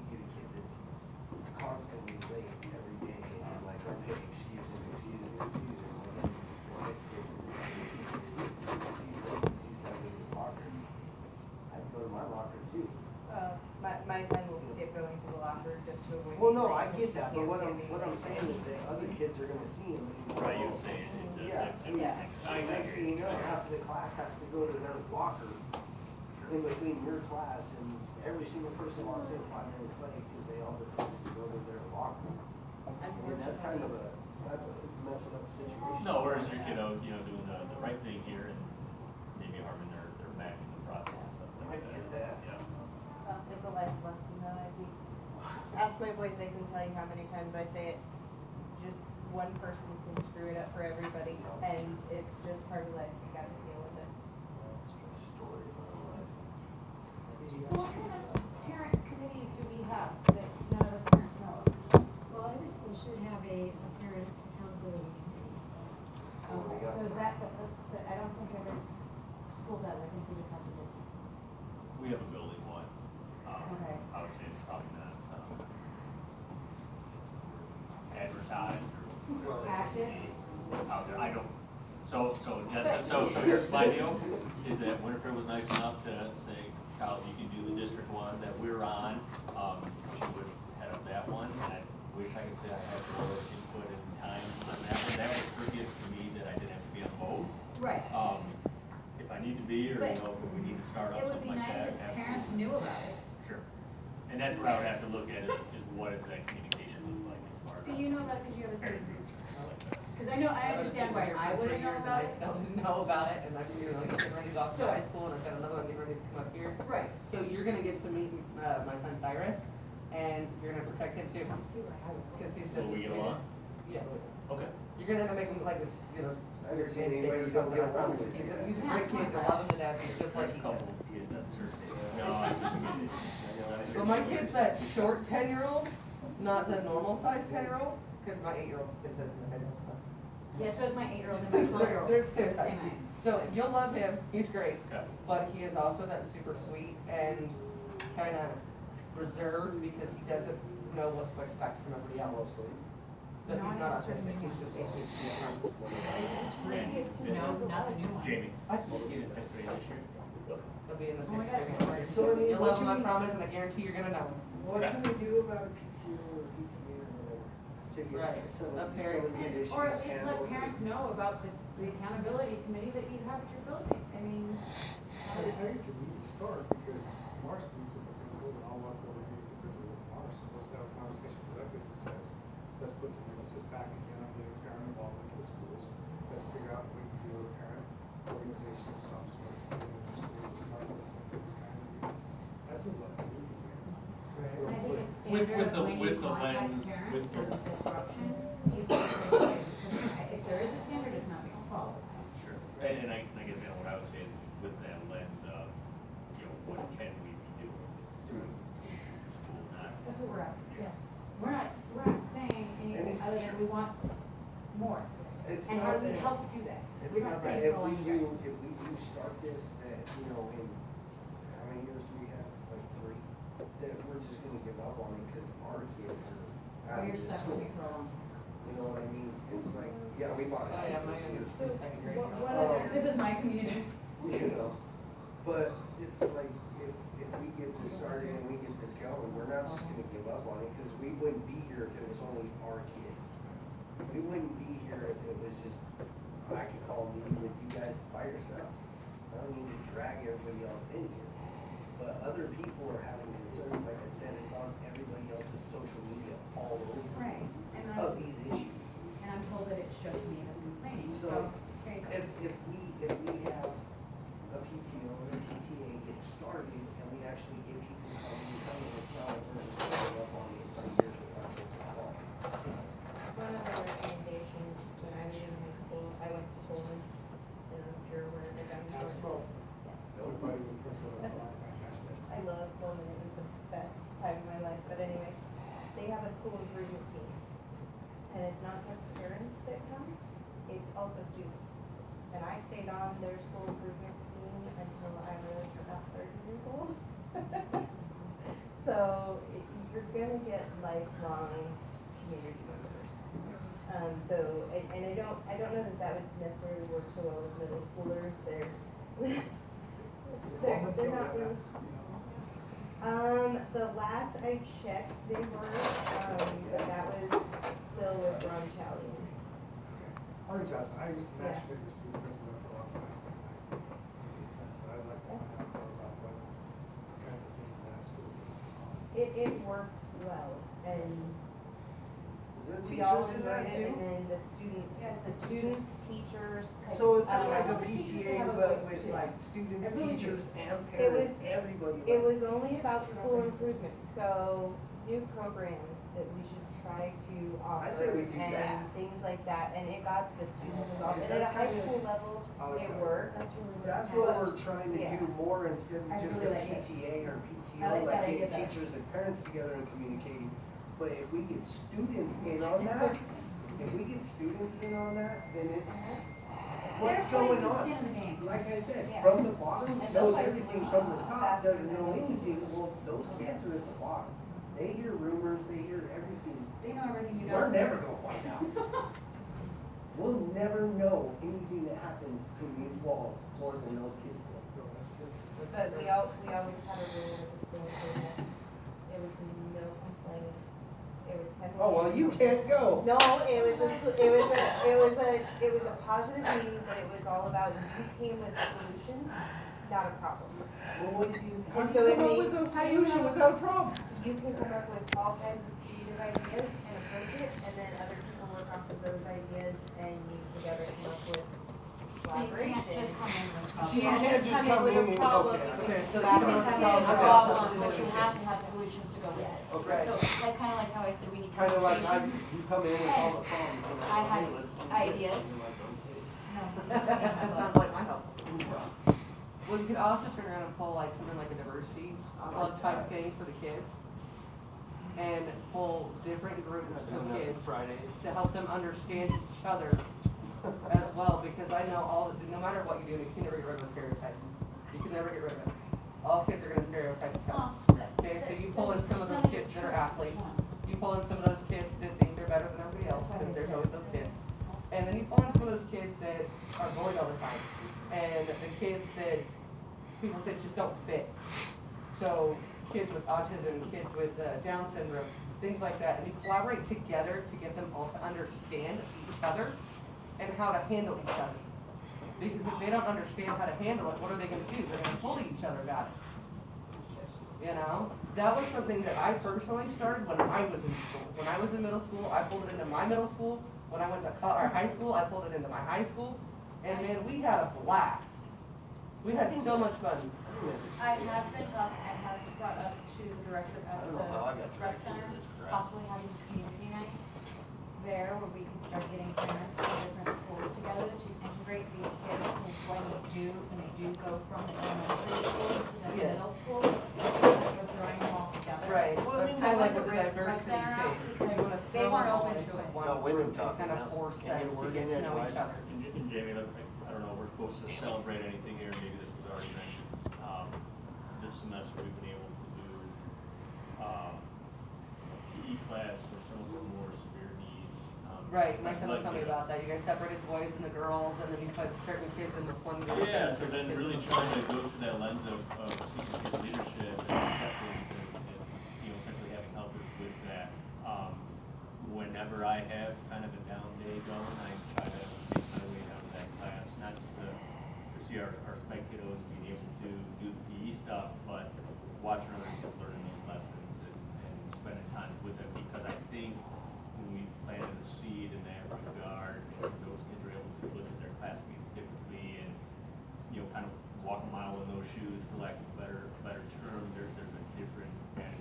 [SPEAKER 7] get a kid that's constantly late every day, and you're like, okay, excuse him, well, then the next kid's gonna say, he's late, he's gotta go to his locker. I'd go to my locker too.
[SPEAKER 9] My son will skip going to the locker just to avoid.
[SPEAKER 7] Well, no,
[SPEAKER 9] being
[SPEAKER 7] I
[SPEAKER 9] late.
[SPEAKER 7] get that, but what I'm
[SPEAKER 9] Can't stand
[SPEAKER 7] saying is that other kids are gonna see him. and go,
[SPEAKER 11] Right, you
[SPEAKER 7] "Oh,
[SPEAKER 11] say it.
[SPEAKER 7] Yeah, I mean,
[SPEAKER 9] Yeah.
[SPEAKER 7] next thing you know, half of the class has to go to their locker in between your class, and every single person walks in 5 minutes late because they all decided to go to their locker. I mean, that's kind of that's a messed up situation.
[SPEAKER 11] No, whereas your kiddo, you know, doing the right thing here and maybe harming their back in the process and stuff
[SPEAKER 7] I
[SPEAKER 11] like that.
[SPEAKER 7] get that.
[SPEAKER 11] Yeah.
[SPEAKER 9] It's a life lesson though, I think. ask my boys, they can tell you how many times I say it. Just one person can screw it up for everybody, and it's just part of life, you gotta deal with it.
[SPEAKER 5] So what kind of parent committees do we have that none of us parents know of?
[SPEAKER 2] Well, every school should have a parent accountability committee.
[SPEAKER 5] Okay, so is that, but I don't think every school does, I think we just have to just,
[SPEAKER 11] We have a building one.
[SPEAKER 5] Okay.
[SPEAKER 11] I would say it's probably not, advertised or.
[SPEAKER 5] Active?
[SPEAKER 11] Out there, I don't, so Jessica, so here's my deal, is that Winifred was nice enough to say, Kyle, you can do the district one that we're on, she would head up that one, and I wish I could say I had more input and time on that, but that was her gift to me, that I didn't have to be on both.
[SPEAKER 5] Right.
[SPEAKER 11] If I need to be, or,
[SPEAKER 5] But
[SPEAKER 11] if we need to start up
[SPEAKER 5] It would
[SPEAKER 11] something
[SPEAKER 5] be
[SPEAKER 11] like
[SPEAKER 5] nice
[SPEAKER 11] that.
[SPEAKER 5] if parents knew about it.
[SPEAKER 11] Sure, and that's what I would have to look at, is what does that communication look like as far as.
[SPEAKER 5] Do you know about it because you have a
[SPEAKER 11] Parent
[SPEAKER 5] student?
[SPEAKER 11] groups and stuff like that.
[SPEAKER 5] Because I know, I understand why I wouldn't know about
[SPEAKER 12] I
[SPEAKER 5] it.
[SPEAKER 12] still didn't know about it, and I'm, getting ready to go off to
[SPEAKER 5] So-
[SPEAKER 12] high school, and I've got another one getting ready to come up here.
[SPEAKER 5] Right.
[SPEAKER 12] So you're gonna get to meet, my son Cyrus, and you're gonna protect him too,
[SPEAKER 2] See where I was.
[SPEAKER 12] because he's just.
[SPEAKER 11] Will we get along?
[SPEAKER 12] Yeah.
[SPEAKER 11] Okay.
[SPEAKER 12] You're gonna have to make him like this,
[SPEAKER 7] I never seen anybody who's gonna get along with
[SPEAKER 12] He's
[SPEAKER 7] you.
[SPEAKER 12] a great kid, I love him to death, he's just like
[SPEAKER 11] There's a
[SPEAKER 12] you.
[SPEAKER 11] couple of kids that certain. No, I'm just kidding.
[SPEAKER 12] So my kid's that short 10-year-old, not the normal size 10-year-old, because my 8-year-old is in my head all the time.
[SPEAKER 5] Yeah, so is my 8-year-old and my 12-year-old.
[SPEAKER 12] They're
[SPEAKER 5] They're the
[SPEAKER 12] same
[SPEAKER 5] same age.
[SPEAKER 12] So you'll love him, he's great,
[SPEAKER 11] Okay.
[SPEAKER 12] but he is also that super sweet and kind of reserved because he doesn't know what to expect from everybody else. But
[SPEAKER 5] No,
[SPEAKER 12] he's
[SPEAKER 5] I
[SPEAKER 12] not
[SPEAKER 5] know, certainly
[SPEAKER 12] autistic, he's just ADHD.
[SPEAKER 5] No, not the new one.
[SPEAKER 11] Jamie, he's in fifth grade this year.
[SPEAKER 12] He'll be in the
[SPEAKER 5] Oh my
[SPEAKER 12] 6th
[SPEAKER 5] God.
[SPEAKER 12] grade.
[SPEAKER 7] So, I mean,
[SPEAKER 12] You'll love him, I promise, and I guarantee you're gonna know him.
[SPEAKER 7] What can we do about a PTO or PTA or whatever? To
[SPEAKER 12] Right,
[SPEAKER 7] get some
[SPEAKER 12] a
[SPEAKER 7] of
[SPEAKER 12] parent-
[SPEAKER 7] these issues
[SPEAKER 5] Or at least let
[SPEAKER 7] handled?
[SPEAKER 5] parents know about the accountability committee that you have at your building. I mean,
[SPEAKER 4] I think it's an easy start, because Mars meets with the principals, and I'll walk over to the principal with Mars, so let's have a conversation directly that says, let's put some emphasis back again on getting parent involvement in the schools. Let's figure out what we can do with a parent organization of some sort, to get in the schools to start listening to these kinds of meetings. That seems like an easy way.
[SPEAKER 5] I think a
[SPEAKER 11] With
[SPEAKER 5] standard
[SPEAKER 11] the-
[SPEAKER 5] when you
[SPEAKER 11] with the
[SPEAKER 5] contact
[SPEAKER 11] lens,
[SPEAKER 5] parents
[SPEAKER 11] with
[SPEAKER 5] for
[SPEAKER 11] the-
[SPEAKER 5] disruption needs to be created. If there is a standard, it's not being followed.
[SPEAKER 11] Sure. And I guess, what I would say is with that lens of, what can we be doing to improve the school, not.
[SPEAKER 5] That's what we're asking, yes. We're not saying anything other than we want more.
[SPEAKER 7] It's
[SPEAKER 5] And how
[SPEAKER 7] not
[SPEAKER 5] do we
[SPEAKER 7] that-
[SPEAKER 5] help do that?
[SPEAKER 7] It's
[SPEAKER 5] We're not
[SPEAKER 7] not that
[SPEAKER 5] saying
[SPEAKER 7] if
[SPEAKER 5] it's all
[SPEAKER 7] we
[SPEAKER 5] you guys.
[SPEAKER 7] do, if we do start this, that, in, how many years do we have? Like 3? That we're just gonna give up on it because our kids are
[SPEAKER 5] Oh,
[SPEAKER 7] out of
[SPEAKER 5] you're
[SPEAKER 7] the
[SPEAKER 5] stuck
[SPEAKER 7] school.
[SPEAKER 5] with me for a long time.
[SPEAKER 7] You know what I mean? It's like, yeah, we bought it.
[SPEAKER 12] Oh, yeah, mine is second grade.
[SPEAKER 9] What
[SPEAKER 7] Um,
[SPEAKER 9] other,
[SPEAKER 5] This is my community.
[SPEAKER 7] You know, but it's like, if we get this started and we get this going, we're not just gonna give up on it, because we wouldn't be here if it was only our kids. We wouldn't be here if it was just, I could call a meeting with you guys by yourself. I don't need to drag everybody else in here. But other people are having concerns, like I said, it's on everybody else's social media all over
[SPEAKER 5] Right, and
[SPEAKER 7] of these issues.
[SPEAKER 5] I'm told that it's just me that's complaining,
[SPEAKER 7] So,
[SPEAKER 5] so, there you go.
[SPEAKER 7] if we have a PTO or a PTA get started, and we actually get people to come in, it's not like we're just throwing up on it for years without getting involved.
[SPEAKER 9] one of the recommendations when I was in high school, I went to Poland, and I'm sure where the guns
[SPEAKER 4] That's
[SPEAKER 9] were.
[SPEAKER 4] cool. Nobody was principal at a long time, actually.
[SPEAKER 9] I love Poland, it was the best time of my life, but anyway, they have a school improvement team. And it's not just parents that come, it's also students. And I stayed on their school improvement team until I was about 30 years old. So you're gonna get lifelong community members. And I don't know that that would necessarily work so well with middle schoolers, they're not really. The last I checked, they were, but that was still with Ron Chowley.
[SPEAKER 4] I'll reach out to, I used to
[SPEAKER 9] Yeah.
[SPEAKER 4] match with your student principal for a long time. But I'd like to find out more about what kinds of things that school is.
[SPEAKER 9] It worked well, and
[SPEAKER 7] Is there
[SPEAKER 9] we all
[SPEAKER 7] teachers in
[SPEAKER 9] enjoyed
[SPEAKER 7] that
[SPEAKER 9] it, and
[SPEAKER 7] too?
[SPEAKER 9] then the students, teachers.
[SPEAKER 7] So it's kind of like a
[SPEAKER 9] the teachers
[SPEAKER 7] PTA,
[SPEAKER 9] have a
[SPEAKER 7] but
[SPEAKER 9] voice
[SPEAKER 7] with
[SPEAKER 9] too.
[SPEAKER 7] like students,
[SPEAKER 9] Everyone
[SPEAKER 7] teachers, and
[SPEAKER 9] It
[SPEAKER 7] parents,
[SPEAKER 9] was-
[SPEAKER 7] everybody.
[SPEAKER 9] It was only about school improvement, so new programs that we should try to offer.
[SPEAKER 7] I say we do
[SPEAKER 9] and
[SPEAKER 7] that.
[SPEAKER 9] things like that, and it got the students involved,
[SPEAKER 7] Because
[SPEAKER 9] and at a
[SPEAKER 7] that's
[SPEAKER 9] high
[SPEAKER 7] kind of-
[SPEAKER 9] school level,
[SPEAKER 7] Okay.
[SPEAKER 9] it worked.
[SPEAKER 7] That's what we're trying to
[SPEAKER 9] Yeah.
[SPEAKER 7] do more instead of
[SPEAKER 9] I
[SPEAKER 7] just
[SPEAKER 9] really
[SPEAKER 7] a
[SPEAKER 9] like it.
[SPEAKER 7] PTA or
[SPEAKER 9] I
[SPEAKER 7] PTO,
[SPEAKER 9] like that
[SPEAKER 7] like
[SPEAKER 9] idea
[SPEAKER 7] getting
[SPEAKER 9] better.
[SPEAKER 7] teachers and parents together and communicating. But if we get students in on that, then it's, what's going on?
[SPEAKER 5] Skin in the game.
[SPEAKER 7] Like I said,
[SPEAKER 9] Yeah.
[SPEAKER 7] from the bottom,
[SPEAKER 9] And
[SPEAKER 7] knows
[SPEAKER 9] those
[SPEAKER 7] everything,
[SPEAKER 9] are
[SPEAKER 7] from the top,
[SPEAKER 9] faster
[SPEAKER 7] doesn't
[SPEAKER 9] than
[SPEAKER 7] know
[SPEAKER 9] anything.
[SPEAKER 7] anything. Well, those kids are at the bottom. They hear rumors, they hear everything.
[SPEAKER 5] They know everything you know.
[SPEAKER 7] We're never gonna find out. We'll never know anything that happens in these walls more than those kids will.
[SPEAKER 9] But we always had a rule at the school saying that it was no complaining. It was kind of.
[SPEAKER 7] Oh, well, you can't go.
[SPEAKER 9] No, it was a positive meeting, but it was all about you came with solutions, not a problem.
[SPEAKER 7] Well, what do you, how
[SPEAKER 9] And
[SPEAKER 7] do
[SPEAKER 9] so
[SPEAKER 7] you
[SPEAKER 9] it
[SPEAKER 7] come up
[SPEAKER 9] made-
[SPEAKER 7] with a
[SPEAKER 9] how do you
[SPEAKER 7] solution
[SPEAKER 9] know-
[SPEAKER 7] without a problem?
[SPEAKER 9] You can come up with all kinds of creative ideas and approach it, and then other people work off of those ideas and you together come up with
[SPEAKER 5] So you can't
[SPEAKER 9] collaboration.
[SPEAKER 5] just come in with a
[SPEAKER 7] You
[SPEAKER 5] problem.
[SPEAKER 7] can't just come
[SPEAKER 9] with
[SPEAKER 7] in
[SPEAKER 9] a
[SPEAKER 7] and-
[SPEAKER 9] problem.
[SPEAKER 7] okay.
[SPEAKER 9] You
[SPEAKER 12] Okay,
[SPEAKER 9] can
[SPEAKER 12] so
[SPEAKER 5] You
[SPEAKER 12] you
[SPEAKER 5] can
[SPEAKER 12] don't
[SPEAKER 5] come in
[SPEAKER 12] solve
[SPEAKER 5] with a
[SPEAKER 12] the
[SPEAKER 5] problem,
[SPEAKER 12] problem.
[SPEAKER 5] but you have to have solutions to go with it.
[SPEAKER 7] Okay.
[SPEAKER 5] So, like, kinda like how I said, we need
[SPEAKER 7] Kind of like,
[SPEAKER 5] conversation.
[SPEAKER 7] you come in with all the problems. and
[SPEAKER 5] I had
[SPEAKER 7] hey, let's do this.
[SPEAKER 5] ideas.
[SPEAKER 7] And you're like, okay.
[SPEAKER 5] No.
[SPEAKER 12] Sounds like my house. Well, you could also turn around and pull like something like a diversity club type thing for the kids. And pull different groups of kids to help them understand each other as well, because I know no matter what you do, you can never get rid of a stereotype. You can never get rid of it. All kids are gonna stereotype each other. Okay, so you pull in some of those kids that are athletes, you pull in some of those kids that think they're better than everybody else, because there's always those kids. And then you pull in some of those kids that are bullied all the time, and the kids that people say just don't fit. So kids with autism, kids with Down syndrome, things like that, and you collaborate together to get them all to understand each other and how to handle each other. Because if they don't understand how to handle it, what are they gonna do? They're gonna bully each other about it. You know, that was something that I personally started when I was in school. When I was in middle school, I pulled it into my middle school. When I went to high school, I pulled it into my high school. And man, we had a blast. We had so much fun.
[SPEAKER 5] I have been talking, I have brought up to the director at the rec center, possibly having a community night there where we can start getting parents from different schools together to integrate these kids. So when they do go from the elementary schools to the
[SPEAKER 12] Yeah.
[SPEAKER 5] middle school, it's like we're throwing them all together.
[SPEAKER 12] Right,
[SPEAKER 7] Well,
[SPEAKER 12] that's
[SPEAKER 7] I mean,
[SPEAKER 12] kind of
[SPEAKER 5] I
[SPEAKER 12] like
[SPEAKER 5] went
[SPEAKER 12] with
[SPEAKER 5] to
[SPEAKER 12] the
[SPEAKER 5] rec
[SPEAKER 12] diversity
[SPEAKER 5] center out
[SPEAKER 12] thing. You
[SPEAKER 5] because
[SPEAKER 12] wanna
[SPEAKER 5] they
[SPEAKER 12] throw
[SPEAKER 5] weren't
[SPEAKER 12] them all
[SPEAKER 5] open
[SPEAKER 12] into
[SPEAKER 5] to it.
[SPEAKER 12] one
[SPEAKER 7] No, women
[SPEAKER 12] group and
[SPEAKER 7] talking
[SPEAKER 12] kind of
[SPEAKER 7] now.
[SPEAKER 12] force
[SPEAKER 7] Can't
[SPEAKER 12] them
[SPEAKER 7] get a
[SPEAKER 12] to
[SPEAKER 7] word
[SPEAKER 12] get
[SPEAKER 7] in
[SPEAKER 12] to know
[SPEAKER 7] edgewise.
[SPEAKER 12] each other.
[SPEAKER 11] And Jamie, look, I don't know, we're supposed to celebrate anything here, maybe this was already mentioned. This semester we've been able to do, PE class for some of the more severe needs.
[SPEAKER 12] Right, my son was
[SPEAKER 11] like
[SPEAKER 12] telling me
[SPEAKER 11] the-
[SPEAKER 12] about that. You guys separated the boys and the girls, and then you put certain kids in the one group.
[SPEAKER 11] Yeah,
[SPEAKER 12] and
[SPEAKER 11] so
[SPEAKER 12] certain
[SPEAKER 11] then
[SPEAKER 12] kids in
[SPEAKER 11] really
[SPEAKER 12] the
[SPEAKER 11] trying to
[SPEAKER 12] other.
[SPEAKER 11] go through that lens of teaching kids leadership and acceptance and, essentially having helpers with that. Whenever I have kind of a down day going, I try to make my way down to that class, not just to see our spec kiddos being able to do the PE stuff, but watching other kids learning these lessons and spending time with them, because I think when we planted a seed in that regard, those kids are able to look at their classmates differently and, kind of walk a mile in those shoes, for lack of a better term. There's a different attitude.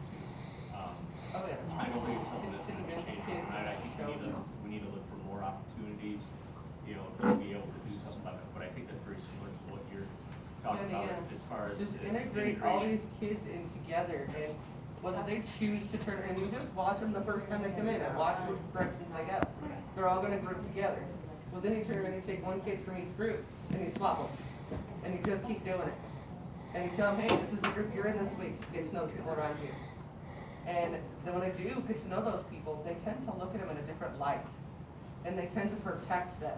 [SPEAKER 12] Oh, yeah.
[SPEAKER 11] I don't think it's something that's gonna
[SPEAKER 12] Convince
[SPEAKER 11] change
[SPEAKER 12] kids,
[SPEAKER 11] overnight. I think
[SPEAKER 12] show them.
[SPEAKER 11] we need to look for more opportunities, to be able to do something about it. But I think that's very similar to what you're talking
[SPEAKER 12] Yeah,
[SPEAKER 11] about
[SPEAKER 12] yeah.
[SPEAKER 11] as far as
[SPEAKER 12] Just
[SPEAKER 11] as
[SPEAKER 12] integrate all
[SPEAKER 11] integration.
[SPEAKER 12] these kids in together, and whether they choose to turn, and you just watch them the first time they come in, and watch which directions they go. They're all gonna group together. Well, then you turn around and you take one kid from each group, and you swap them, and you just keep doing it. And you tell them, hey, this is the group you're in this week, get to know the people around you. And then when they do get to know those people, they tend to look at them in a different light. And they tend to protect them.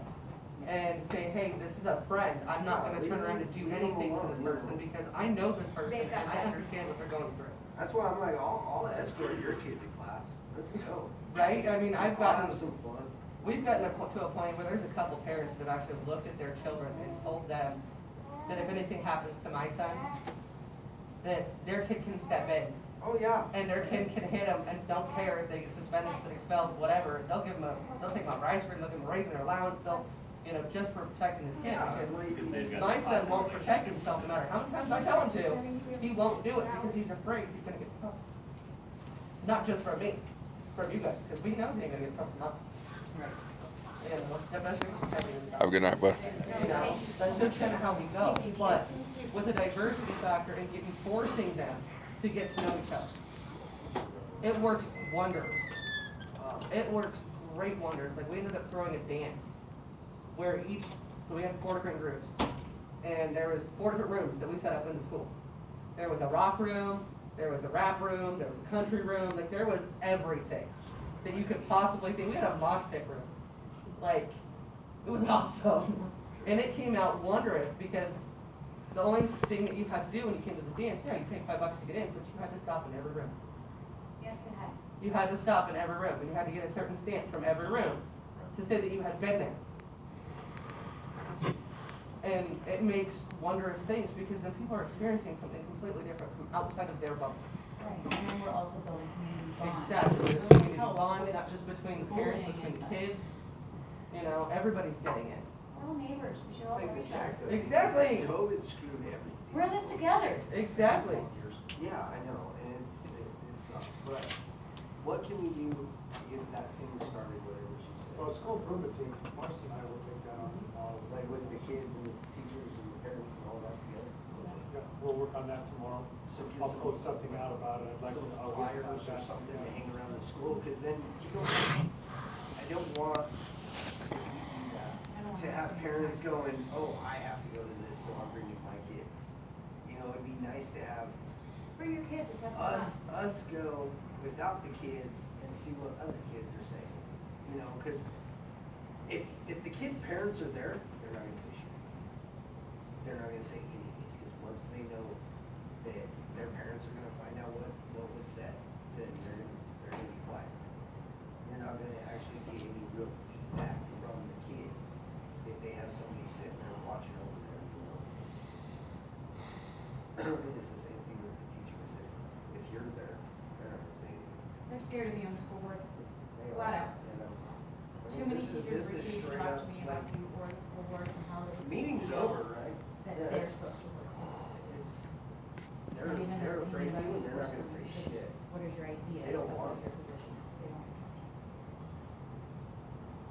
[SPEAKER 12] And say, hey, this is a friend, I'm not gonna turn around and do anything to this person, because I know this person, and I understand what they're going through.
[SPEAKER 7] That's why I'm like, I'll escort your kid to class. Let's go.
[SPEAKER 12] Right? I mean, I've
[SPEAKER 7] I'll
[SPEAKER 12] gotten,
[SPEAKER 7] have some fun.
[SPEAKER 12] we've gotten to a point where there's a couple parents that have actually looked at their children and told them that if anything happens to my son, that their kid can step in.
[SPEAKER 7] Oh, yeah.
[SPEAKER 12] And their kid can hit them and don't care if they get suspended, expelled, whatever. They'll take them out rice cream, they'll give them a raise in their allowance, they'll, just for protecting his kid.
[SPEAKER 7] Yeah,
[SPEAKER 12] Because
[SPEAKER 11] Because they've got
[SPEAKER 12] my
[SPEAKER 11] the
[SPEAKER 12] son won't
[SPEAKER 11] possibility.
[SPEAKER 12] protect himself no matter how many times I tell him to. He won't do it because he's afraid he's gonna get pumped. Not just from me, from you guys, because we know they ain't gonna get from us. You know, that message is heavy.
[SPEAKER 1] Have a good night, bud.
[SPEAKER 12] You know, that's just kind of how we go, but with the diversity factor and getting, forcing them to get to know each other, it works wonders. It works great wonders. Like, we ended up throwing a dance where so we had 4 different groups, and there was 4 different rooms that we set up in the school. There was a rock room, there was a rap room, there was a country room, like there was everything that you could possibly think. We had a mosh pit room. Like, it was awesome. And it came out wondrous because the only thing that you had to do when you came to this dance, yeah, you paid $5 to get in, but you had to stop in every room.
[SPEAKER 5] Yes, it had.
[SPEAKER 12] You had to stop in every room, and you had to get a certain stamp from every room to say that you had been there. And it makes wondrous things because then people are experiencing something completely different from outside of their bubble.
[SPEAKER 5] Right, and then we're also building community bond.
[SPEAKER 12] Exactly, there's community bond, not just between the parents, between the kids. You know, everybody's getting it.
[SPEAKER 5] We're all neighbors, we should all
[SPEAKER 7] Like
[SPEAKER 5] know
[SPEAKER 7] the
[SPEAKER 5] each other.
[SPEAKER 7] jack, though.
[SPEAKER 12] Exactly.
[SPEAKER 7] COVID screwed everything.
[SPEAKER 5] We're in this together.
[SPEAKER 12] Exactly.
[SPEAKER 7] Yeah, I know, and it sucks, but what can we do to get that thing started, whatever she said?
[SPEAKER 4] Well, school improvement team, Marcy and I will take that on tomorrow.
[SPEAKER 7] Like with the kids and the teachers and the parents and all that together.
[SPEAKER 4] Yeah, we'll work on that tomorrow.
[SPEAKER 7] So get
[SPEAKER 4] I'll post something out about it. I'd like to,
[SPEAKER 7] some
[SPEAKER 4] I'll get
[SPEAKER 7] flyers or
[SPEAKER 4] contact.
[SPEAKER 7] something to
[SPEAKER 4] Yeah.
[SPEAKER 7] hang around the school, cause then you don't, I don't want to have parents going, oh, I have to go to this, so I'm bringing my kids. You know, it'd be nice to have
[SPEAKER 5] Bring your kids, if that's fun.
[SPEAKER 7] us go without the kids and see what other kids are saying. You know, cause if the kids' parents are there, they're not gonna say shit. They're not gonna say anything, cause once they know that their parents are gonna find out what was said, then they're gonna be quiet. You're not gonna actually get any real feedback from the kids if they have somebody sitting there watching over them, you know? It's the same thing with the teachers. If you're there, they're not gonna say anything.
[SPEAKER 5] They're scared of me on the school board.
[SPEAKER 7] They
[SPEAKER 5] Flat
[SPEAKER 7] are,
[SPEAKER 5] out.
[SPEAKER 7] you know? I
[SPEAKER 5] Too
[SPEAKER 7] mean,
[SPEAKER 5] many
[SPEAKER 7] this is-
[SPEAKER 5] teachers
[SPEAKER 7] this is
[SPEAKER 5] refuse to
[SPEAKER 7] straight
[SPEAKER 5] talk
[SPEAKER 7] up,
[SPEAKER 5] to me
[SPEAKER 7] like,
[SPEAKER 5] about you or the school board and how they.
[SPEAKER 7] meeting's
[SPEAKER 5] feel
[SPEAKER 7] over, right?
[SPEAKER 5] That
[SPEAKER 7] Yeah,
[SPEAKER 5] they're
[SPEAKER 7] it's-
[SPEAKER 5] supposed to work.
[SPEAKER 7] It's,
[SPEAKER 5] Not even
[SPEAKER 7] they're
[SPEAKER 5] their
[SPEAKER 7] afraid of
[SPEAKER 5] opinion
[SPEAKER 7] you,
[SPEAKER 5] about
[SPEAKER 7] and they're not gonna
[SPEAKER 5] person,
[SPEAKER 7] say
[SPEAKER 5] just
[SPEAKER 7] shit.
[SPEAKER 5] What is your idea
[SPEAKER 7] They don't
[SPEAKER 5] of
[SPEAKER 7] want
[SPEAKER 5] what your position is? They don't want to talk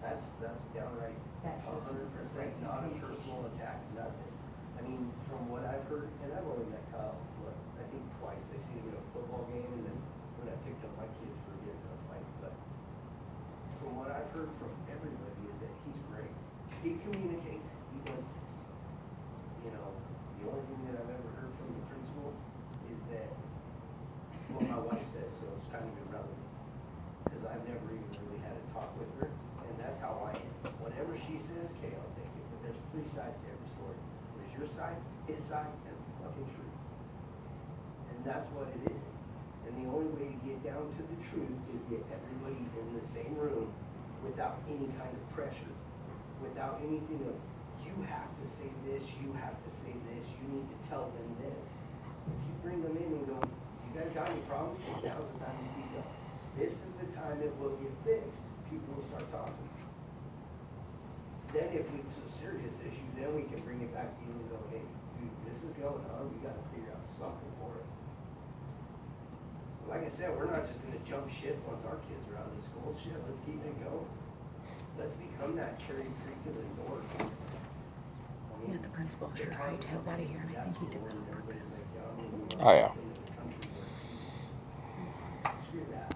[SPEAKER 7] That's downright
[SPEAKER 5] That shows you
[SPEAKER 7] 100% not a personal attack, nothing. I mean, from what I've heard, and I've only met Kyle, I think twice. I seen him at a football game, and then when I picked up my kids for getting in a fight. But from what I've heard from everybody is that he's great. He communicates, he does this. You know, the only thing that I've ever heard from the principal is that, well, my wife says, so it's kind of irrelevant. Because I've never even really had a talk with her, and that's how I am. Whatever she says, okay, I'll take it. But there's 3 sides to every story. There's your side, his side, and the fucking truth. And that's what it is. And the only way to get down to the truth is get everybody in the same room without any kind of pressure, without anything of, you have to say this, you have to say this, you need to tell them this. If you bring them in and go, you guys got any problems? Now's the time to speak up. This is the time it will get fixed. People will start talking. Then if it's a serious issue, then we can bring it back to you and go, hey, dude, this is going on, we gotta figure out something for it. Like I said, we're not just gonna jump ship once our kids are out of the school. Shit, let's keep it going. Let's become that Cherry Creek of the North. I mean,
[SPEAKER 13] Yeah, the principal sure hightails out of here, and I think he did that on purpose.
[SPEAKER 1] Oh, yeah.
[SPEAKER 7] Screw that.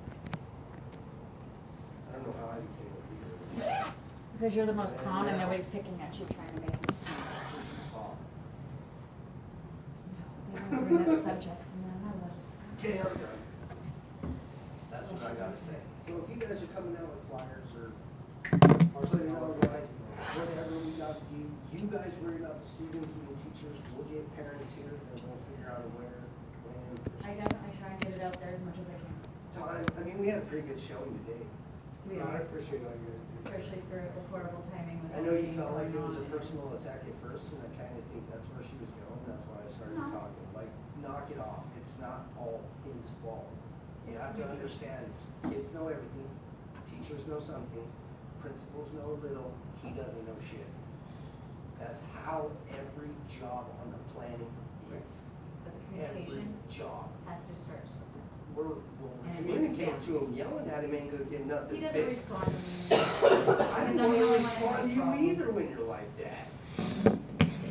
[SPEAKER 7] I don't know how I became a leader.
[SPEAKER 5] Because you're the most calm and nobody's picking at you trying to make you smart. They don't bring up subjects and then I love to say.
[SPEAKER 7] Okay, I'm done. That's what I gotta say. So if you guys are coming out with flyers or putting it on like, whatever we got to do, you guys worry about the students and the teachers, we'll get parents here and we'll figure out a where, when.
[SPEAKER 5] I definitely try and get it out there as much as I can.
[SPEAKER 7] Time, I mean, we had a pretty good showing today.
[SPEAKER 5] To be
[SPEAKER 4] I
[SPEAKER 5] honest,
[SPEAKER 4] appreciate all you guys.
[SPEAKER 5] especially for the horrible timing with
[SPEAKER 7] I
[SPEAKER 5] all
[SPEAKER 7] know
[SPEAKER 5] the
[SPEAKER 7] you
[SPEAKER 5] things
[SPEAKER 7] felt like it
[SPEAKER 5] going
[SPEAKER 7] was a
[SPEAKER 5] on.
[SPEAKER 7] personal attack at first, and I kinda think that's where she was going, that's why I started
[SPEAKER 5] No.
[SPEAKER 7] talking, like, knock it off, it's not all his fault. You
[SPEAKER 5] It's
[SPEAKER 7] have to
[SPEAKER 5] communication.
[SPEAKER 7] understand, kids know everything, teachers know some things, principals know a little, he doesn't know shit. That's how every job on the planet is,
[SPEAKER 5] But the
[SPEAKER 7] every
[SPEAKER 5] communication
[SPEAKER 7] job.
[SPEAKER 5] has to start somewhere.
[SPEAKER 7] we'll
[SPEAKER 5] And
[SPEAKER 7] communicate to him, yelling at him ain't gonna get nothing
[SPEAKER 5] He doesn't
[SPEAKER 7] fixed.
[SPEAKER 5] respond to me.
[SPEAKER 7] I don't wanna respond to you either when you're like that.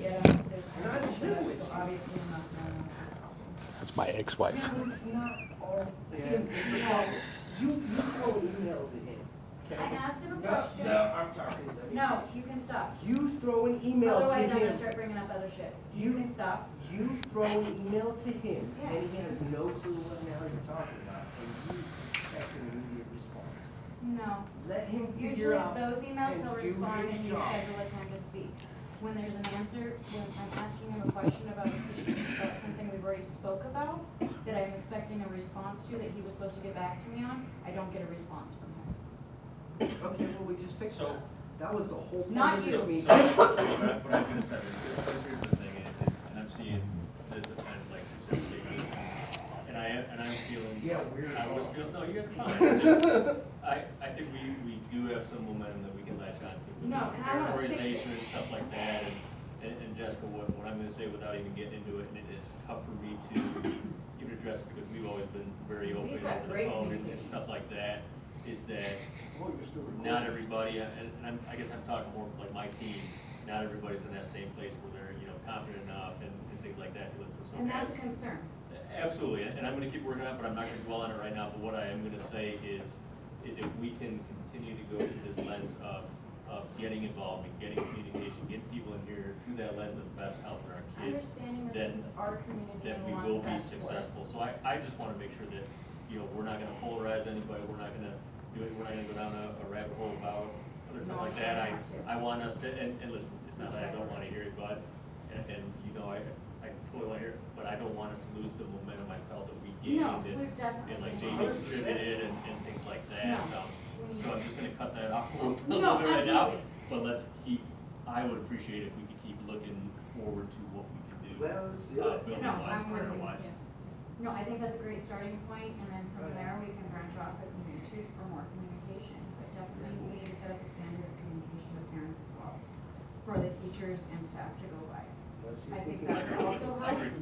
[SPEAKER 5] Yeah, there's,
[SPEAKER 7] And I live with
[SPEAKER 5] so
[SPEAKER 7] you.
[SPEAKER 5] obviously I'm not gonna answer the problem.
[SPEAKER 1] That's my ex-wife.
[SPEAKER 7] Yeah, but it's not all him, it's the problem. You throw an email to him, okay?
[SPEAKER 5] I asked him a question.
[SPEAKER 7] I'm talking to you.
[SPEAKER 5] No, you can stop.
[SPEAKER 7] You throw an email to
[SPEAKER 5] Otherwise, I'm gonna
[SPEAKER 7] him.
[SPEAKER 5] start bringing up other shit. You can stop.
[SPEAKER 7] You throw an email to him, and
[SPEAKER 5] Yes.
[SPEAKER 7] he has no clue what now you're talking about, and you expect an immediate response.
[SPEAKER 5] No.
[SPEAKER 7] Let him figure
[SPEAKER 5] Usually
[SPEAKER 7] out
[SPEAKER 5] those emails,
[SPEAKER 7] and
[SPEAKER 5] he'll
[SPEAKER 7] do
[SPEAKER 5] respond
[SPEAKER 7] his
[SPEAKER 5] and you
[SPEAKER 7] job.
[SPEAKER 5] schedule a time to speak. When there's an answer, when I'm asking him a question about a situation, about something we've already spoke about, that I'm expecting a response to, that he was supposed to get back to me on, I don't get a response from him.
[SPEAKER 7] Okay, well, we just fixed
[SPEAKER 11] So-
[SPEAKER 7] that. That was the whole point
[SPEAKER 5] Not
[SPEAKER 7] of
[SPEAKER 5] you.
[SPEAKER 7] this meeting.
[SPEAKER 11] So, what I'm gonna say is, here's the thing, and I'm seeing this as kind of like, and I'm feeling.
[SPEAKER 7] Yeah, weird.
[SPEAKER 11] I was feeling, no, you're fine, it's just, I think we do have some momentum that we can latch on to. with
[SPEAKER 5] No,
[SPEAKER 11] the
[SPEAKER 5] and I wanna fix
[SPEAKER 11] categorization
[SPEAKER 5] it.
[SPEAKER 11] and stuff like that, and Jessica, what I'm gonna say without even getting into it, and it's tough for me to even address it because we've always been very open
[SPEAKER 5] We've got
[SPEAKER 11] over the
[SPEAKER 5] great
[SPEAKER 11] phone and
[SPEAKER 5] communication.
[SPEAKER 11] stuff like that, is that
[SPEAKER 7] Well, you're still recording.
[SPEAKER 11] not everybody, and I guess I'm talking more like my team, not everybody's in that same place where they're, confident enough and things like that to listen. So
[SPEAKER 5] And that's
[SPEAKER 11] as-
[SPEAKER 5] a concern.
[SPEAKER 11] Absolutely, and I'm gonna keep working on it, but I'm not gonna dwell on it right now, but what I am gonna say is if we can continue to go through this lens of getting involved and getting communication, getting people in here through that lens of best helping our kids,
[SPEAKER 5] Understanding that
[SPEAKER 11] then,
[SPEAKER 5] this is our community
[SPEAKER 11] then
[SPEAKER 5] and
[SPEAKER 11] we
[SPEAKER 5] we want
[SPEAKER 11] will
[SPEAKER 5] the
[SPEAKER 11] be
[SPEAKER 5] best for it.
[SPEAKER 11] successful. So I just wanna make sure that, we're not gonna polarize anybody, we're not gonna do it, we're not gonna go down a rabbit hole about other stuff
[SPEAKER 5] No,
[SPEAKER 11] like that.
[SPEAKER 5] I want to.
[SPEAKER 11] I want us to, and listen, it's not that I don't wanna hear it, but, I totally wanna hear it, but I don't want us to lose the momentum I felt that we gained.
[SPEAKER 5] No,
[SPEAKER 11] and-
[SPEAKER 5] we've definitely.
[SPEAKER 11] And like
[SPEAKER 5] been-
[SPEAKER 11] Jamie contributed and things like that,
[SPEAKER 5] No.
[SPEAKER 11] so I'm just gonna cut that off a little
[SPEAKER 5] No,
[SPEAKER 11] bit right now.
[SPEAKER 5] absolutely.
[SPEAKER 11] But let's keep, I would appreciate if we could keep looking forward to what we can do.
[SPEAKER 7] Well, let's do it.
[SPEAKER 11] Building
[SPEAKER 5] No,
[SPEAKER 11] wise,
[SPEAKER 5] I'm with
[SPEAKER 11] career
[SPEAKER 5] you,
[SPEAKER 11] wise.
[SPEAKER 5] yeah. No, I think that's a great starting point, and then from there, we can branch off if we need to for more communication. But definitely, we need to set up a standard of communication with parents as well, for the teachers and staff to go by.
[SPEAKER 7] Let's see
[SPEAKER 5] I
[SPEAKER 7] if we
[SPEAKER 5] think
[SPEAKER 7] can.
[SPEAKER 5] that would also
[SPEAKER 11] I
[SPEAKER 5] help,
[SPEAKER 11] agree.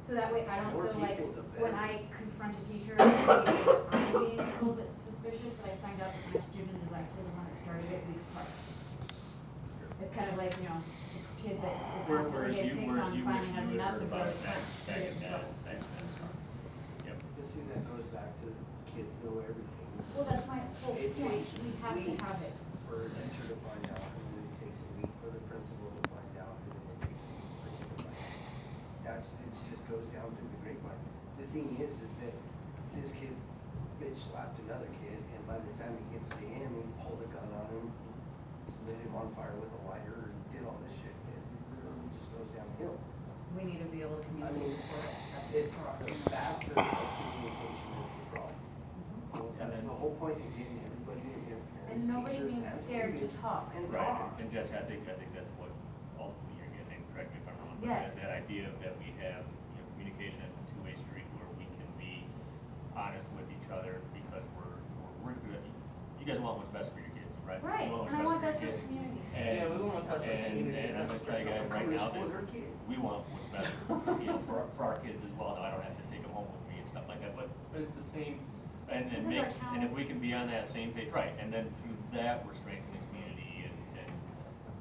[SPEAKER 5] so that way I don't
[SPEAKER 7] More
[SPEAKER 5] feel like,
[SPEAKER 7] people to
[SPEAKER 5] when
[SPEAKER 7] vet.
[SPEAKER 5] I confront a teacher, I'm being a little bit suspicious, but I find out that my student is actually the one that started it weeks prior. It's kind of like, the kid that is constantly
[SPEAKER 11] Whereas
[SPEAKER 5] getting picked on
[SPEAKER 11] you
[SPEAKER 5] finally
[SPEAKER 11] wish
[SPEAKER 5] has
[SPEAKER 11] you would
[SPEAKER 5] enough
[SPEAKER 11] have
[SPEAKER 5] and
[SPEAKER 11] heard about
[SPEAKER 5] goes
[SPEAKER 11] it
[SPEAKER 5] back.
[SPEAKER 11] back in that. Yep.
[SPEAKER 7] You see, that goes back to kids know everything.
[SPEAKER 5] Well, that's my whole
[SPEAKER 7] It
[SPEAKER 5] point,
[SPEAKER 7] takes
[SPEAKER 5] we have to have it.
[SPEAKER 7] weeks for a teacher to find out, and then it takes a week for the principal to find out, and then it takes a week for him to find out. It just goes down through the grapevine. The thing is that this kid bitch slapped another kid, and by the time he gets to him, he pulled a gun on him, lit him on fire with a lighter, and did all this shit. It literally just goes downhill.
[SPEAKER 5] We need to be able to
[SPEAKER 7] I
[SPEAKER 5] communicate
[SPEAKER 7] mean,
[SPEAKER 5] for it.
[SPEAKER 7] it's the faster of communication is the problem. That's the whole point of getting everybody in here,
[SPEAKER 5] And
[SPEAKER 7] parents,
[SPEAKER 5] nobody
[SPEAKER 7] teachers,
[SPEAKER 5] being
[SPEAKER 7] and
[SPEAKER 5] scared to
[SPEAKER 7] students,
[SPEAKER 5] talk.
[SPEAKER 7] and
[SPEAKER 11] Right,
[SPEAKER 7] talk.
[SPEAKER 11] and Jessica, I think that's what ultimately you're getting, correct me if I'm wrong, but
[SPEAKER 5] Yes.
[SPEAKER 11] that idea that we have, communication as a two-way street where we can be honest with each other because we're good. You guys want what's best for your kids, right?
[SPEAKER 5] Right,
[SPEAKER 11] You
[SPEAKER 5] and I want best
[SPEAKER 11] for
[SPEAKER 5] for
[SPEAKER 11] your
[SPEAKER 5] the
[SPEAKER 11] kids.
[SPEAKER 5] community.
[SPEAKER 12] Yeah, we want what's best for the community.
[SPEAKER 11] And I'm gonna tell you guys right now that we want what's best for our kids as well. Now, I don't have to take them home with me and stuff like that, but it's the same, and
[SPEAKER 5] This is
[SPEAKER 11] make,
[SPEAKER 5] our town.
[SPEAKER 11] and if we can be on that same page, right, and then through that, we're strengthening the community and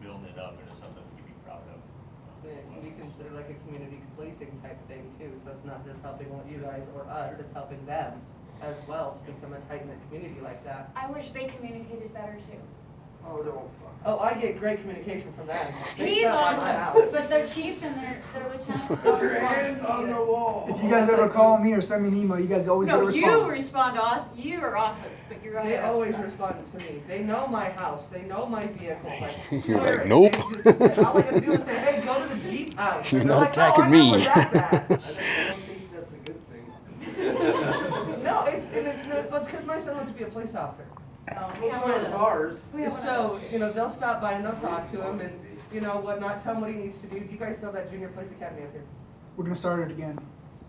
[SPEAKER 11] building it up into something we can be proud of.
[SPEAKER 12] Yeah, it can be considered like a community policing type thing too, so it's not just helping you guys or us, it's helping them as well to become a tight-knit community like that.
[SPEAKER 5] I wish they communicated better too.
[SPEAKER 7] Oh, don't fuck.
[SPEAKER 12] Oh, I get great communication from them. They
[SPEAKER 5] He's
[SPEAKER 12] stop by my
[SPEAKER 5] awesome,
[SPEAKER 12] house.
[SPEAKER 5] but their chief and their lieutenant.
[SPEAKER 7] Put your hands on the wall.
[SPEAKER 14] If you guys ever call me or send me an email, you guys always get a
[SPEAKER 5] No, you
[SPEAKER 14] response.
[SPEAKER 5] respond to us, you are awesome, but you're
[SPEAKER 12] They
[SPEAKER 5] right.
[SPEAKER 12] always respond to me. They know my house. They know my vehicle. Like,
[SPEAKER 1] You're like,
[SPEAKER 12] they
[SPEAKER 1] nope.
[SPEAKER 12] just- all I gotta do is say, hey, go to the Jeep house.
[SPEAKER 1] You're
[SPEAKER 12] And
[SPEAKER 1] not
[SPEAKER 12] they're like,
[SPEAKER 1] attacking
[SPEAKER 12] oh, I know
[SPEAKER 1] me."
[SPEAKER 12] where that's at.
[SPEAKER 7] I don't think that's a good thing.
[SPEAKER 12] No, it's because my son wants to be a police officer.
[SPEAKER 5] We have
[SPEAKER 7] So
[SPEAKER 5] one of
[SPEAKER 7] is
[SPEAKER 5] those.
[SPEAKER 7] ours.
[SPEAKER 5] We have one of
[SPEAKER 12] So,
[SPEAKER 5] those.
[SPEAKER 12] they'll stop by and they'll talk to him and, whatnot, tell him what he needs to do. Do you guys still have that junior police academy up here?
[SPEAKER 14] We're gonna start it again.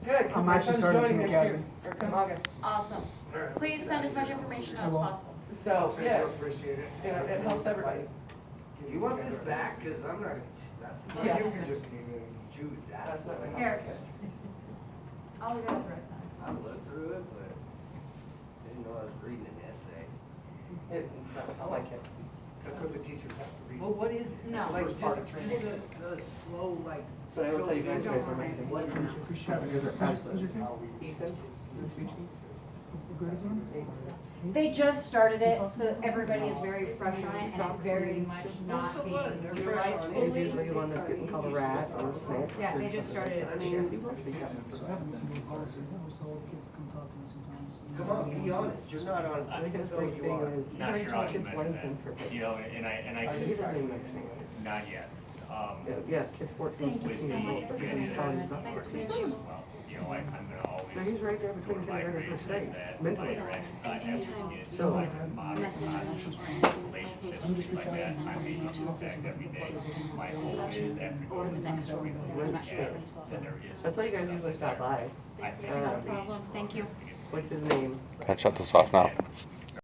[SPEAKER 12] Good. 'cause
[SPEAKER 14] I'm
[SPEAKER 12] my
[SPEAKER 14] actually
[SPEAKER 12] son's
[SPEAKER 14] starting
[SPEAKER 12] joining
[SPEAKER 14] Teen
[SPEAKER 12] next year,
[SPEAKER 14] Academy.
[SPEAKER 12] or come August.
[SPEAKER 5] Awesome. Please send as much information
[SPEAKER 14] I
[SPEAKER 5] as
[SPEAKER 14] will.
[SPEAKER 5] possible.
[SPEAKER 12] So,
[SPEAKER 7] I
[SPEAKER 12] yeah,
[SPEAKER 7] appreciate it.
[SPEAKER 12] it helps everybody.
[SPEAKER 7] You want this back? Cause I'm not gonna, that's,
[SPEAKER 12] Yeah.
[SPEAKER 7] you can just name it, Jude, that's
[SPEAKER 12] That's not
[SPEAKER 7] what
[SPEAKER 12] my
[SPEAKER 7] I
[SPEAKER 5] Here.
[SPEAKER 12] house.
[SPEAKER 5] All we got is red sign.
[SPEAKER 7] I looked through it, but didn't know I was reading an essay.
[SPEAKER 12] I like it.
[SPEAKER 4] That's what the teachers have to read.
[SPEAKER 7] Well, what is it?
[SPEAKER 5] No.
[SPEAKER 7] Like,
[SPEAKER 4] First part of
[SPEAKER 7] just
[SPEAKER 4] training.
[SPEAKER 7] the slow, like.
[SPEAKER 12] But I will tell you guys, you guys are
[SPEAKER 5] Don't
[SPEAKER 12] amazing.
[SPEAKER 7] What is it?
[SPEAKER 14] We should have
[SPEAKER 12] You guys are absolutely.
[SPEAKER 4] How we teach
[SPEAKER 12] Ethan?
[SPEAKER 4] kids to use these systems.
[SPEAKER 5] They just started it, so everybody is very fresh on it, and it's very much
[SPEAKER 7] Well, so
[SPEAKER 5] not
[SPEAKER 7] what?
[SPEAKER 5] being
[SPEAKER 7] They're fresh
[SPEAKER 5] utilized
[SPEAKER 7] on it.
[SPEAKER 12] He's
[SPEAKER 5] fully.
[SPEAKER 12] usually the one that's getting called a rat or a snitch.
[SPEAKER 5] Yeah, they just started it
[SPEAKER 7] I
[SPEAKER 5] this
[SPEAKER 7] mean,
[SPEAKER 5] year.
[SPEAKER 12] He must be.
[SPEAKER 14] So have them do a policy, so all the kids come talk to me sometimes.
[SPEAKER 7] Come on, be honest, you're not on.
[SPEAKER 12] I think his
[SPEAKER 7] no,
[SPEAKER 12] big
[SPEAKER 7] you
[SPEAKER 12] thing
[SPEAKER 7] are.
[SPEAKER 12] is.
[SPEAKER 11] Not sure how you
[SPEAKER 12] kids want
[SPEAKER 11] measure
[SPEAKER 12] him
[SPEAKER 11] that,
[SPEAKER 12] for
[SPEAKER 11] you know, and I,
[SPEAKER 12] He doesn't even mention it.
[SPEAKER 11] not yet.
[SPEAKER 12] Yeah, kids 14,
[SPEAKER 5] Thank you
[SPEAKER 12] 15
[SPEAKER 5] so
[SPEAKER 12] years
[SPEAKER 5] much
[SPEAKER 12] old.
[SPEAKER 5] for
[SPEAKER 12] He's
[SPEAKER 5] coming
[SPEAKER 12] probably
[SPEAKER 5] in.
[SPEAKER 12] about
[SPEAKER 5] Nice to
[SPEAKER 12] 14.
[SPEAKER 5] meet you.
[SPEAKER 11] Well, you know, I'm gonna always.
[SPEAKER 12] So he's right there between kindergarten and first grade, mentally. So,
[SPEAKER 11] Relationships, things like that, I may need to affect every day. My hope is after going to next week, that there is.
[SPEAKER 12] that's why you guys usually stop by.
[SPEAKER 11] I think
[SPEAKER 12] No
[SPEAKER 11] at least
[SPEAKER 5] problem. Thank you.
[SPEAKER 12] What's his name?
[SPEAKER 1] Can I shut this off now?